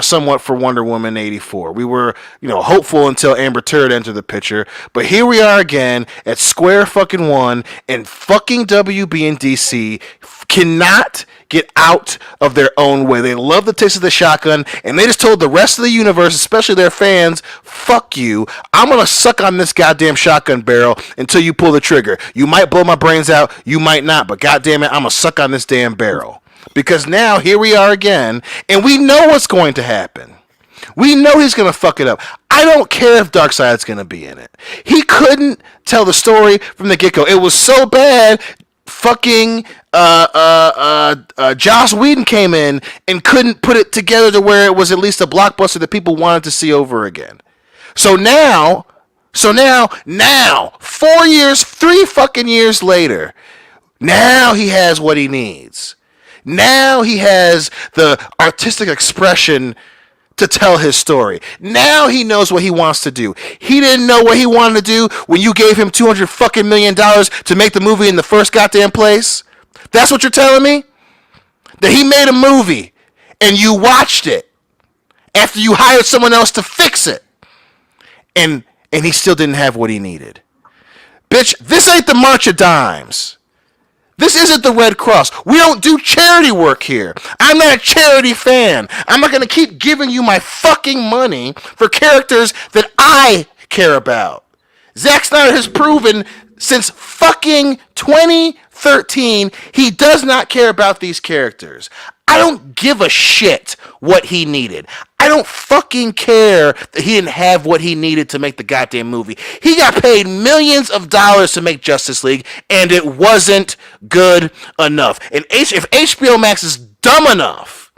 somewhat for Wonder Woman 84. We were, hopeful until Amber Turd entered the picture. But here we are again at square fucking one, and fucking WB and DC cannot get out of their own way. They love the taste of the shotgun, and they just told the rest of the universe, especially their fans, fuck you. I'm going to suck on this goddamn shotgun barrel until you pull the trigger. You might blow my brains out, you might not, but goddamn it, I'm going to suck on this damn barrel. Because now, here we are again, and we know what's going to happen. We know he's going to fuck it up. I don't care if Darkseid's going to be in it. He couldn't tell the story from the get-go. It was so bad, fucking Joss Whedon came in and couldn't put it together to where it was at least a blockbuster that people wanted to see over again. So now, 4 years, 3 fucking years later, now he has what he needs. Now he has the artistic expression to tell his story. Now he knows what he wants to do. He didn't know what he wanted to do when you gave him $200 fucking million to make the movie in the first goddamn place. That's what you're telling me? That he made a movie and you watched it after you hired someone else to fix it. And he still didn't have what he needed. Bitch, this ain't the March of Dimes. This isn't the Red Cross. We don't do charity work here. I'm not a charity fan. I'm not going to keep giving you my fucking money for characters that I care about. Zack Snyder has proven since fucking 2013 he does not care about these characters. I don't give a shit what he needed. I don't fucking care that he didn't have what he needed to make the goddamn movie. He got paid millions of dollars to make Justice League, and it wasn't good enough. And if HBO Max is dumb enough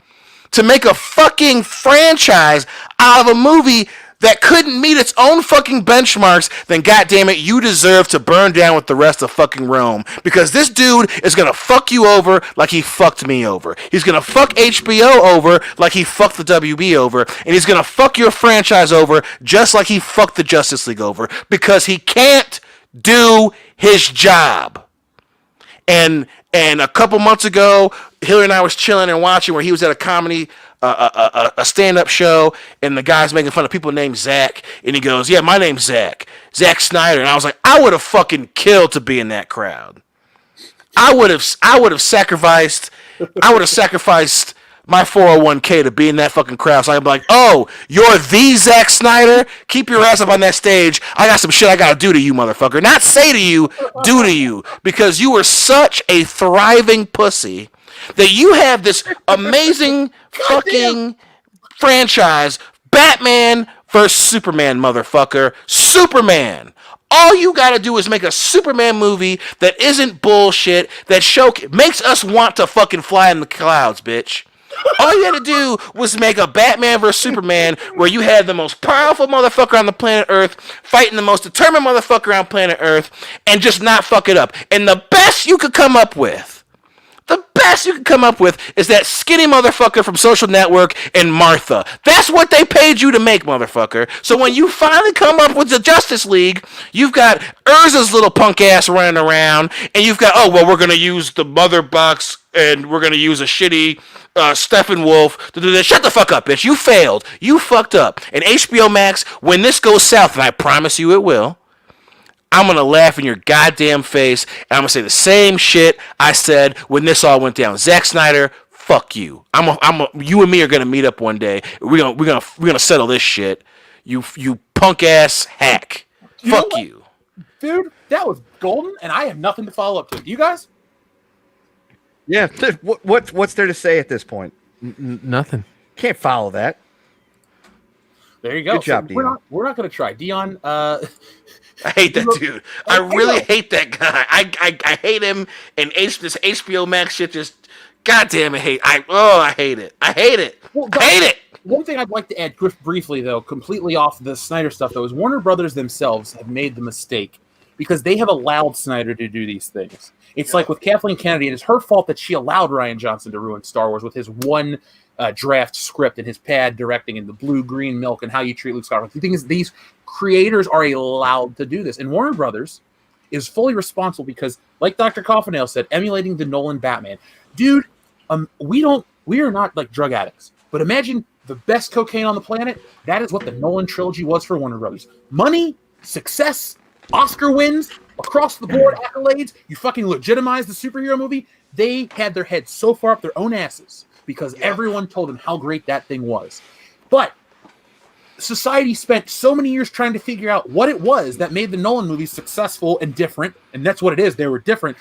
to make a fucking franchise out of a movie that couldn't meet its own fucking benchmarks, then goddammit, you deserve to burn down with the rest of fucking Rome. Because this dude is gonna fuck you over like he fucked me over. He's gonna fuck HBO over like he fucked the WB over. And he's gonna fuck your franchise over just like he fucked the Justice League over. Because he can't do his job. And a couple months ago, Hillary and I was chilling and watching where he was at a comedy a stand-up show, and the guy's making fun of people named Zach, and he goes, yeah, my name's Zack Snyder. And I was like, I would have fucking killed to be in that crowd. I would have sacrificed my 401k to be in that fucking crowd. So I'm like, oh, you're the Zack Snyder? Keep your ass up on that stage. I got some shit I gotta do to you, motherfucker. Not say to you, do to you. Because you were such a thriving pussy that you have this amazing fucking franchise, Batman versus Superman, motherfucker. Superman. All you gotta do is make a Superman movie that isn't bullshit, that makes us want to fucking fly in the clouds, bitch. All you had to do was make a Batman vs. Superman where you had the most powerful motherfucker on the planet Earth fighting the most determined motherfucker on planet Earth and just not fuck it up. And the best you could come up with is that skinny motherfucker from Social Network and Martha. That's what they paid you to make, motherfucker. So when you finally come up with the Justice League, you've got Urza's little punk ass running around, and you've got, we're going to use the mother box, and we're going to use a shitty Steppenwolf to do this. Shut the fuck up, bitch. You failed. You fucked up. And HBO Max, when this goes south, and I promise you it will, I'm going to laugh in your goddamn face, and I'm going to say the same shit I said when this all went down. Zack Snyder, fuck you. You and me are going to meet up one day. We're going to settle this shit. You punk ass hack. Fuck you. Dude, that was golden, and I have nothing to follow up to. Do you guys? Yeah. What's there to say at this point? Nothing. Can't follow that. There you go. Good job, Dion. We're not going to try. Dion, I hate that dude. I really hate that guy. I hate him, and this HBO Max shit just goddamn I hate it. I hate it. One thing I'd like to add briefly, though, completely off the Snyder stuff, though, is Warner Brothers themselves have made the mistake because they have allowed Snyder to do these things. It's like with Kathleen Kennedy, it is her fault that she allowed Rian Johnson to ruin Star Wars with his one draft script and his pad directing and the blue-green milk and how you treat Luke Skywalker. The thing is, these creators are allowed to do this. And Warner Brothers is fully responsible because, like Dr. Coffinail said, emulating the Nolan Batman. Dude, we are not like drug addicts. But imagine the best cocaine on the planet. That is what the Nolan trilogy was for Warner Brothers. Money, success, Oscar wins, across the board accolades. You fucking legitimize the superhero movie. They had their heads so far up their own asses because everyone told them how great that thing was. But society spent so many years trying to figure out what it was that made the Nolan movies successful and different. And that's what it is. They were different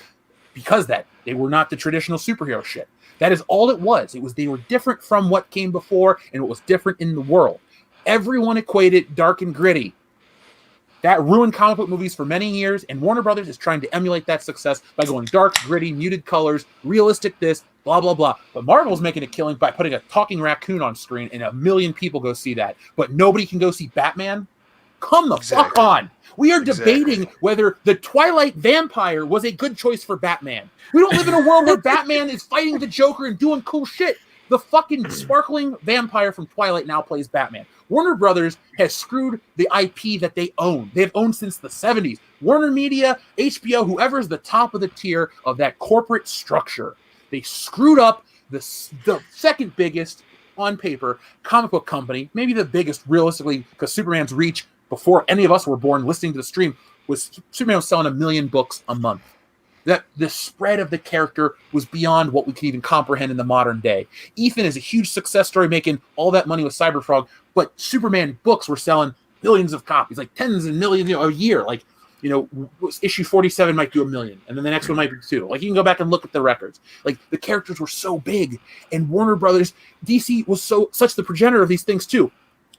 because they were not the traditional superhero shit. That is all it was. They were different from what came before and what was different in the world. Everyone equated dark and gritty. That ruined comic book movies for many years, and Warner Brothers is trying to emulate that success by going dark, gritty, muted colors, realistic this, blah, blah, blah. But Marvel's making a killing by putting a talking raccoon on screen, and 1 million people go see that. But nobody can go see Batman? Come the fuck on. We are debating whether the Twilight vampire was a good choice for Batman. We don't live in a world where Batman is fighting the Joker and doing cool shit. The fucking sparkling vampire from Twilight now plays Batman. Warner Brothers has screwed the IP that they own. They've owned since the 70s. Warner Media, HBO, whoever's the top of the tier of that corporate structure. They screwed up the second biggest, on paper, comic book company, maybe the biggest realistically, because Superman's reach before any of us were born listening to the stream was Superman was selling 1 million books a month. That the spread of the character was beyond what we could even comprehend in the modern day. Ethan is a huge success story, making all that money with Cyberfrog, but Superman books were selling billions of copies, like tens of millions a year. Like, issue 47 might do 1 million, and then the next one might be 2. Like, you can go back and look at the records. Like, the characters were so big, and Warner Brothers, DC was such the progenitor of these things too.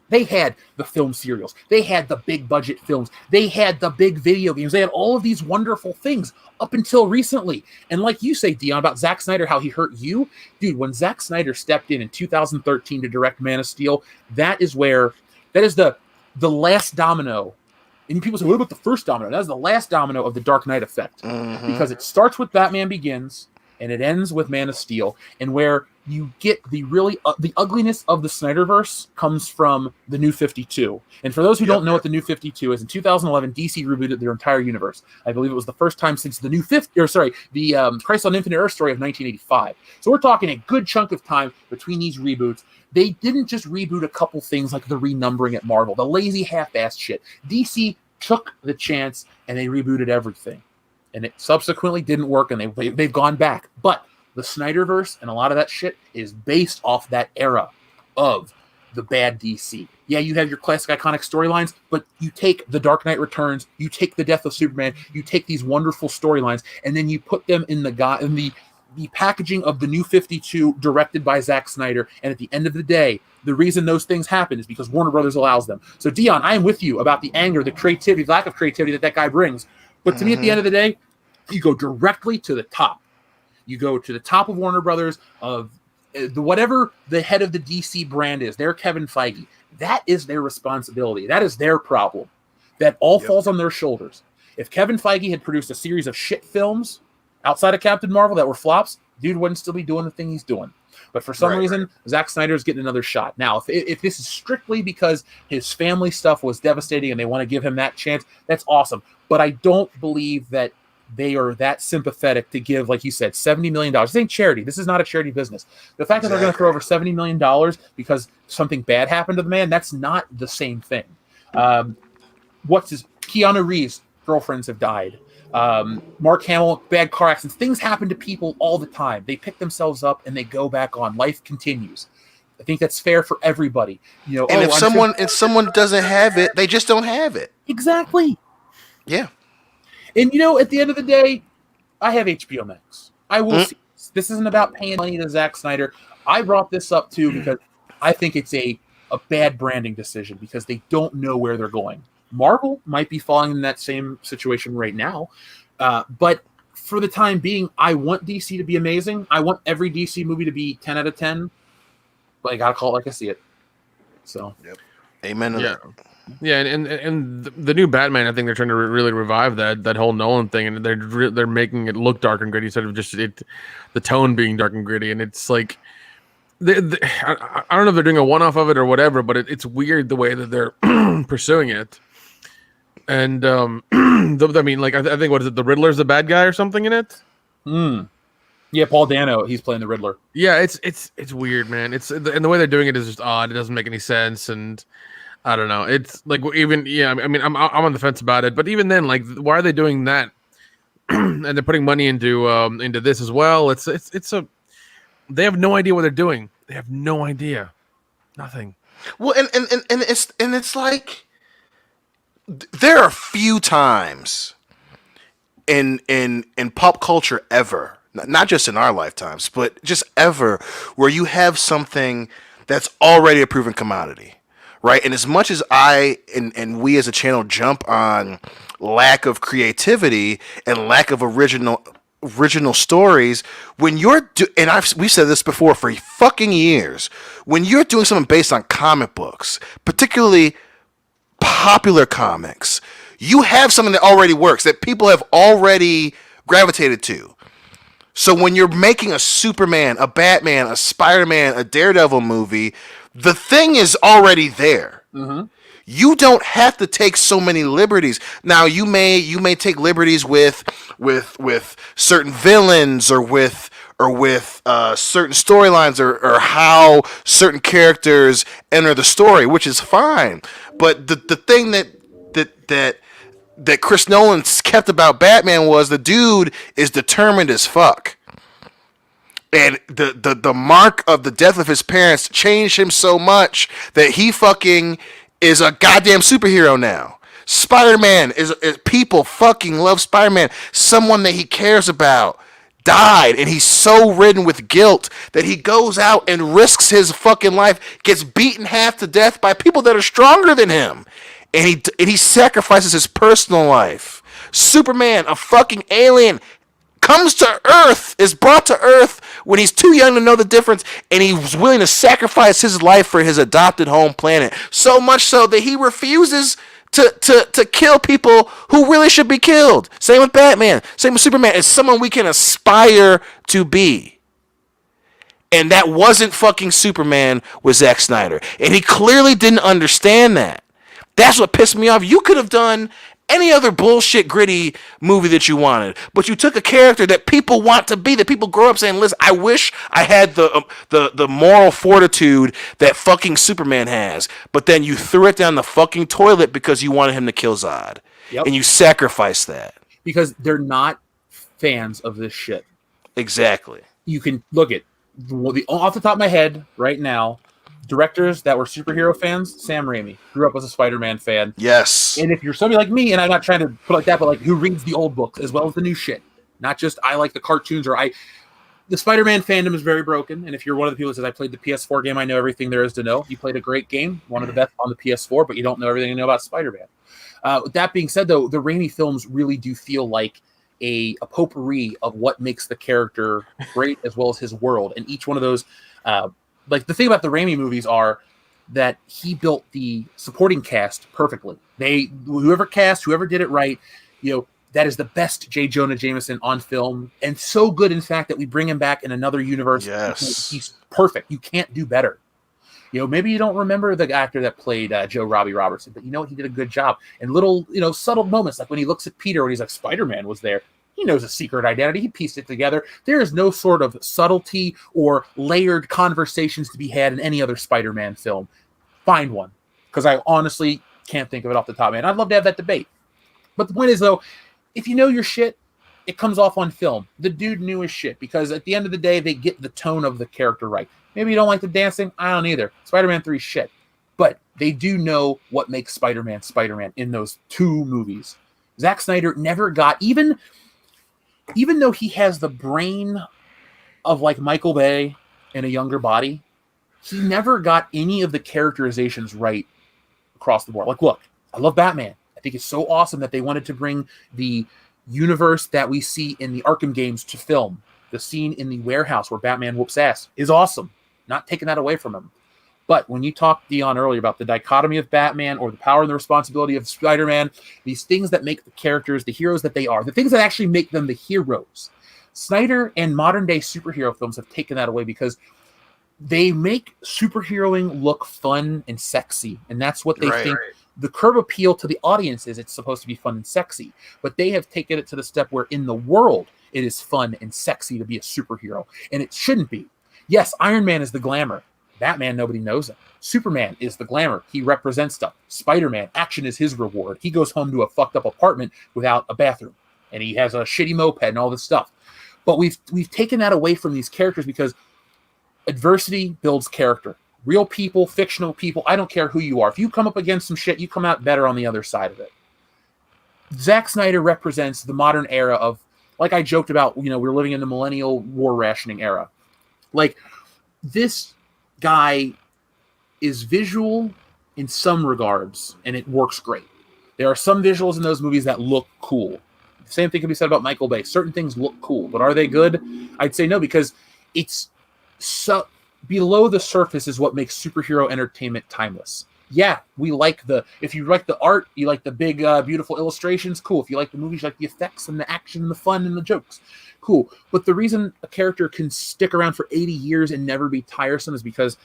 They had the film serials. They had the big budget films. They had the big video games. They had all of these wonderful things up until recently. And like you say, Dion, about Zack Snyder, how he hurt you. Dude, when Zack Snyder stepped in 2013 to direct Man of Steel, that is the last domino. And people say, what about the first domino? That is the last domino of the Dark Knight effect. Mm-hmm. Because it starts with Batman Begins and it ends with Man of Steel. And where you get the ugliness of the Snyderverse comes from the New 52. And for those who don't know what the New 52 is, in 2011, DC rebooted their entire universe. I believe it was the first time since the Crisis on Infinite Earth story of 1985. So we're talking a good chunk of time between these reboots. They didn't just reboot a couple things like the renumbering at Marvel, the lazy half-assed shit. DC took the chance and they rebooted everything. And it subsequently didn't work, and they've gone back. But the Snyderverse and a lot of that shit is based off that era of the bad DC. Yeah, you have your classic iconic storylines, but you take The Dark Knight Returns, you take the death of Superman, you take these wonderful storylines, and then you put them in the packaging of the New 52 directed by Zack Snyder. And at the end of the day, the reason those things happen is because Warner Brothers allows them. So Dion, I am with you about the anger, the creativity, the lack of creativity that guy brings. But to me, at the end of the day, you go directly to the top. You go to the top of Warner Brothers, of whatever the head of the DC brand is. They're Kevin Feige. That is their responsibility. That is their problem. That all falls on their shoulders. If Kevin Feige had produced a series of shit films outside of Captain Marvel that were flops, dude wouldn't still be doing the thing he's doing. But for some reason, Zack Snyder's getting another shot. Now, if this is strictly because his family stuff was devastating and they want to give him that chance, that's awesome. But I don't believe that they are that sympathetic to give, like you said, $70 million. This ain't charity. This is not a charity business. The fact that they're going to throw over $70 million because something bad happened to the man, that's not the same thing. Keanu Reeves' girlfriends have died. Mark Hamill, bad car accidents. Things happen to people all the time. They pick themselves up and they go back on. Life continues. I think that's fair for everybody. And if someone doesn't have it, they just don't have it. Exactly. Yeah. And at the end of the day, I have HBO Max. I will see this isn't about paying money to Zack Snyder. I brought this up too because I think it's a bad branding decision because they don't know where they're going. Marvel might be falling in that same situation right now. But for the time being, I want DC to be amazing. I want every DC movie to be 10 out of 10. But I got to call it like I see it. So. Yep. Amen to Yeah. that. Yeah, and the new Batman, I think they're trying to really revive that whole Nolan thing, and they're making it look dark and gritty instead of just the tone being dark and gritty, and it's like I don't know if they're doing a one-off of it or whatever, but it's weird the way that they're pursuing it. And I mean, like I think what is it? The Riddler's the bad guy or something in it. Yeah, Paul Dano, he's playing the Riddler. Yeah, it's weird, man. And the way they're doing it is just odd. It doesn't make any sense, and I don't know. It's like even I mean, I'm on the fence about it, but even then, like, why are they doing that? And they're putting money into this as well. They have no idea what they're doing. They have no idea, nothing. Well, and it's like there are few times in pop culture ever, not just in our lifetimes, but just ever, where you have something that's already a proven commodity. Right, and as much as I and we as a channel jump on lack of creativity and lack of original stories, when you're we've said this before for fucking years, when you're doing something based on comic books, particularly popular comics, you have something that already works, that people have already gravitated to. So when you're making a Superman, a Batman, a Spider-Man, a Daredevil movie, the thing is already there. Mm-hmm. You don't have to take so many liberties. Now you may take liberties with certain villains or with certain storylines or how certain characters enter the story, which is fine. But the thing that Chris Nolan kept about Batman was the dude is determined as fuck. And the mark of the death of his parents changed him so much that he fucking is a goddamn superhero now. Spider-Man is people fucking love Spider-Man. Someone that he cares about died, and he's so ridden with guilt that he goes out and risks his fucking life, gets beaten half to death by people that are stronger than him, and he sacrifices his personal life. Superman, a fucking alien, comes to Earth, is brought to Earth when he's too young to know the difference, and he's willing to sacrifice his life for his adopted home planet. So much so that he refuses to kill people who really should be killed. Same with Batman. Same with Superman. It's someone we can aspire to be. And that wasn't fucking Superman with Zack Snyder. And he clearly didn't understand that. That's what pissed me off. You could have done any other bullshit gritty movie that you wanted, but you took a character that people want to be, that people grow up saying, listen, I wish I had the moral fortitude that fucking Superman has, but then you threw it down the fucking toilet because you wanted him to kill Zod. Yep. And you sacrificed that. Because they're not fans of this shit. Exactly. You can look at off the top of my head right now, directors that were superhero fans. Sam Raimi grew up as a Spider-Man fan. Yes. And if you're somebody like me, and I'm not trying to put it like that, but like who reads the old books as well as the new shit, not just I like the cartoons or the Spider-Man fandom is very broken. And if you're one of the people that says I played the PS4 game, I know everything there is to know. You played a great game, one of the best on the PS4, but you don't know everything you know about Spider-Man. With that being said, though, the Raimi films really do feel like a potpourri of what makes the character great as well as his world. And each one of those, like the thing about the Raimi movies are that he built the supporting cast perfectly. Whoever did it right, that is the best J. Jonah Jameson on film, and so good, in fact, that we bring him back in another universe. Yes. He's perfect. You can't do better. Maybe you don't remember the actor that played Joe Robbie Robertson, but he did a good job. And little, subtle moments, like when he looks at Peter and he's like, Spider-Man was there. He knows a secret identity. He pieced it together. There is no sort of subtlety or layered conversations to be had in any other Spider-Man film. Find one, because I honestly can't think of it off the top, man. I'd love to have that debate. But the point is, though, if you know your shit, it comes off on film. The dude knew his shit, because at the end of the day, they get the tone of the character right. Maybe you don't like the dancing. I don't either. Spider-Man 3 shit. But they do know what makes Spider-Man Spider-Man in those two movies. Zack Snyder never got, even though he has the brain of like Michael Bay in a younger body, he never got any of the characterizations right across the board. Like, look, I love Batman. I think it's so awesome that they wanted to bring the universe that we see in the Arkham games to film. The scene in the warehouse where Batman whoops ass is awesome. Not taking that away from him. But when you talked, Dion, earlier about the dichotomy of Batman or the power and the responsibility of Spider-Man, these things that make the characters the heroes that they are, the things that actually make them the heroes, Snyder and modern-day superhero films have taken that away because they make superheroing look fun and sexy, and that's what they think. The curb appeal to the audience is it's supposed to be fun and sexy, but they have taken it to the step where in the world it is fun and sexy to be a superhero, and it shouldn't be. Yes, Iron Man is the glamour. Batman, nobody knows him. Superman is the glamour. He represents stuff. Spider-Man, action is his reward. He goes home to a fucked up apartment without a bathroom, and he has a shitty moped and all this stuff. But we've taken that away from these characters because adversity builds character. Real people, fictional people, I don't care who you are. If you come up against some shit, you come out better on the other side of it. Zack Snyder represents the modern era of, like I joked about, we're living in the millennial war rationing era. Like, this guy is visual in some regards, and it works great. There are some visuals in those movies that look cool. The same thing can be said about Michael Bay. Certain things look cool, but are they good? I'd say no, because it's so below the surface is what makes superhero entertainment timeless. Yeah, if you like the art, you like the big, beautiful illustrations, cool. If you like the movies, you like the effects and the action and the fun and the jokes, cool. But the reason a character can stick around for 80 years and never be tiresome is because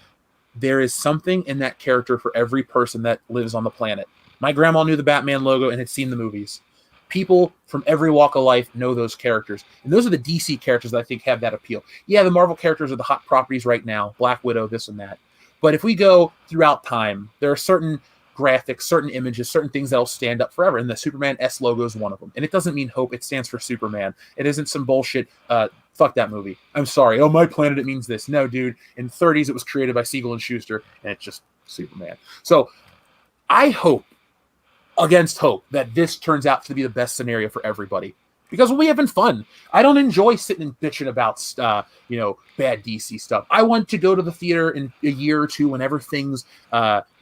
there is something in that character for every person that lives on the planet. My grandma knew the Batman logo and had seen the movies. People from every walk of life know those characters. And those are the DC characters that I think have that appeal. Yeah, the Marvel characters are the hot properties right now. Black Widow, this and that. But if we go throughout time, there are certain graphics, certain images, certain things that will stand up forever. And the Superman S logo is one of them. And it doesn't mean hope. It stands for Superman. It isn't some bullshit. Fuck that movie. I'm sorry. Oh, my planet, it means this. No, dude. In the 30s, it was created by Siegel and Schuster, and it's just Superman. So I hope, against hope, that this turns out to be the best scenario for everybody. Because we're having fun. I don't enjoy sitting and bitching about, bad DC stuff. I want to go to the theater in a year or two whenever things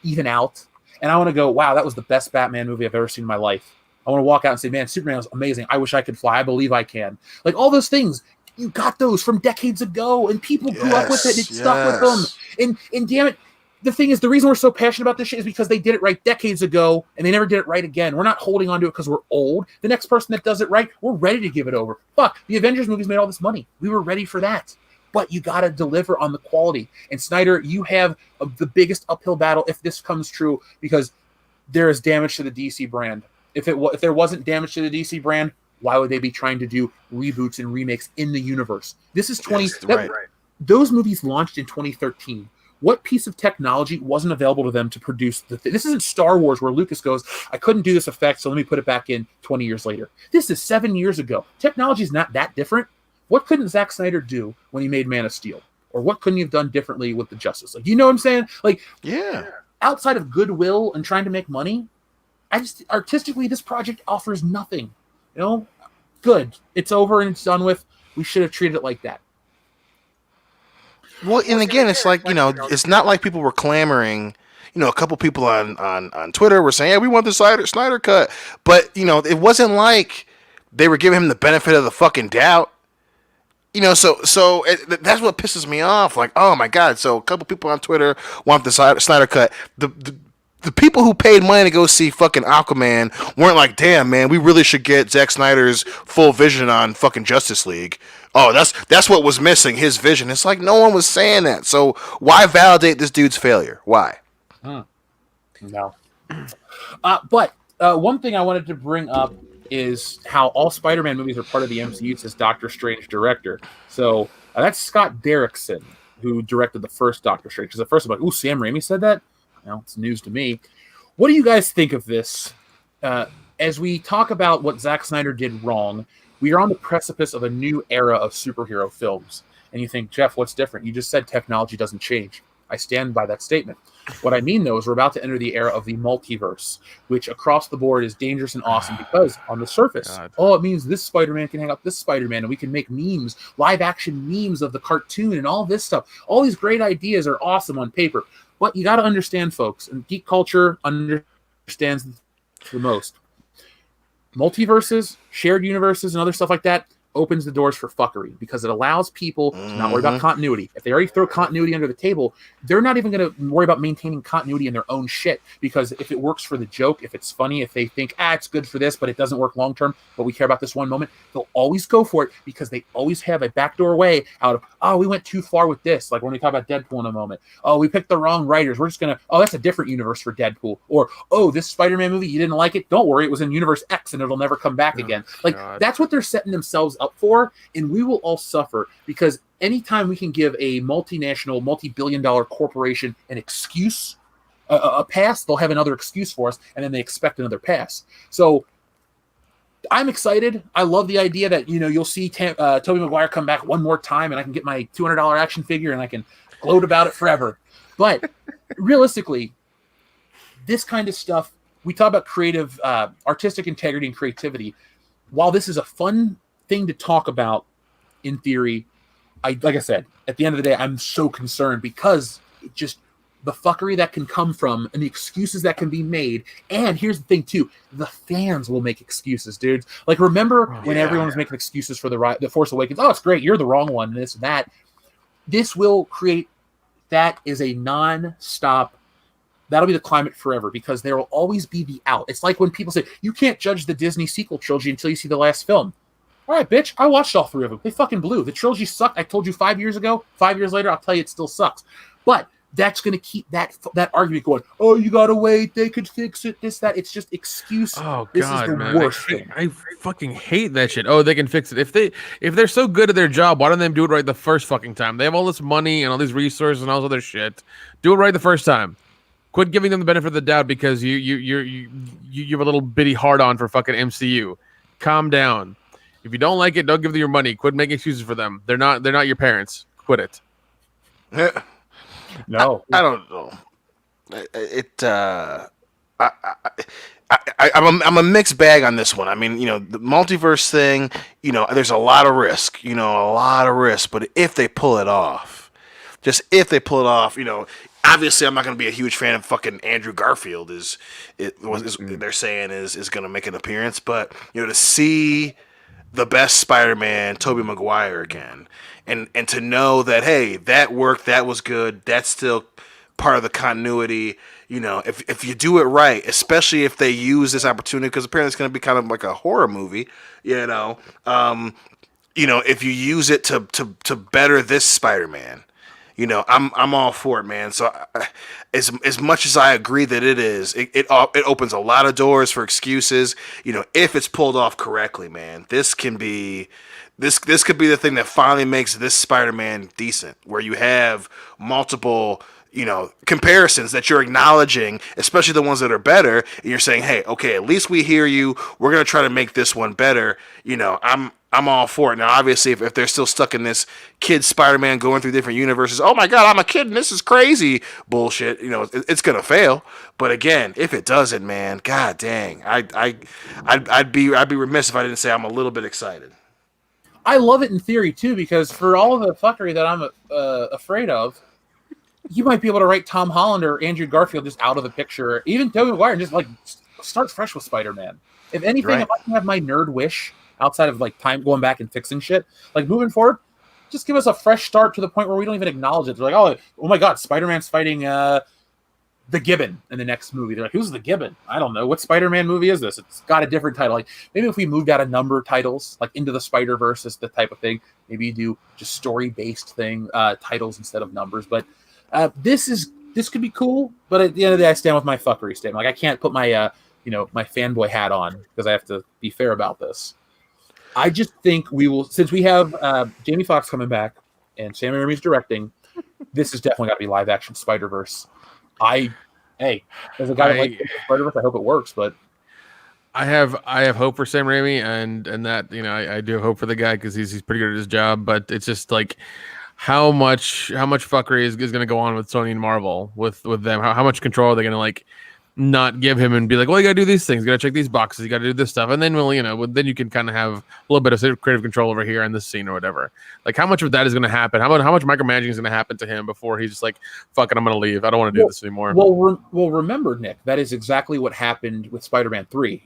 even out. And I want to go, wow, that was the best Batman movie I've ever seen in my life. I want to walk out and say, man, Superman was amazing. I wish I could fly. I believe I can. Like, all those things, you got those from decades ago, and people grew up with it, and it stuck with them. And damn it, the thing is, the reason we're so passionate about this shit is because they did it right decades ago, and they never did it right again. We're not holding on to it because we're old. The next person that does it right, we're ready to give it over. Fuck, the Avengers movies made all this money. We were ready for that. But you got to deliver on the quality. And Snyder, you have the biggest uphill battle if this comes true, because there is damage to the DC brand. If there wasn't damage to the DC brand, why would they be trying to do reboots and remakes in the universe? This is those movies launched in 2013. What piece of technology wasn't available to them to produce this isn't Star Wars where Lucas goes, I couldn't do this effect, so let me put it back in 20 years later. This is 7 years ago. Technology is not that different. What couldn't Zack Snyder do when he made Man of Steel? Or what couldn't he have done differently with the Justice League? You know what I'm saying? Like, yeah. Outside of goodwill and trying to make money, artistically, this project offers nothing. Good. It's over and it's done with. We should have treated it like that. Well, and again, it's like, it's not like people were clamoring. A couple people on Twitter were saying, yeah, we want the Snyder cut. But, it wasn't like they were giving him the benefit of the fucking doubt. That's what pisses me off. Like, oh my God. So a couple people on Twitter want the Snyder cut. The people who paid money to go see fucking Aquaman weren't like, damn, man, we really should get Zack Snyder's full vision on fucking Justice League. Oh, that's what was missing, his vision. It's like, no one was saying that. So why validate this dude's failure? Why? No. But one thing I wanted to bring up is how all Spider-Man movies are part of the MCU, says Doctor Strange director. So that's Scott Derrickson, who directed the first Doctor Strange. Because at first I'm like, ooh, Sam Raimi said that? Well, it's news to me. What do you guys think of this? As we talk about what Zack Snyder did wrong, we are on the precipice of a new era of superhero films. And you think, Jeff, what's different? You just said technology doesn't change. I stand by that statement. What I mean, though, is we're about to enter the era of the multiverse, which across the board is dangerous and awesome because on the surface, it means this Spider-Man can hang up this Spider-Man, and we can make memes, live-action memes of the cartoon and all this stuff. All these great ideas are awesome on paper. But you got to understand, folks, and geek culture understands the most. Multiverses, shared universes, and other stuff like that, opens the doors for fuckery because it allows people to not worry about continuity. If they already throw continuity under the table, they're not even going to worry about maintaining continuity in their own shit, because if it works for the joke, if it's funny, if they think, it's good for this, but it doesn't work long term, but we care about this one moment, they'll always go for it because they always have a backdoor way out of, we went too far with this. Like when we talk about Deadpool in a moment. We picked the wrong writers. We're just going to, that's a different universe for Deadpool. Or, this Spider-Man movie, you didn't like it? Don't worry, it was in Universe X and it'll never come back again. Like, that's what they're setting themselves up for, and we will all suffer because anytime we can give a multinational, multi-billion-dollar corporation an excuse, a pass, they'll have another excuse for us, and then they expect another pass. So I'm excited. I love the idea that, you'll see Tobey Maguire come back one more time, and I can get my $200 action figure, and I can gloat about it forever. But realistically, this kind of stuff, we talk about creative, artistic integrity and creativity. While this is a fun thing to talk about in theory, like I said, at the end of the day, I'm so concerned because it just the fuckery that can come from and the excuses that can be made. And here's the thing too, the fans will make excuses, dudes. Like, remember when everyone was making excuses for the Force Awakens? It's great, you're the wrong one, and this and that. This will create, that is a non-stop, that'll be the climate forever, because there will always be the out. It's like when people say, you can't judge the Disney sequel trilogy until you see the last film. All right, bitch, I watched all 3 of them. They fucking blew. The trilogy sucked. I told you 5 years ago. 5 years later, I'll tell you it still sucks. But that's going to keep that argument going. You got to wait. They could fix it. This, that. It's just excuse. This is the worst thing. I fucking hate that shit. They can fix it. If they're so good at their job, why don't they do it right the first fucking time? They have all this money and all these resources and all this other shit. Do it right the first time. Quit giving them the benefit of the doubt because you have a little bitty hard on for fucking MCU. Calm down. If you don't like it, don't give them your money. Quit making excuses for them. They're not your parents. Quit it. No, I don't know. I'm a mixed bag on this one. I mean, the multiverse thing, there's a lot of risk, but if they pull it off, obviously I'm not going to be a huge fan of fucking Andrew Garfield they're saying is going to make an appearance, but to see the best Spider-Man, Tobey Maguire again, and to know that, hey, that worked, that was good, that's still part of the continuity. If you do it right, especially if they use this opportunity, because apparently it's going to be kind of like a horror movie, if you use it to better this Spider-Man, I'm all for it, man. So as much as I agree that it opens a lot of doors for excuses, if it's pulled off correctly, man, this could be the thing that finally makes this Spider-Man decent, where you have multiple, comparisons that you're acknowledging, especially the ones that are better, and you're saying, hey, okay, at least we hear you. We're going to try to make this one better. I'm all for it. Now, obviously, if they're still stuck in this kid Spider-Man going through different universes, oh my God, I'm a kid and this is crazy bullshit, it's going to fail. But again, if it doesn't, man, God dang, I'd be remiss if I didn't say I'm a little bit excited. I love it in theory too, because for all of the fuckery that I'm afraid of, you might be able to write Tom Holland or Andrew Garfield just out of the picture, even Tobey Maguire, and just like start fresh with Spider-Man. If anything, right. If I can have my nerd wish outside of like time going back and fixing shit, like moving forward, just give us a fresh start to the point where we don't even acknowledge it. They're like, oh my God, Spider-Man's fighting the Gibbon in the next movie. They're like, who's the Gibbon? I don't know. What Spider-Man movie is this? It's got a different title. Like maybe if we moved out a number of titles, like Into the Spider-Verse is the type of thing. Maybe you do just story-based titles instead of numbers. But this could be cool. But at the end of the day, I stand with my fuckery statement. Like I can't put my my fanboy hat on because I have to be fair about this. I just think we will, since we have Jamie Foxx coming back and Sam Raimi's directing, this has definitely got to be live action Spider-Verse. As a guy that likes Spider-Verse, I hope it works, but I have hope for Sam Raimi and that, I do hope for the guy because he's pretty good at his job, but it's just like how much fuckery is going to go on with Sony and Marvel with them. How much control are they going to like not give him and be like, well, you got to do these things, you got to check these boxes, you got to do this stuff, and then then you can kind of have a little bit of creative control over here in this scene or whatever. Like how much of that is going to happen? How much micromanaging is going to happen to him before he's just like, fuck it, I'm going to leave. I don't want to do this anymore. Well, remember, Nick, that is exactly what happened with Spider-Man 3.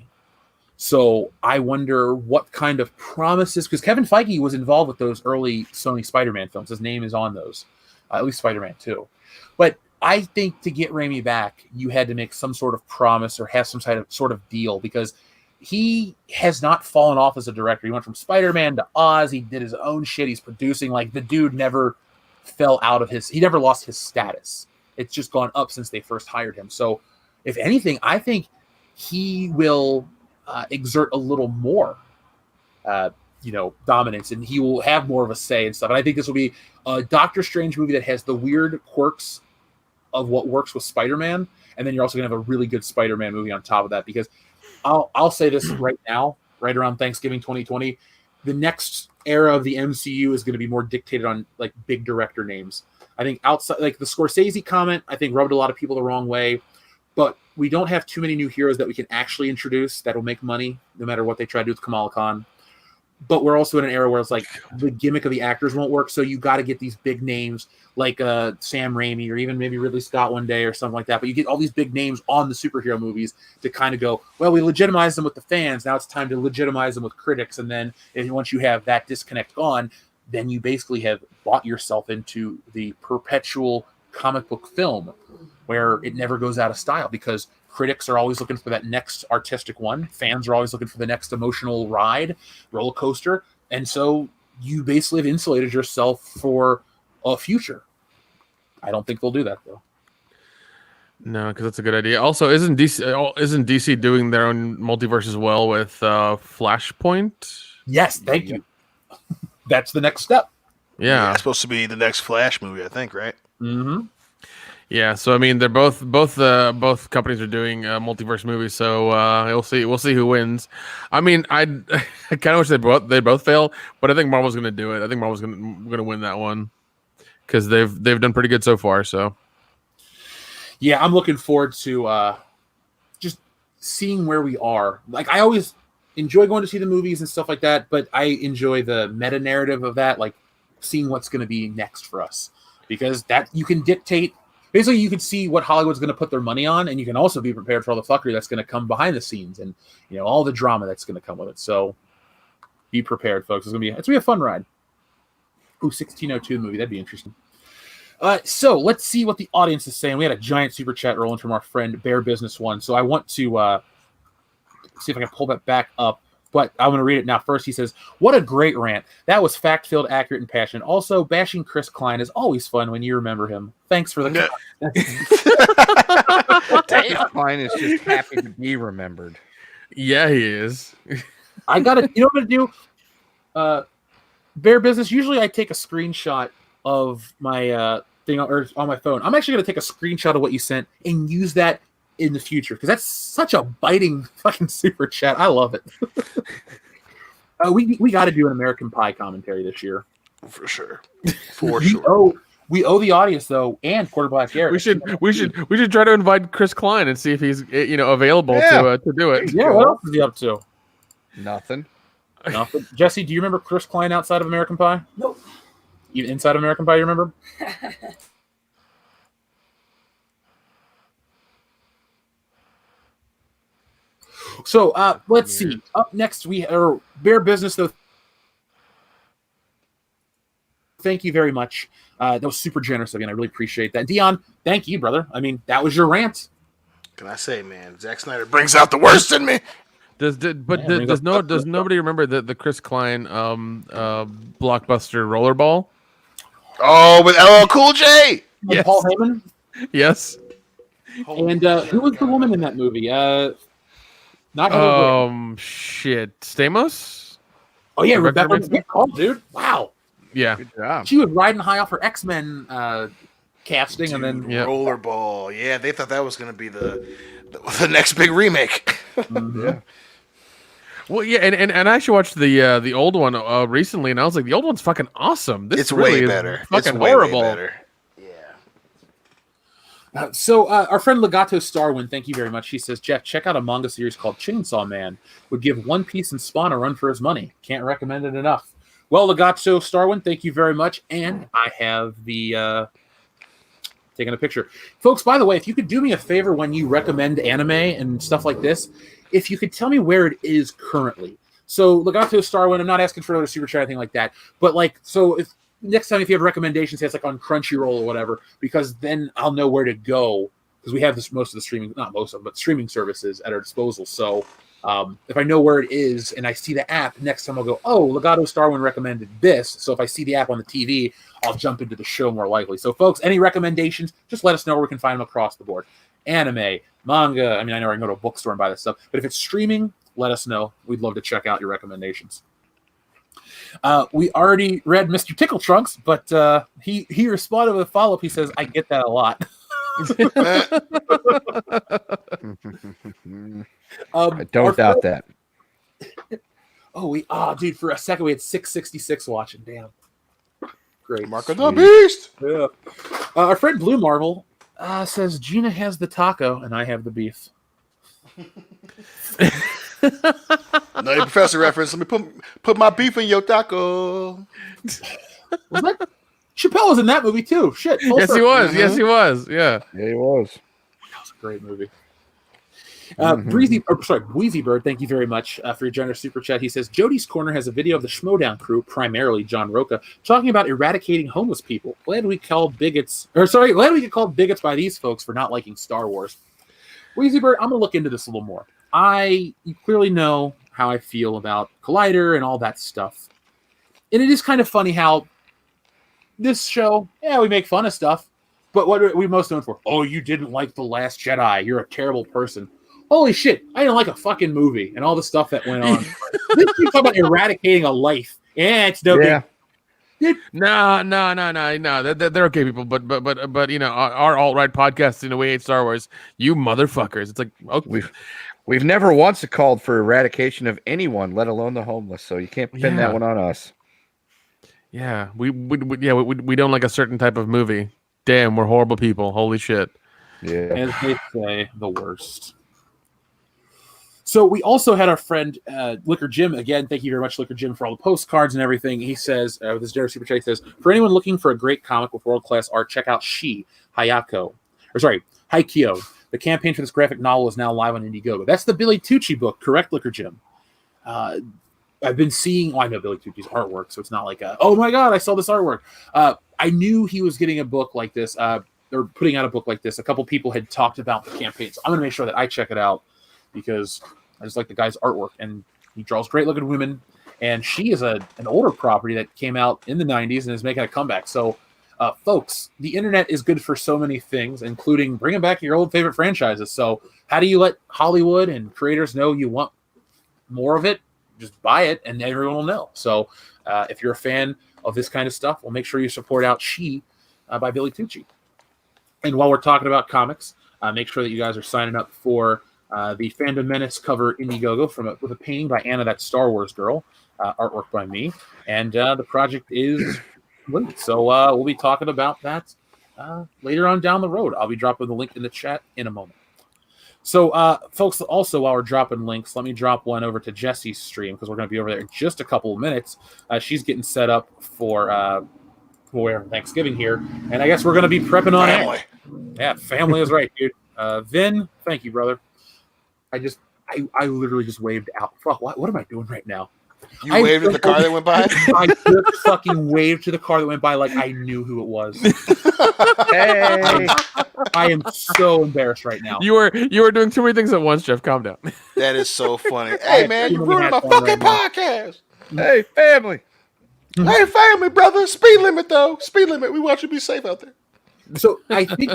So I wonder what kind of promises, because Kevin Feige was involved with those early Sony Spider-Man films. His name is on those, at least Spider-Man 2. But I think to get Raimi back, you had to make some sort of promise or have some sort of deal, because he has not fallen off as a director. He went from Spider-Man to Oz. He did his own shit. He's producing. Like, the dude never fell out of he never lost his status. It's just gone up since they first hired him. So if anything, I think he will exert a little more, dominance, and he will have more of a say and stuff. And I think this will be a Doctor Strange movie that has the weird quirks of what works with Spider-Man, and then you're also going to have a really good Spider-Man movie on top of that, because I'll say this right now, right around Thanksgiving 2020, the next era of the MCU is going to be more dictated on like big director names. I think outside, like the Scorsese comment, I think rubbed a lot of people the wrong way, but we don't have too many new heroes that we can actually introduce that'll make money, no matter what they try to do with Kamala Khan. But we're also in an era where it's like the gimmick of the actors won't work, so you got to get these big names like Sam Raimi or even maybe Ridley Scott one day or something like that. But you get all these big names on the superhero movies to kind of go, well, we legitimize them with the fans. Now it's time to legitimize them with critics. And then once you have that disconnect gone, then you basically have bought yourself into the perpetual comic book film where it never goes out of style, because critics are always looking for that next artistic one. Fans are always looking for the next emotional ride, roller coaster. And so you basically have insulated yourself for a future. I don't think they'll do that, though. No, because that's a good idea. Also, isn't DC doing their own multiverse as well with Flashpoint? Yes, thank you. That's the next step. Yeah. It's supposed to be the next Flash movie, I think, right? Mm-hmm. Yeah, so I mean, they're both companies are doing multiverse movies, so we'll see who wins. I mean, I kind of wish they both fail, but I think Marvel's going to do it. I think Marvel's going to win that one because they've done pretty good so far. So yeah, I'm looking forward to just seeing where we are. Like, I always enjoy going to see the movies and stuff like that, but I enjoy the meta narrative of that, like seeing what's going to be next for us, because that you can dictate. Basically, you can see what Hollywood's going to put their money on, and you can also be prepared for all the fuckery that's going to come behind the scenes, and all the drama that's going to come with it. So, be prepared, folks. It's gonna be a fun ride. Ooh, 1602 movie, that'd be interesting. So let's see what the audience is saying. We had a giant super chat rolling from our friend Bear Business One, so I want to see if I can pull that back up. But I'm going to read it now. First, he says, "What a great rant. That was fact-filled, accurate, and passionate. Also, bashing Chris Klein is always fun when you remember him. Thanks for the..." Chris Klein is just happy to be remembered. Yeah, he is. I got to... You know what I'm going to do? Bear Business, usually I take a screenshot of my thing or on my phone. I'm actually going to take a screenshot of what you sent and use that in the future, because that's such a biting fucking super chat. I love it. We got to do an American Pie commentary this year for sure. We owe the audience though, and Quarter Black Garrett. We should try to invite Chris Klein and see if he's available to do it. Yeah, what else is he up to? Nothing. Jesse, do you remember Chris Klein outside of American Pie? Nope. Even inside of American Pie, you remember? So let's see. Up next, we are Bear Business, though. Thank you very much. That was super generous of you, and I really appreciate that. Dion, thank you, brother. I mean, that was your rant. Can I say, man, Zack Snyder brings out the worst in me. Does nobody remember the Chris Klein blockbuster Rollerball? Oh, with LL Cool J. Yes. Paul Heyman. Yes. And who was the woman in that movie? Not shit. Stamos? Oh yeah, Rebecca. Oh, dude. Wow. Yeah. Good job. She was riding high off her X-Men casting, Dude, and then Rollerball. Yeah, they thought that was going to be the next big remake. Mm-hmm. Yeah. Well, yeah, and I actually watched the old one recently, and I was like, the old one's fucking awesome. This It's really way is better. Fucking It's way horrible. better. So our friend Legato Starwin, thank you very much. He says, Jeff, check out a manga series called Chainsaw Man. Would give One Piece and Spawn a run for his money. Can't recommend it enough. Well, Legato Starwin, thank you very much. And I have the taking a picture. Folks, by the way, if you could do me a favor when you recommend anime and stuff like this, if you could tell me where it is currently. So Legato Starwind, I'm not asking for another super chat or anything like that, but like, so if next time if you have recommendations, say it's like on Crunchyroll or whatever, because then I'll know where to go, because we have most of the streaming, not most of them, but streaming services at our disposal. So if I know where it is and I see the app, next time I'll go, oh, Legato Starwind recommended this. So if I see the app on the TV, I'll jump into the show more likely. So folks, any recommendations, just let us know where we can find them across the board. Anime, manga, I mean, I know I can go to a bookstore and buy this stuff, but if it's streaming, let us know. We'd love to check out your recommendations. We already read Mr. Tickle Trunks, but he responded with a follow-up. He says, I get that a lot. I don't doubt that. Dude, for a second we had 666 watching. Damn. Great. Mark of the Beast. Yeah. Our friend Blue Marvel says Gina has the taco and I have the beef. Nutty Professor reference. Let me put my beef in your taco. Was that Chappelle was in that movie too? Shit. Yes, he was. Yes, he was. Yeah. Yeah, he was. That was a great movie. Wheezy Bird, thank you very much for your generous super chat. He says Jody's Corner has a video of the Schmodown crew, primarily John Roca, talking about eradicating homeless people. Glad we get called bigots by these folks for not liking Star Wars. Wheezy Bird, I'm gonna look into this a little more. You clearly know how I feel about Collider and all that stuff, and it is kind of funny how this show, we make fun of stuff, but what are we most known for? Oh, you didn't like The Last Jedi. You're a terrible person. Holy shit, I didn't like a fucking movie and all the stuff that went on. This is talking about eradicating a life. Yeah, it's no big. No. They're okay people, but you know, our alt-right podcast, We Hate Star Wars, you motherfuckers. It's like, okay. We've never once called for eradication of anyone, let alone the homeless. So you can't pin that one on us. Yeah, we don't like a certain type of movie. Damn, we're horrible people. Holy shit. Yeah. As they say, the worst. So we also had our friend Liquor Jim. Again, thank you very much, Liquor Jim, for all the postcards and everything. He says, with his generous super chat, he says, for anyone looking for a great comic with world-class art, check out Haikyo. The campaign for this graphic novel is now live on Indiegogo. That's the Billy Tucci book, correct, Liquor Jim? I've been seeing, I know Billy Tucci's artwork, so it's not like, oh my God, I saw this artwork. I knew he was getting a book like this, or putting out a book like this. A couple people had talked about the campaign, so I'm going to make sure that I check it out because I just like the guy's artwork, and he draws great-looking women, and she is an older property that came out in the 90s and is making a comeback. So, folks, the internet is good for so many things, including bringing back your old favorite franchises. So how do you let Hollywood and creators know you want more of it? Just buy it, and everyone will know. So if you're a fan of this kind of stuff, well, make sure you support out She by Billy Tucci. And while we're talking about comics, make sure that you guys are signing up for the Fandom Menace cover Indiegogo with a painting by Anna, that Star Wars girl, artwork by me. And the project is linked. So we'll be talking about that later on down the road. I'll be dropping the link in the chat in a moment. So, folks, also while we're dropping links, let me drop one over to Jesse's stream because we're going to be over there in just a couple of minutes. She's getting set up for Thanksgiving here, and I guess we're going to be prepping on family. Yeah, family is right, dude. Vin, thank you, brother. I literally just waved out. Fuck, what am I doing right now? You waved at the car that went by? I just fucking waved to the car that went by like I knew who it was. Hey. I am so embarrassed right now. You were doing too many things at once, Jeff. Calm down. That is so funny. Hey, man, you ruined my fucking podcast. Hey, family. Hey, family, brother. Speed limit, though. Speed limit. We want you to be safe out there. So I think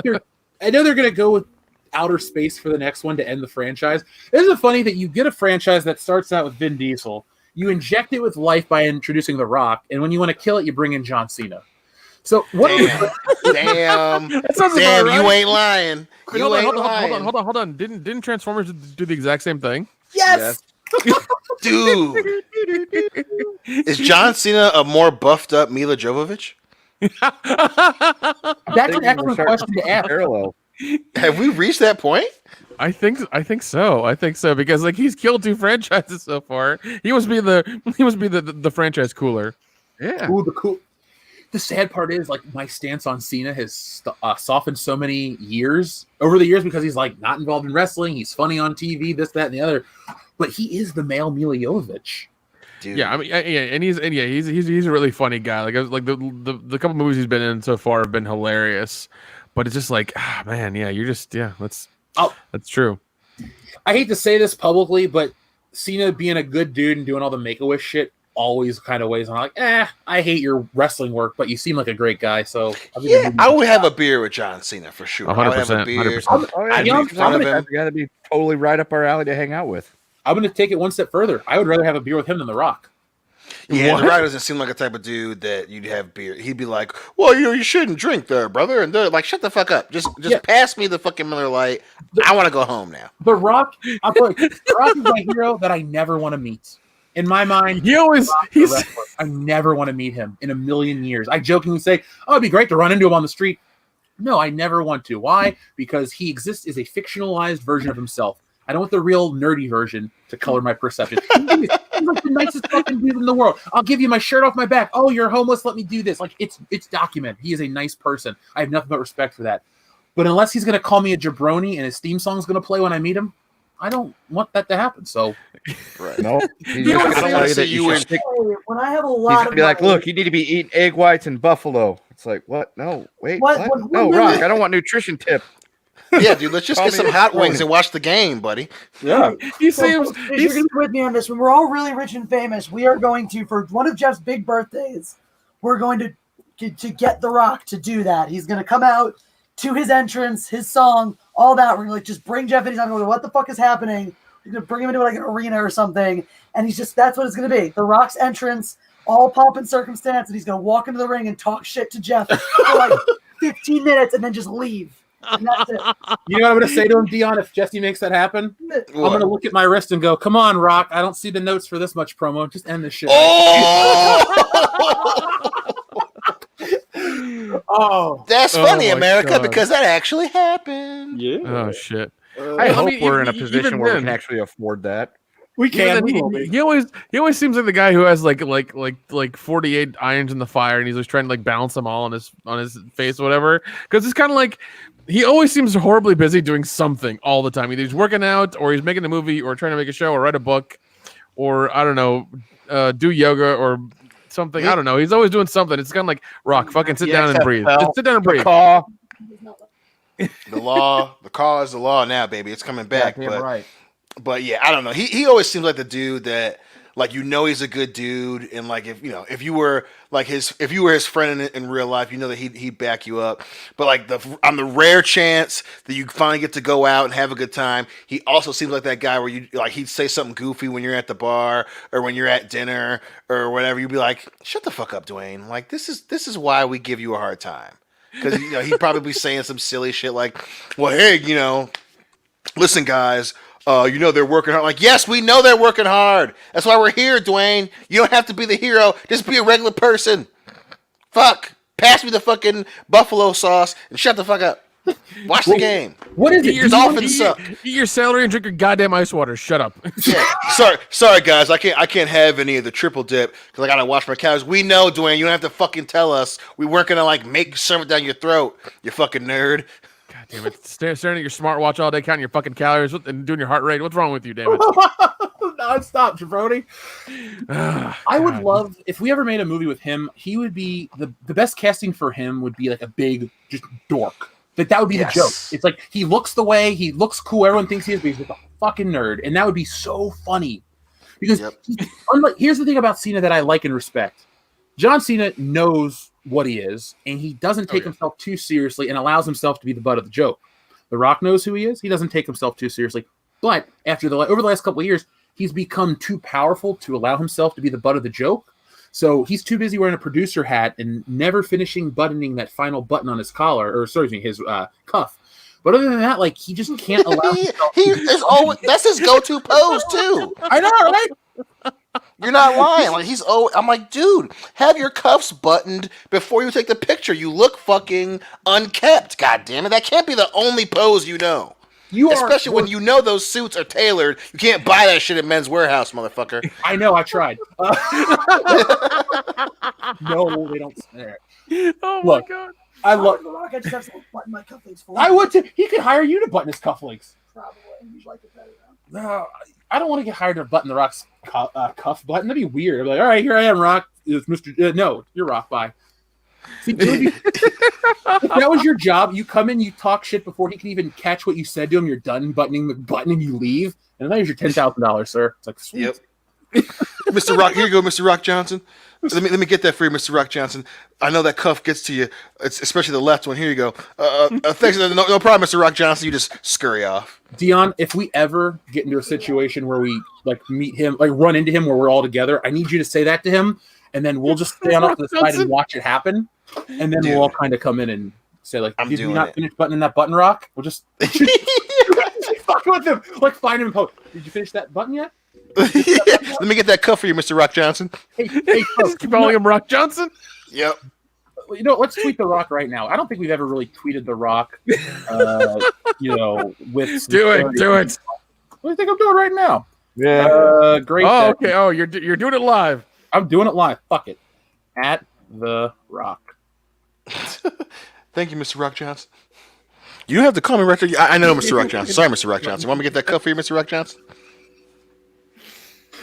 I know they're going to go with outer space for the next one to end the franchise. Isn't it funny that you get a franchise that starts out with Vin Diesel, you inject it with life by introducing The Rock, and when you want to kill it, you bring in John Cena. So what? Damn, right. You ain't lying. Hold on. Didn't Transformers do the exact same thing? Yes. Dude. Is John Cena a more buffed up Mila Jovovich? That's an excellent question to ask. Parallel. Have we reached that point? I think so. I think so because like he's killed 2 franchises so far. He must be the franchise cooler. Yeah. Ooh, the cool. the sad part is, like, my stance on Cena has softened so many years over the years because he's like not involved in wrestling. He's funny on TV, this, that, and the other. But he is the male Mila Jovovich. Dude. Yeah, I mean, he's a really funny guy. Like the couple movies he's been in so far have been hilarious, but it's just like, man, that's true. I hate to say this publicly, but Cena being a good dude and doing all the Make-A-Wish shit always kind of weighs on. Like, I hate your wrestling work, but you seem like a great guy. So I would have a beer with John Cena for sure. 100%, I would have a beer. 100%. I'd make fun of him. Got to be totally right up our alley to hang out with. I'm going to take it one step further. I would rather have a beer with him than The Rock. Yeah, What? The Rock doesn't seem like a type of dude that you'd have beer. He'd be like, well, you shouldn't drink there, brother. And they're like, shut the fuck up. Just pass me the fucking Miller Lite. I want to go home now. The Rock, The Rock is my hero that I never want to meet. In my mind, I never want to meet him in a million years. I jokingly say, oh, it'd be great to run into him on the street. No, I never want to. Why? Because he exists as a fictionalized version of himself. I don't want the real nerdy version to color my perception. He's like the nicest fucking dude in the world. I'll give you my shirt off my back. Oh, you're homeless. Let me do this. Like, it's documented. He is a nice person. I have nothing but respect for that. But unless he's going to call me a jabroni and his theme song is going to play when I meet him, I don't want that to happen. So, Right. No, when I have a lot of be like, look, you need to be eating egg whites and buffalo. It's like, what? No, wait, what? No, Rock, I don't want nutrition tip. Yeah, dude, let's just get some hot wings and watch the game, buddy. yeah. He seems. You're going to be with me on this. When we're all really rich and famous, we are going to, for one of Jeff's big birthdays, we're going to get The Rock to do that. He's going to come out to his entrance, his song, all that. We're going to just bring Jeff in. He's not going to go, what the fuck is happening? We're going to bring him into like an arena or something. And that's what it's going to be. The Rock's entrance, all pomp and circumstance. And he's going to walk into the ring and talk shit to Jeff for like 15 minutes and then just leave. And that's it. You know what I'm going to say to him, Dion, if Jesse makes that happen? I'm going to look at my wrist and go, come on, Rock. I don't see the notes for this much promo. Just end this shit. Oh, that's funny, America, God. Because that actually happened. Yeah. Oh shit. I hope we're in a position where we can actually afford that. We can. He always seems like the guy who has like 48 irons in the fire, and he's just trying to like balance them all on his face or whatever. Because it's kind of like he always seems horribly busy doing something all the time. Either he's working out, or he's making a movie, or trying to make a show, or write a book, or I don't know, do yoga or something. I don't know. He's always doing something. It's kind of like Rock. Fucking sit down and breathe. Just sit down and breathe. The call is the law now, baby. It's coming back. Yeah, right. But yeah, I don't know. He always seems like the dude that, like, you know, he's a good dude, and like if you were his friend in real life, you know that he'd back you up. But like on the rare chance that you finally get to go out and have a good time, he also seems like that guy where he'd say something goofy when you're at the bar or when you're at dinner or whatever. You'd be like, "Shut the fuck up, Dwayne. Like this is why we give you a hard time." Because he'd probably be saying some silly shit like, "Well, hey, listen, guys." They're working hard. Like, yes, we know they're working hard. That's why we're here, Dwayne. You don't have to be the hero. Just be a regular person. Fuck. Pass me the fucking buffalo sauce and shut the fuck up. Watch the game. What is it? Eat your celery and drink your goddamn ice water. Shut up. Yeah. Sorry, guys. I can't have any of the triple dip because I gotta wash my calories. We know, Dwayne. You don't have to fucking tell us. We weren't gonna serve it down your throat. You fucking nerd. God damn it! Staring at your smartwatch all day, counting your fucking calories and doing your heart rate. What's wrong with you, damn it? Non-stop, jabroni. I would love if we ever made a movie with him. He would be the best casting for him. Would be like a big just dork. That would be the joke. It's like he looks cool. Everyone thinks he is, but he's like a fucking nerd, and that would be so funny. Because here's the thing about Cena that I like and respect. John Cena knows what he is, and he doesn't take himself too seriously and allows himself to be the butt of the joke. The Rock knows who he is. He doesn't take himself too seriously. But over the last couple of years, he's become too powerful to allow himself to be the butt of the joke. So he's too busy wearing a producer hat and never finishing buttoning that final button on his collar, or his cuff. But other than that, like, he just can't allow himself. That's his go-to pose too. I know, right? You're not lying. Like I'm like, dude, have your cuffs buttoned before you take the picture. You look fucking unkept. God damn it, that can't be the only pose you know. Especially when you know those suits are tailored. You can't buy that shit at Men's Warehouse, motherfucker. I know, I tried. No, they don't stare. Oh Look, my god. I If love. was The Rock, I just have to button my cufflinks for I him. would too. He could hire you to button his cufflinks. Probably. You'd like it better though. No, I don't want to get hired to button the Rock's cuff button. That'd be weird. I'm like, all right, here I am, Rock. It's Mr. No, you're Rock. Bye. See, if that was your job, you come in, you talk shit before he can even catch what you said to him. You're done buttoning the button, and you leave. And there's your $10,000, sir. It's like, sweet. Yep. Mr. Rock, here you go, Mr. Rock Johnson. Let me get that for you, Mr. Rock Johnson. I know that cuff gets to you, especially the left one. Here you go. Thanks. No problem, Mr. Rock Johnson. You just scurry off. Dion, if we ever get into a situation where we like meet him, like run into him where we're all together, I need you to say that to him, and then we'll just stand off to the side and watch it happen, and then we'll all kind of come in and say like, I'm "Did you doing not it. finish buttoning that button, Rock?" We'll just fuck with him, like find him and poke. Did you finish that button yet? Let me get that cuff for you, Mr. Rock Johnson. Hey, Just keep calling him Rock Johnson. Yep. you know, let's tweet The Rock right now. I don't think we've ever really tweeted The Rock, with... Do it. What do you think I'm doing right now? Yeah. Great. Oh, okay. Oh, you're doing it live. I'm doing it live. Fuck it. At The Rock. Thank you, Mr. Rock Johnson. You don't have to call me right there. I know, Mr. Rock Johnson. Sorry, Mr. Rock Johnson. Want me to get that cuff for you, Mr. Rock Johnson?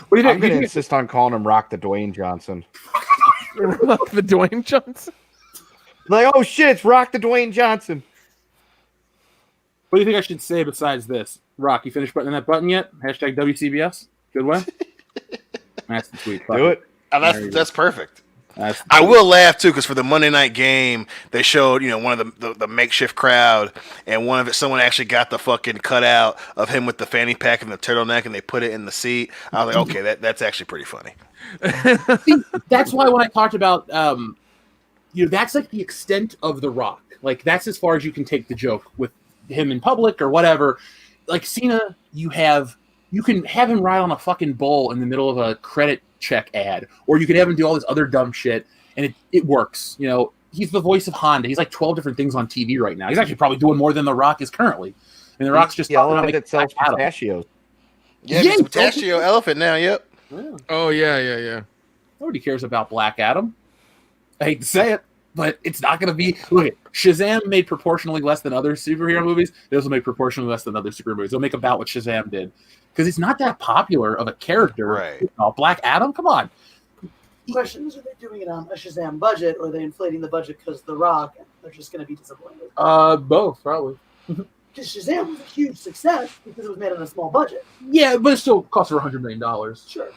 What do you I'm think? going to insist on calling him Rock the Dwayne Johnson. The Dwayne Johnson. Like, oh shit, it's Rock the Dwayne Johnson. What do you think I should say besides this? Rock, you finished buttoning that button yet? Hashtag WCBS. Good one. That's the tweet. Fuck Do it. That's perfect. That's the I will laugh too, because for the Monday night game, they showed one of the makeshift crowd, and one of it, someone actually got the fucking cutout of him with the fanny pack and the turtleneck, and they put it in the seat. I was like, okay, that's actually pretty funny. See, that's why when I talked about, that's like the extent of The Rock. Like that's as far as you can take the joke with him in public or whatever. Like Cena, you can have him ride on a fucking bull in the middle of a credit check ad, or you could have him do all this other dumb shit, and it works. He's the voice of Honda. He's like 12 different things on TV right now. He's actually probably doing more than The Rock is currently. And The Rock's just the elephant that sells pistachios. Yeah, Yeah, it's a pistachio elephant now. Yep. Yeah. Oh yeah. Nobody cares about Black Adam. I hate to say it, but it's not going to be. Look, Shazam made proportionally less than other superhero movies. This will make proportionally less than other superhero movies. They'll make about what Shazam did because it's not that popular of a character. Right. Black Adam, come on. Question is, are they doing it on a Shazam budget, or are they inflating the budget because The Rock, and they're just going to be disappointed? Both probably. Because Shazam was a huge success because it was made on a small budget. Yeah, but it still costs over $100 million. Sure.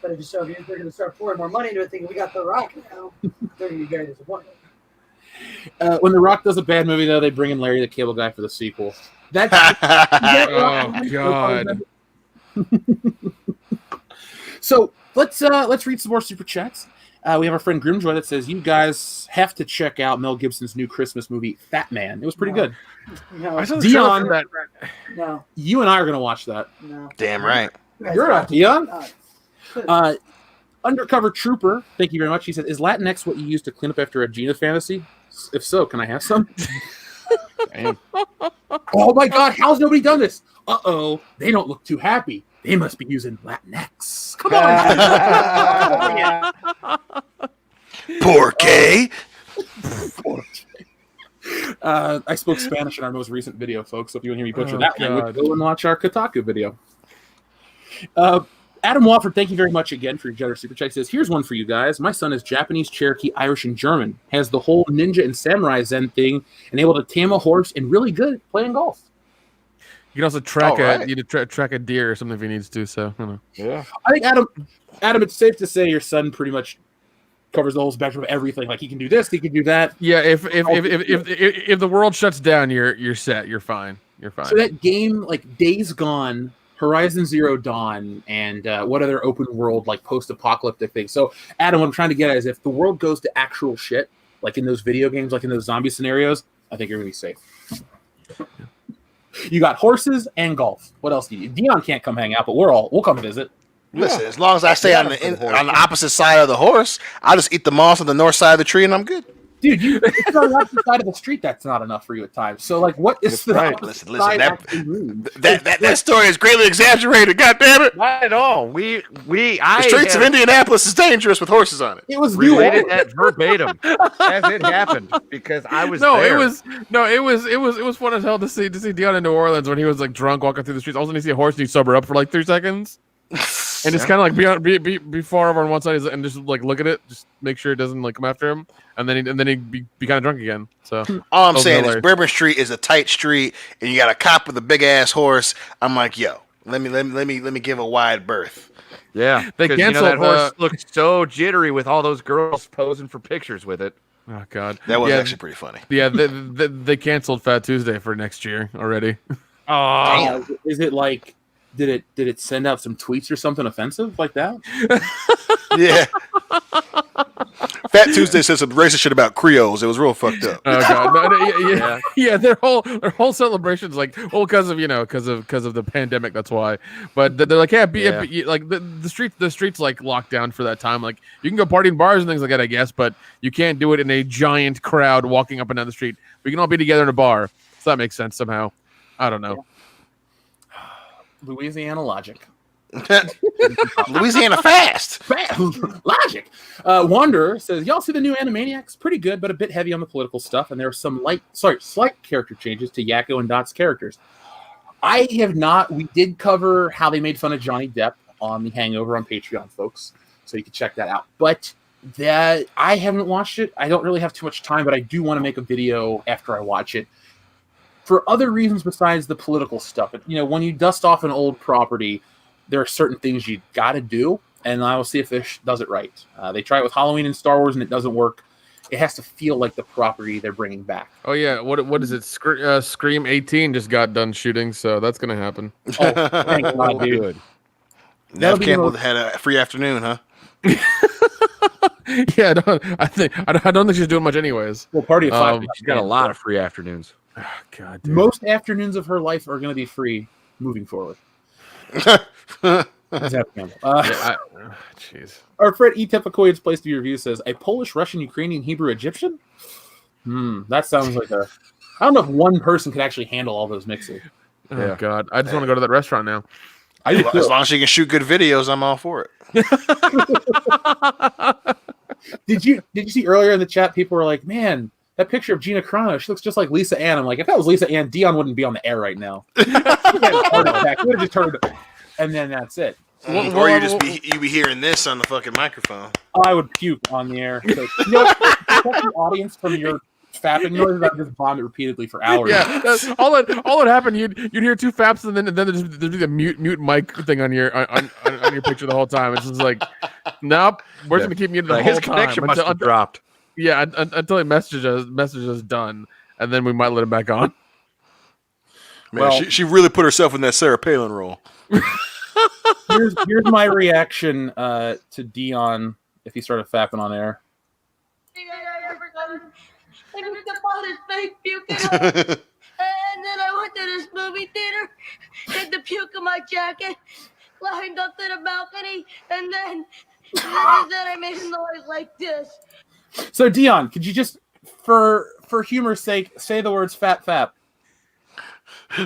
But if they're going to start pouring more money into it, thinking we got The Rock now, they're going to be very disappointed. When The Rock does a bad movie, though, they bring in Larry the Cable Guy for the sequel. That's Oh god. So let's read some more super chats. We have our friend Grimjoy that says you guys have to check out Mel Gibson's new Christmas movie Fat Man. It was pretty good. No, I saw the Dion, trailer for that. no, you and I are gonna watch that. no. Damn right. You're not Dion. Uh, Undercover Trooper, thank you very much. He said, "Is Latinx what you use to clean up after a Gina fantasy? If so, can I have some?" Oh my God! How's nobody done this? They don't look too happy. They must be using Latinx. Come on. Porque. I spoke Spanish in our most recent video, folks. So if you want to hear me butcher Oh, that language, God. go and watch our Kotaku video. Adam Wofford, thank you very much again for your generous super chat. He says, here's one for you guys. My son is Japanese, Cherokee, Irish, and German. Has the whole ninja and samurai zen thing and able to tame a horse and really good at playing golf. You can also track Alright. track a deer or something if he needs to. So I don't know. Yeah. I think, Adam, it's safe to say your son pretty much covers the whole spectrum of everything. Like, he can do this, he can do that. Yeah, if the world shuts down, you're set. You're fine. You're fine. So that game, like Days Gone, Horizon Zero Dawn, and what other open world, like post-apocalyptic things. So, Adam, what I'm trying to get at is if the world goes to actual shit, like in those video games, like in those zombie scenarios, I think you're going to be safe. You got horses and golf. What else do you need? Dion can't come hang out, but we'll come visit. Listen, as long as I stay on the opposite side of the horse, I'll just eat the moss on the north side of the tree, and I'm good. Dude, it's on the opposite side of the street. That's not enough for you at times. So, like, what is the right. opposite Listen, side actually mean? that story is greatly exaggerated. God damn it! Not at all. The Streets of Indianapolis is dangerous with horses on it. It was New related Orleans. that verbatim as it happened because I was No, there. it was fun as hell to see Dion in New Orleans when he was like drunk walking through the streets. All of a sudden, you see a horse and you sober up for like 3 seconds, and it's kind of like be far over on one side and just like look at it, just make sure it doesn't like come after him, and then he'd be kind of drunk again. So All I'm saying is Bourbon Street is a tight street, and you got a cop with a big ass horse. I'm like, yo, let me give a wide berth. Yeah, They because canceled that horse looked so jittery with all those girls posing for pictures with it. oh god, That was actually pretty funny. yeah. They canceled Fat Tuesday for next year already. Oh, Is it like, did it send out some tweets or something offensive like that? Yeah. Fat Tuesday said some racist shit about Creoles. It was real fucked up. Oh god, yeah. Their whole celebrations like because of the pandemic. That's why. But they're like, like the streets like locked down for that time. Like you can go party in bars and things like that, I guess, but you can't do it in a giant crowd walking up and down the street. We can all be together in a bar. So that makes sense somehow. I don't know. Louisiana logic. Louisiana fast. Logic. Wanderer says, y'all see the new Animaniacs? Pretty good, but a bit heavy on the political stuff, and there are some slight character changes to Yakko and Dot's characters. I have not. We did cover how they made fun of Johnny Depp on The Hangover on Patreon, folks, so you can check that out. But that I haven't watched it. I don't really have too much time, but I do want to make a video after I watch it for other reasons besides the political stuff. When you dust off an old property, there are certain things you got to do, and I will see if this does it right. They try it with Halloween and Star Wars, and it doesn't work. It has to feel like the property they're bringing back. Oh yeah, what is it? Scream 18 just got done shooting, so that's gonna happen. Oh, thank God, dude. good. Nev Campbell had a free afternoon, huh? Yeah, I don't think she's doing much anyways. Well, Party of Five. She's got a lot of free afternoons. Oh, God, dude. Most afternoons of her life are going to be free moving forward. Jeff Campbell. Jeez. Our friend Etepicoid's place to be review says, a Polish, Russian, Ukrainian, Hebrew, Egyptian? That sounds like a... I don't know if one person could actually handle all those mixes. Oh, Yeah. God. I just want to go to that restaurant now. As long as you can shoot good videos, I'm all for it. Did you see earlier in the chat, people were like, man, that picture of Gina Carano, she looks just like Lisa Ann. I'm like, if that was Lisa Ann, Dion wouldn't be on the air right now. He had a heart attack. He would have just turned, and then that's it. Or you be hearing this on the fucking microphone. I would puke on the air. So, the audience from your fapping noises, I just bombed it repeatedly for hours. Yeah, all that happened. You'd hear two faps, and then there'd be the mute mic thing on your picture the whole time. It's just like, nope, we're just gonna keep muted the whole His time. connection must have dropped. Yeah, until he messages us done, and then we might let him back on. Man, she really put herself in that Sarah Palin role. Here's my reaction to Dion if he started fapping on air. I took the father's fake puking up, and then I went to this movie theater, took the puke in my jacket, climbed up to the balcony, and then I made a noise like this. So Dion, could you just, for humor's sake, say the words "fat fap"?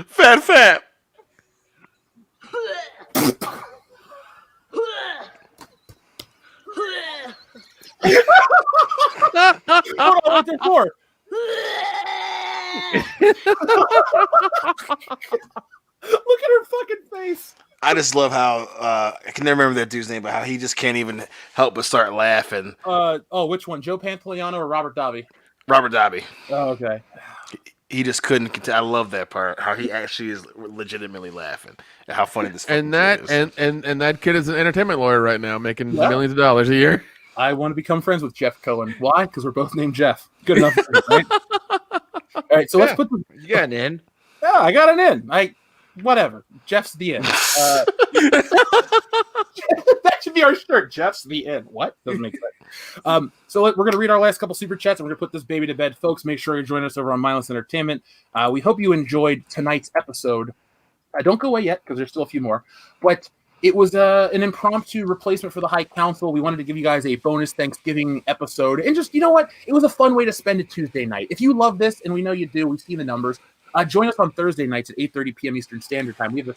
Fat fat. Hold on, what's it for? Look at her fucking face. I just love how I can never remember that dude's name, but how he just can't even help but start laughing. Which one? Joe Pantoliano or Robert Davi? Robert Davi. Oh, okay. He just couldn't continue. I love that part. How he actually is legitimately laughing and how funny this And fucking that kid is. and that kid is an entertainment lawyer right now, making millions of dollars a year. I want to become friends with Jeff Cohen. Why? Because we're both named Jeff. Good enough for me, right? All right, so let's put the... You got an in. Yeah, I got an in. Whatever. Jeff's the in. That should be our shirt. Jeff's the in. What? Doesn't make sense. So we're going to read our last couple super chats, and we're going to put this baby to bed. Folks, make sure you join us over on Mindless Entertainment. We hope you enjoyed tonight's episode. Don't go away yet, because there's still a few more. But It was an impromptu replacement for the High Council. We wanted to give you guys a bonus Thanksgiving episode. And just, you know what? It was a fun way to spend a Tuesday night. If you love this, and we know you do, we've seen the numbers, join us on Thursday nights at 8:30 p.m. Eastern Standard Time. We have the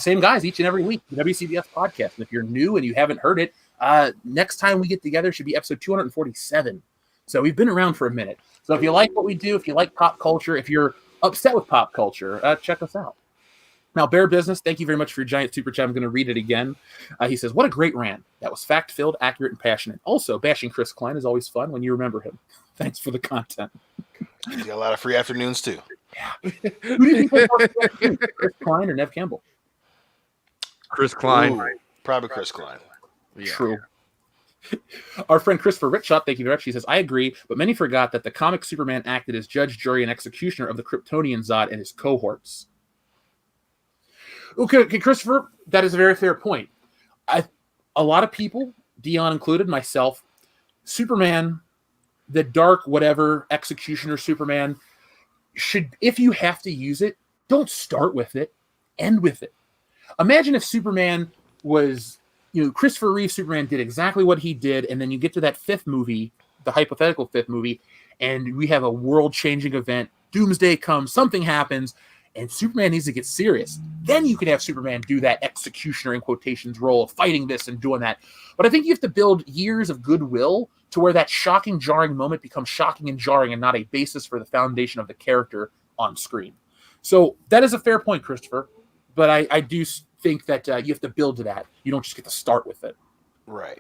same guys each and every week, the WCBS podcast. And if you're new and you haven't heard it, next time we get together should be episode 247. So we've been around for a minute. So if you like what we do, if you like pop culture, if you're upset with pop culture, check us out. Now, Bear Business, thank you very much for your giant super chat. I'm going to read it again. He says, what a great rant. That was fact-filled, accurate, and passionate. Also, bashing Chris Klein is always fun when you remember him. Thanks for the content. You get a lot of free afternoons, too. Yeah. Who do you think was Chris Klein or Nev Campbell? Chris Klein. Ooh, probably Chris Klein. Yeah. True. Our friend Christopher Rickshot, thank you very much. He says, I agree, but many forgot that the comic Superman acted as judge, jury, and executioner of the Kryptonian Zod and his cohorts. Okay, Christopher, that is a very fair point. A lot of people, Dion included, myself, Superman, the dark whatever executioner Superman, should, if you have to use it, don't start with it, end with it. Imagine if Superman was, Christopher Reeve Superman did exactly what he did, and then you get to that fifth movie, the hypothetical fifth movie, and we have a world-changing event. Doomsday comes, something happens, and Superman needs to get serious. Then you can have Superman do that executioner, in quotations, role of fighting this and doing that. But I think you have to build years of goodwill to where that shocking, jarring moment becomes shocking and jarring and not a basis for the foundation of the character on screen. So that is a fair point, Christopher. But I do think that you have to build to that. You don't just get to start with it. Right.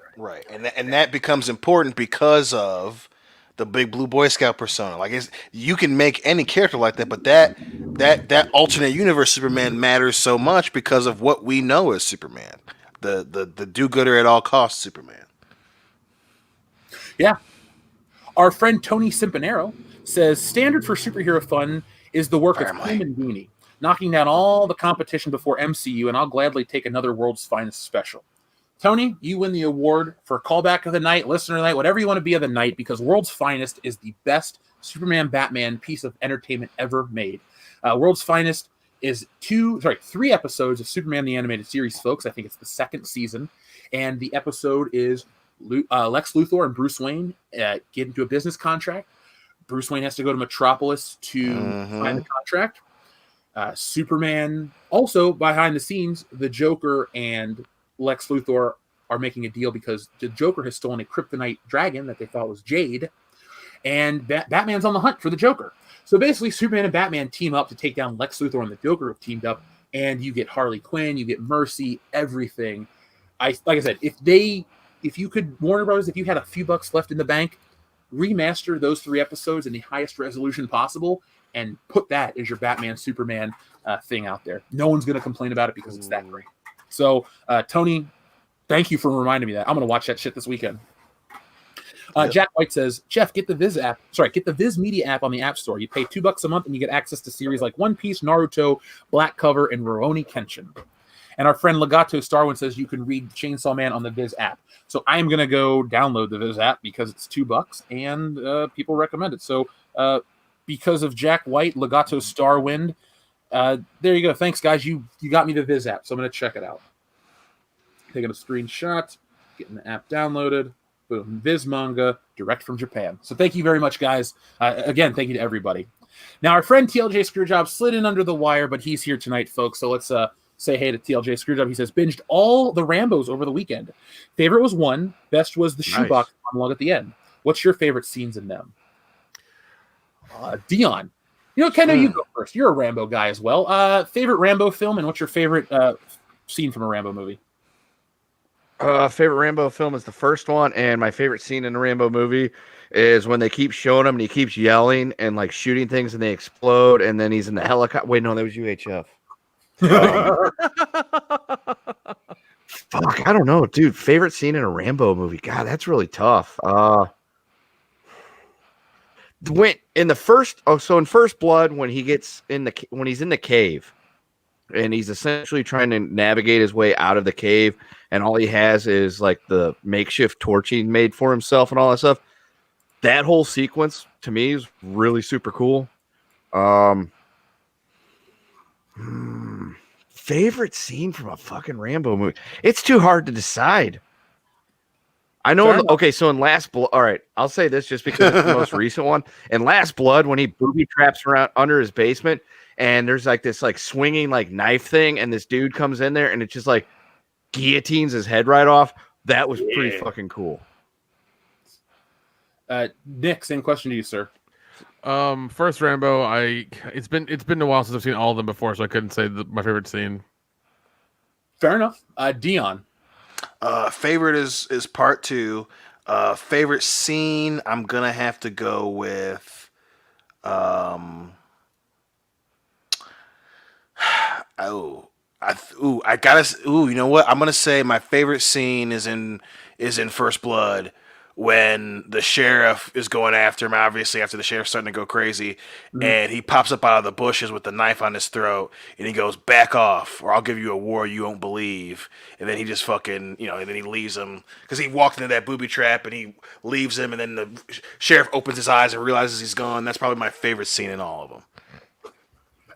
And that becomes important because of the big blue Boy Scout persona. Like, you can make any character like that, but that alternate universe Superman matters so much because of what we know as Superman, the do-gooder at all costs Superman. Yeah. Our friend Tony Simpanero says, standard for superhero fun is the work of Tim and Beanie, knocking down all the competition before MCU, and I'll gladly take another World's Finest special. Tony, you win the award for callback of the night, listener of the night, whatever you want to be of the night, because World's Finest is the best Superman Batman piece of entertainment ever made. World's Finest is 3 episodes of Superman the Animated Series, folks. I think it's the second season. And the episode is Lex Luthor and Bruce Wayne get into a business contract. Bruce Wayne has to go to Metropolis to sign the contract. Superman, also behind the scenes, the Joker and Lex Luthor are making a deal because the Joker has stolen a kryptonite dragon that they thought was Jade, and Batman's on the hunt for the Joker. So basically, Superman and Batman team up to take down Lex Luthor, and the Joker have teamed up, and you get Harley Quinn, you get Mercy, everything. Like I said, if you could, Warner Bros., if you had a few bucks left in the bank, remaster those 3 episodes in the highest resolution possible, and put that as your Batman Superman thing out there. No one's going to complain about it because it's that great. So, Tony, thank you for reminding me that. I'm going to watch that shit this weekend. Jack White says, Jeff, get the Viz Media app on the App Store. You pay $2 a month and you get access to series like One Piece, Naruto, Black Cover, and Rurouni Kenshin. And our friend Legato Starwin says you can read Chainsaw Man on the Viz app. So I am going to go download the Viz app because it's $2 and people recommend it. So because of Jack White, Legato Starwind, there you go. Thanks, guys. You got me the Viz app, so I'm going to check it out. Taking a screenshot, getting the app downloaded. Boom. Viz manga, direct from Japan. So thank you very much, guys. Again, thank you to everybody. Now, our friend TLJ Screwjob slid in under the wire, but he's here tonight, folks. So let's say hey to TLJ Screwjob. He says, binged all the Rambos over the weekend. Favorite was 1. Best was the shoebox monologue at the end. What's your favorite scenes in them? Dion. Ken, you go first. You're a Rambo guy as well. Favorite Rambo film, and what's your favorite scene from a Rambo movie? Favorite Rambo film is the first one, and my favorite scene in the Rambo movie is when they keep showing him and he keeps yelling and like shooting things and they explode, and then he's in the helicopter. Wait, no, that was UHF. Fuck, I don't know, dude. Favorite scene in a Rambo movie? God, that's really tough. In First Blood, when he's in the cave, and he's essentially trying to navigate his way out of the cave, and all he has is like the makeshift torch he made for himself and all that stuff. That whole sequence to me is really super cool. favorite scene from a fucking Rambo movie. It's too hard to decide. I know. Okay, so in Last Blood, all right, I'll say this just because it's the most recent one. In Last Blood, when he booby traps around under his basement, and there's like this like swinging like knife thing, and this dude comes in there, and it just like guillotines his head right off. That was pretty fucking cool. Nick, same question to you, sir. First Rambo, it's been a while since I've seen all of them before, so I couldn't say my favorite scene. Fair enough. Dion. Favorite is part 2. Favorite scene, I'm gonna have to go with you know what? I'm gonna say my favorite scene is in First Blood, when the sheriff is going after him, obviously after the sheriff's starting to go crazy, and he pops up out of the bushes with the knife on his throat, and he goes, "Back off, or I'll give you a war you won't believe." And then he just fucking, and then he leaves him, because he walked into that booby trap, and he leaves him, and then the sheriff opens his eyes and realizes he's gone. That's probably my favorite scene in all of them.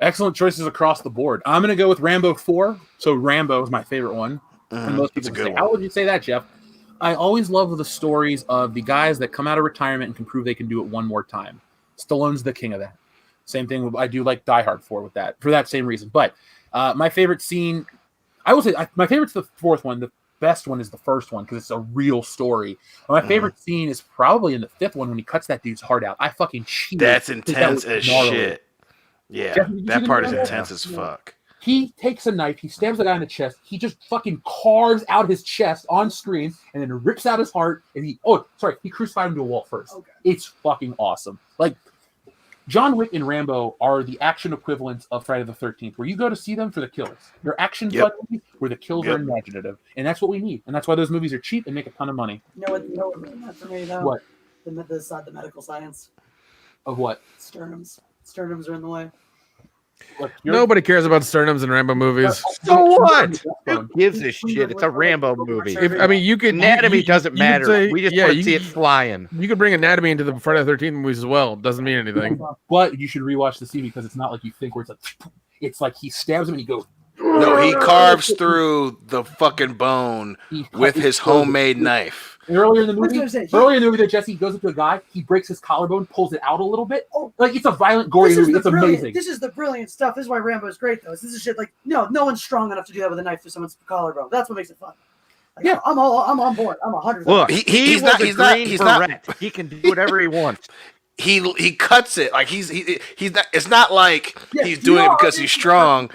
Excellent choices across the board. I'm going to go with Rambo 4. So Rambo is my favorite one. And most people say, how would you say that, Jeff? I always love the stories of the guys that come out of retirement and can prove they can do it one more time. Stallone's the king of that. Same thing. I do like Die Hard 4 with that, for that same reason. But my favorite scene, I will say my favorite's the fourth one. The best one is the first one because it's a real story. My favorite scene is probably in the fifth one when he cuts that dude's heart out. I fucking cheated. That's intense as shit. Yeah, Jeff, that part is intense as fuck. He takes a knife, he stabs the guy in the chest, he just fucking carves out his chest on screen, and then rips out his heart, and he crucified him to a wall first. Okay. It's fucking awesome. Like, John Wick and Rambo are the action equivalents of Friday the 13th, where you go to see them for the kills. They're action fun movies where the kills are imaginative, and that's what we need, and that's why those movies are cheap and make a ton of money. You know what really not for me, though? What? The medical science. Of what? Sternums. Sternums are in the way. Look, nobody cares about sternums in Rambo movies. So what? Who gives a shit? It's a Rambo movie. You could anatomy doesn't matter. We just want to see it flying. You could bring anatomy into the Friday the 13th movies as well. Doesn't mean anything. But you should rewatch the scene because it's not like you think where it's like he stabs him and he goes. No, he carves through the fucking bone with his homemade knife. Earlier in the movie, Jesse goes up to a guy, he breaks his collarbone, pulls it out a little bit. Oh, like it's a violent, gory movie. It's amazing. This is the brilliant stuff. This is why Rambo is great, though. This is shit like no one's strong enough to do that with a knife through someone's collarbone. That's what makes it fun. Like, I'm on board. I'm 100%. Look, he's not. He can do whatever he wants. He cuts it like he's not. It's not like he's doing it because he's strong.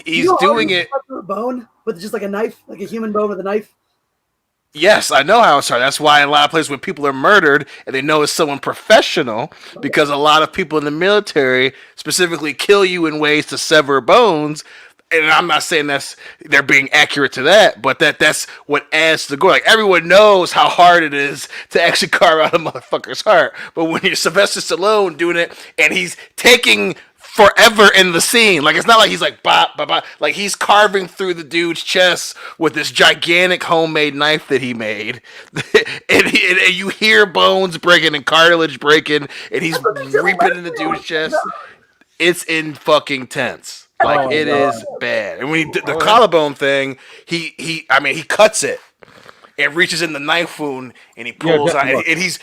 He's doing it. A bone with just like a knife, like a human bone with a knife. Yes, I know how it's hard. That's why in a lot of places when people are murdered and they know it's someone professional, because a lot of people in the military specifically kill you in ways to sever bones. And I'm not saying they're being accurate to that, but that's what adds to the gore. Like, everyone knows how hard it is to actually carve out a motherfucker's heart. But when you're Sylvester Stallone doing it and he's taking forever in the scene, like, it's not like he's like bop bop bop, like he's carving through the dude's chest with this gigantic homemade knife that he made, and you hear bones breaking and cartilage breaking, and he's reaping in the dude's chest. It's in fucking tense. Like, it is bad. And when he did the collarbone thing, he cuts it and reaches in the knife wound and he pulls out, and it's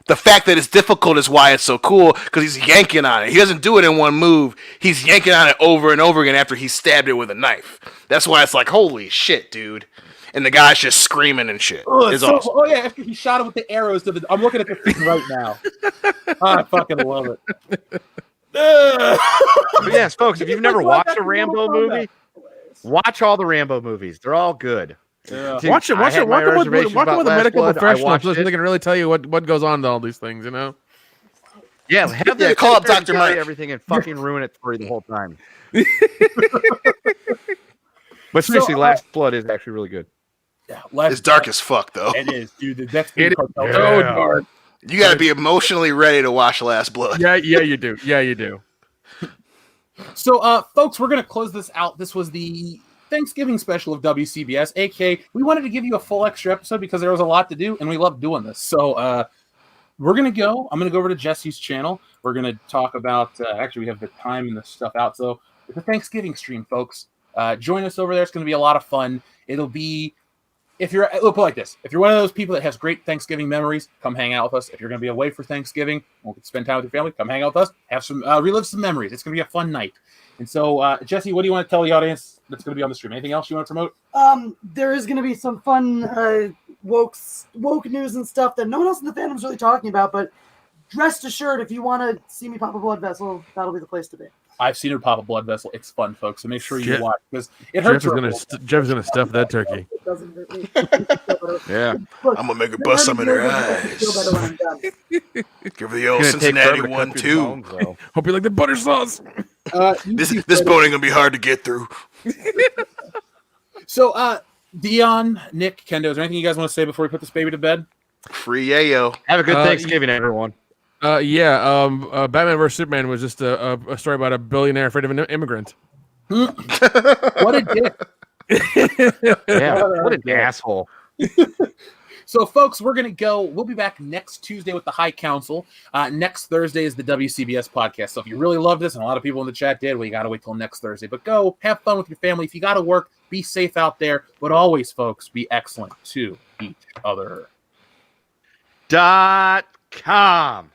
the fact that it's difficult is why it's so cool, because he's yanking on it. He doesn't do it in one move. He's yanking on it over and over again after he stabbed it with a knife. That's why it's like, holy shit, dude. And the guy's just screaming and shit. It's awesome. Oh yeah, after he shot him with the arrows to the. I'm looking at the thing right now. I fucking love it. But yes, folks, if you've never watched a Rambo movie, watch all the Rambo movies. They're all good. Yeah. Watch it with a medical professional so they can really tell you what goes on to all these things, you know? Yeah, call up Dr. Mike. Everything and fucking ruin it for you the whole time. But seriously, Last Blood is actually really good. Yeah, it's dark as fuck, though. It is, dude. The next so dark. You got to be emotionally ready to watch Last Blood. Yeah, you do. Yeah, you do. So, folks, we're going to close this out. This was the Thanksgiving special of WCBS, aka we wanted to give you a full extra episode because there was a lot to do, and we love doing this. So, we're going to go. I'm going to go over to Jesse's channel. We're going to talk about, actually, we have the time and the stuff out. So, It's a Thanksgiving stream, folks. Join us over there. It's going to be a lot of fun. It'll be, we'll put it like this. If you're one of those people that has great Thanksgiving memories, come hang out with us. If you're going to be away for Thanksgiving, won't spend time with your family, come hang out with us. Have some, relive some memories. It's going to be a fun night. And so, Jesse, what do you want to tell the audience that's going to be on the stream? Anything else you want to promote? There is going to be some fun woke news and stuff that no one else in the fandom's really talking about, but rest assured, if you want to see me pop a blood vessel, that'll be the place to be. I've seen her pop a blood vessel. It's fun, folks. So make sure you watch because it hurts. Jeff's gonna stuff that turkey. It doesn't hurt me. Yeah. Look, I'm gonna make her bust some in her eyes. Feel better when I'm done. Give her the old Cincinnati 1-2. Hope you like the butter sauce. This boat ain't gonna be hard to get through. So, Dion, Nick, Kendo, is there anything you guys want to say before we put this baby to bed? Free yayo. Have a good Thanksgiving, everyone. Batman vs Superman was just a story about a billionaire afraid of an immigrant. What a dick. Yeah, what an asshole. So, folks, we're going to go. We'll be back next Tuesday with the High Council. Next Thursday is the WCBS podcast. So if you really love this, and a lot of people in the chat did, well, you got to wait till next Thursday. But go have fun with your family. If you got to work, be safe out there. But always, folks, be excellent to each other. .com